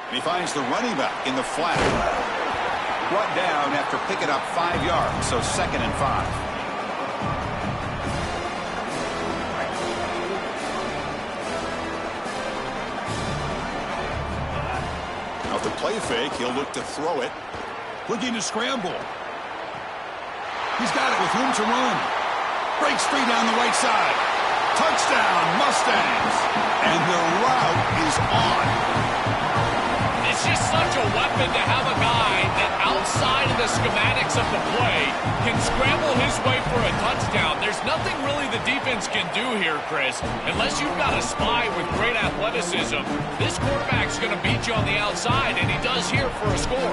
And he finds the running back in the flat. Brought down after picking up 5 yards, so 2nd and 5. Now the play fake, he'll look to throw it. Looking to scramble. He's got it with room to run. Breaks free down the right side. Touchdown, Mustangs. And the route is on. It's just such a weapon to have a guy that outside of the schematics of the play can scramble his way for a touchdown. There's nothing really the defense can do here, Chris. Unless you've got a spy with great athleticism, this quarterback's going to beat you on the outside, and he does here for a score.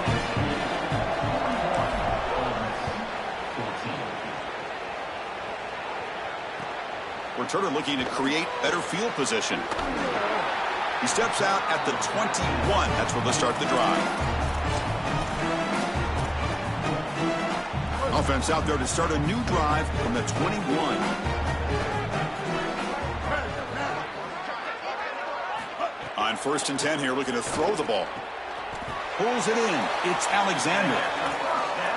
Returner looking to create better field position. He steps out at the 21. That's where they'll start the drive. Offense out there to start a new drive from the 21. On 1st and 10 here, looking to throw the ball. Pulls it in. It's Alexander.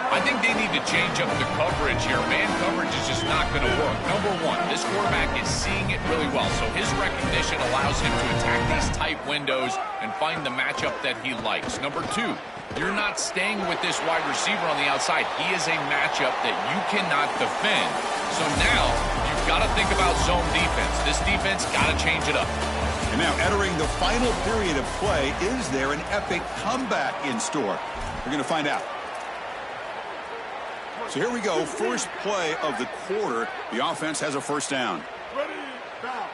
I think they need to change up the coverage here. Man coverage is just not going to work. Number one, this quarterback is seeing it really well, so his recognition allows him to attack these tight windows and find the matchup that he likes. Number two, you're not staying with this wide receiver on the outside. He is a matchup that you cannot defend. So now you've got to think about zone defense. This defense got to change it up. And now entering the final period of play, is there an epic comeback in store? We're going to find out. So here we go, first play of the quarter. The offense has a first down. Ready, down.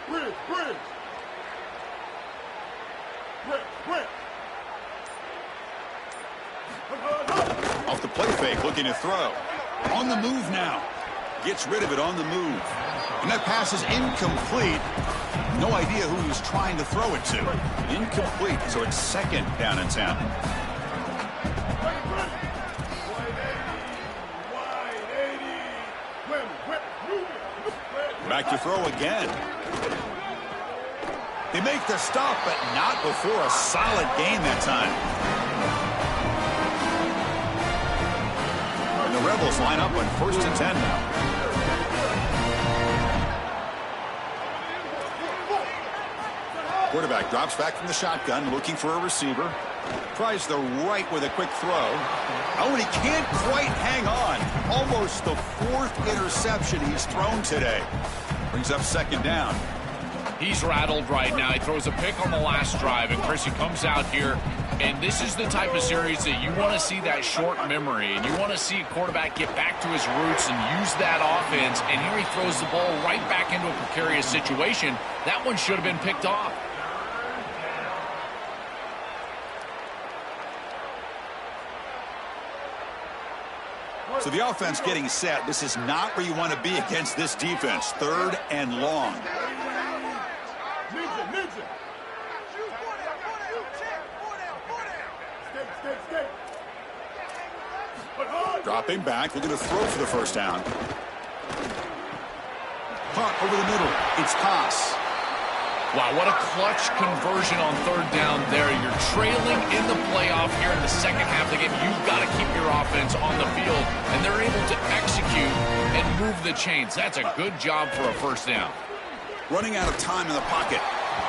Bridge. Off the play fake, looking to throw. On the move now. Gets rid of it on the move. And that pass is incomplete. No idea who he was trying to throw it to. Incomplete, so it's 2nd down and 10. Back to throw again. They make the stop, but not before a solid gain that time. And the Rebels line up on 1st and 10 now. Quarterback drops back from the shotgun, looking for a receiver. Tries the right with a quick throw. Oh, and he can't quite hang on. Almost the 4th interception he's thrown today. Brings up 2nd down. He's rattled right now. He throws a pick on the last drive, and Chris, he comes out here, and this is the type of series that you want to see that short memory, and you want to see a quarterback get back to his roots and use that offense, and here he throws the ball right back into a precarious situation. That one should have been picked off. So the offense getting set. This is not where you want to be against this defense. 3rd and long. Dropping back, looking to throw for the 1st down. Caught over the middle. It's Haas. Wow, what a clutch conversion on 3rd down there. You're trailing in the playoff here in the 2nd half of the game. You've got to keep your offense on the field, and they're able to execute and move the chains. That's a good job for a 1st down. Running out of time in the pocket.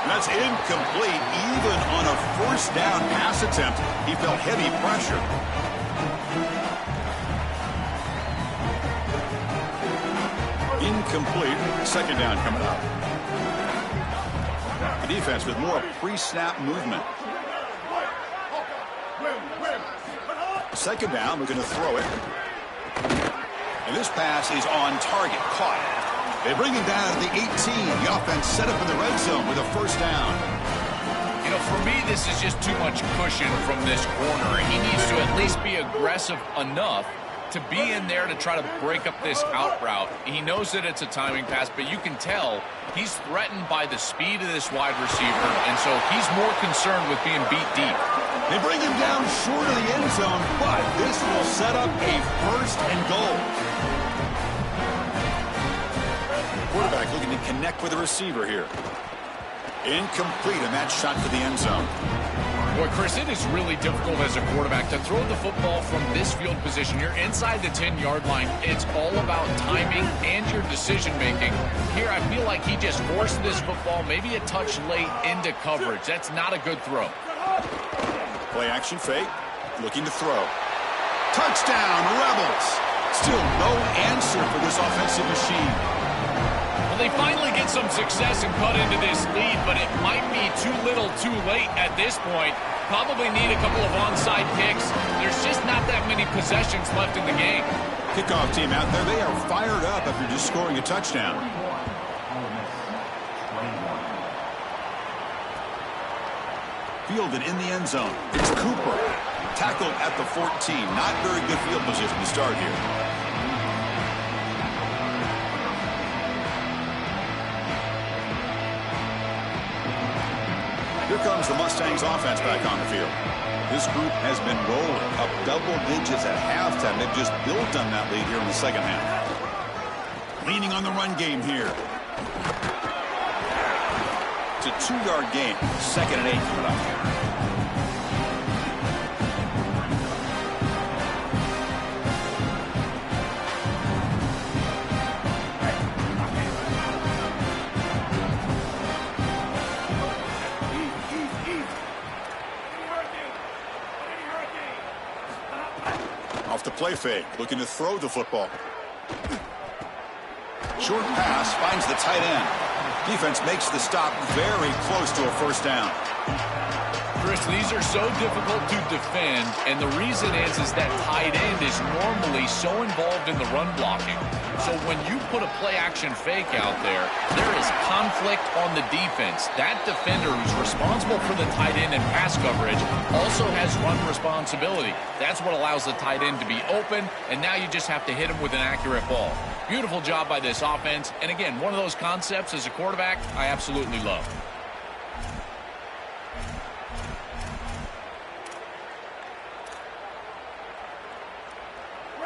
That's incomplete. Even on a 1st down pass attempt, he felt heavy pressure. Incomplete. 2nd down coming up. The defense with more pre-snap movement. 2nd down, looking to throw it. And this pass is on target. Caught. They bring him down at the 18. The offense set up in the red zone with a 1st down. You know, for me, this is just too much cushion from this corner. He needs to at least be aggressive enough to be in there to try to break up this out route. He knows that it's a timing pass, but you can tell he's threatened by the speed of this wide receiver, and so he's more concerned with being beat deep. They bring him down short of the end zone, but this will set up a 1st and goal. Quarterback looking to connect with the receiver here. Incomplete, and that shot to the end zone. Boy, Chris, it is really difficult as a quarterback to throw the football from this field position. You're inside the 10-yard line. It's all about timing and your decision-making. Here, I feel like he just forced this football maybe a touch late into coverage. That's not a good throw. Play action fake, looking to throw. Touchdown, Rebels. Still no answer for this offensive machine. Well, they finally get some success and cut into this lead, but it might be too little too late at this point. Probably need a couple of onside kicks. There's just not that many possessions left in the game. Kickoff team out there, they are fired up after just scoring a touchdown. Fielded in the end zone. It's Cooper. Tackled at the 14. Not very good field position to start here. Here comes the Mustangs offense back on the field. This group has been rolling up double digits at halftime. They've just built on that lead here in the 2nd half. Leaning on the run game here. It's a 2-yard gain. 2nd and 8 coming up. Off the play fake, looking to throw the football. Short pass finds the tight end. Defense makes the stop very close to a 1st down. Chris, these are so difficult to defend, and the reason is that tight end is normally so involved in the run blocking. So when you put a play-action fake out there, there is conflict on the defense. That defender who's responsible for the tight end and pass coverage also has run responsibility. That's what allows the tight end to be open, and now you just have to hit him with an accurate ball. Beautiful job by this offense, and again, one of those concepts as a quarterback I absolutely love.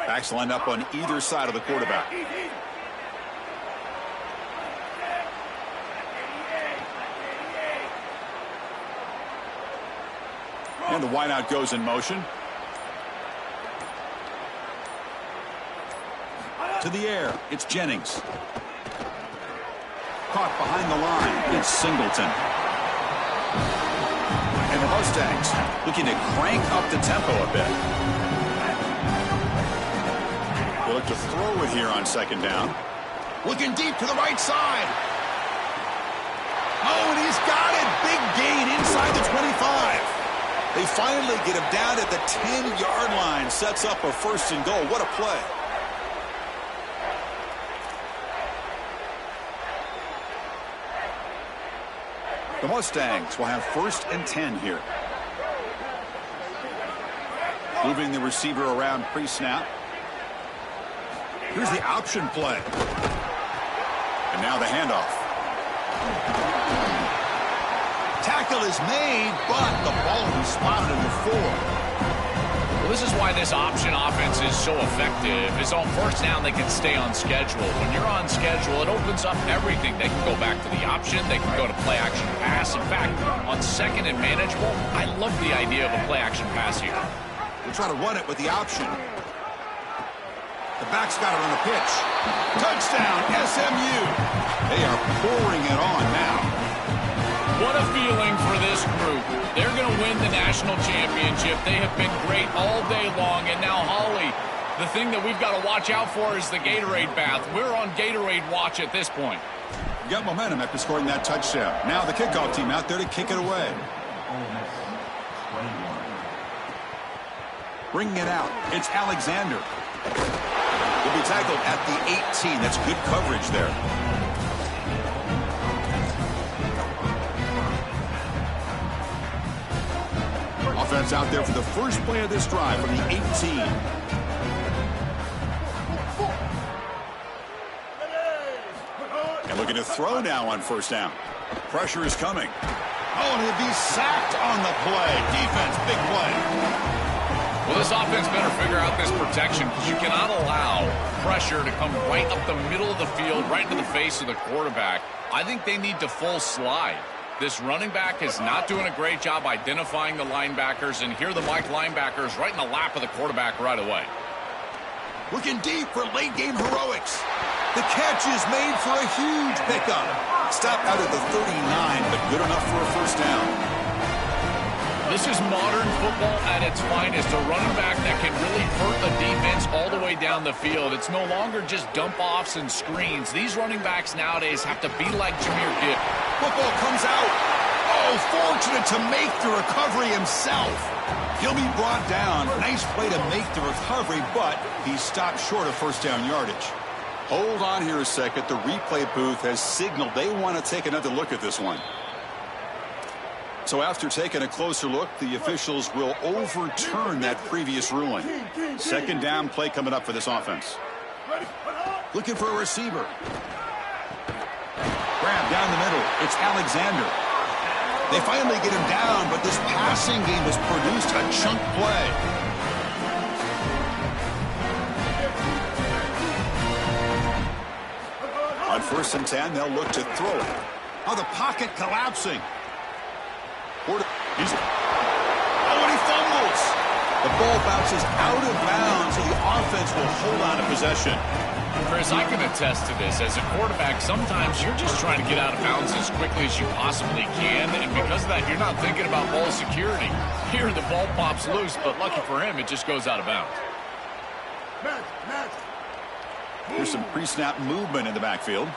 Backs lined up on either side of the quarterback. And the wideout goes in motion. To the air, it's Jennings. Caught behind the line, it's Singleton. And the Mustangs looking to crank up the tempo a bit. They look to throw it here on second down. Looking deep to the right side. Oh, and he's got it. Big gain inside the 25. They finally get him down at the 10-yard line. Sets up a first and goal. What a play. The Mustangs will have first and 10 here. Moving the receiver around pre-snap. Here's the option play. And now the handoff. Tackle is made, but the ball is spotted in the 4. Well, this is why this option offense is so effective. Is on first down, they can stay on schedule. When you're on schedule, it opens up everything. They can go back to the option. They can go to play-action pass. In fact, on second and manageable, I love the idea of a play-action pass here. We'll try to run it with the option. The back's got it on the pitch. Touchdown, SMU. They are pouring it on now. What a feeling for this group. They're going to win the national championship. They have been great all day long. And now, Holly, the thing that we've got to watch out for is the Gatorade bath. We're on Gatorade watch at this point. You got momentum after scoring that touchdown. Now the kickoff team out there to kick it away. Bringing it out. It's Alexander. Will be tackled at the 18. That's good coverage there. Offense out there for the first play of this drive from the 18. And looking to throw now on first down. Pressure is coming. Oh, and he'll be sacked on the play. Defense, big play. Well, this offense better figure out this protection because you cannot allow pressure to come right up the middle of the field, right into the face of the quarterback. I think they need to full slide. This running back is not doing a great job identifying the linebackers, and here the Mike linebackers right in the lap of the quarterback right away. Looking deep for late-game heroics. The catch is made for a huge pickup. Stopped out at the 39, but good enough for a first down. This is modern football at its finest, a running back that can really hurt a defense all the way down the field. It's no longer just dump-offs and screens. These running backs nowadays have to be like Jahmyr Gibbs. Football comes out. Oh, fortunate to make the recovery himself. He'll be brought down. Nice play to make the recovery, but he stopped short of first down yardage. Hold on here a second. The replay booth has signaled they want to take another look at this one. So after taking a closer look, the officials will overturn that previous ruling. Second down play coming up for this offense. Looking for a receiver. Grab down the middle. It's Alexander. They finally get him down, but this passing game has produced a chunk play. On first and 10, they'll look to throw it. Oh, the pocket collapsing. Oh, and he fumbles. The ball bounces out of bounds, so the offense will hold on to possession. Chris, I can attest to this. As a quarterback, sometimes you're just trying to get out of bounds as quickly as you possibly can, and because of that, you're not thinking about ball security. Here, the ball pops loose, but lucky for him, it just goes out of bounds. Here's some pre-snap movement in the backfield.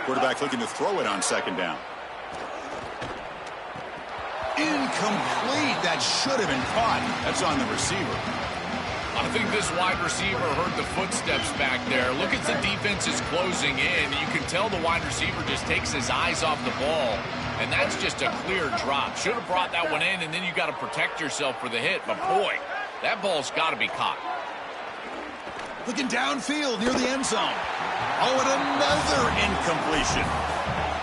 Quarterback looking to throw it on second down. Incomplete. That should have been caught. That's on the receiver. I think this wide receiver heard the footsteps back there. Look at the defense is closing in. You can tell the wide receiver just takes his eyes off the ball, and that's just a clear drop. Should have brought that one in, and then you got to protect yourself for the hit. But, boy, that ball's got to be caught. Looking downfield near the end zone. Oh, and another incompletion.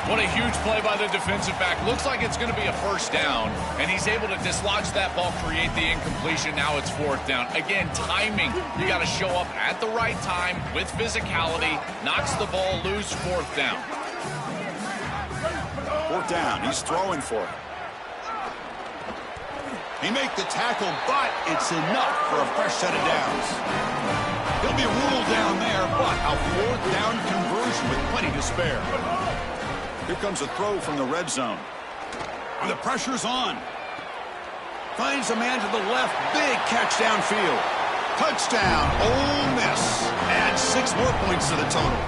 What a huge play by the defensive back. Looks like it's going to be a first down, and he's able to dislodge that ball, create the incompletion. Now it's fourth down. Again, timing. You got to show up at the right time with physicality. Knocks the ball loose, fourth down. Fourth down. He's throwing for it. He make the tackle, but it's enough for a fresh set of downs. He'll be ruled down there, but a fourth down conversion with plenty to spare. Here comes a throw from the red zone. The pressure's on. Finds a man to the left. Big catch downfield. Touchdown, Ole Miss. Adds 6 more points to the total.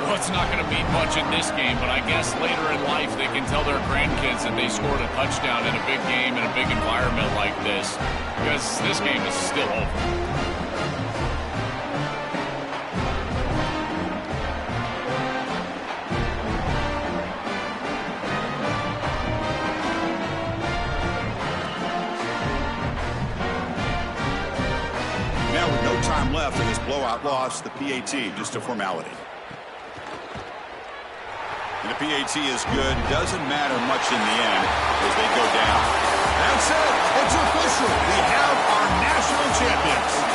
Well, it's not going to mean much in this game, but I guess later in life they can tell their grandkids that they scored a touchdown in a big game in a big environment like this, because this game is still over. Time left in this blowout loss, the PAT, just a formality. And the PAT is good. Doesn't matter much in the end as they go down. That's it. It's official. We have our national champions.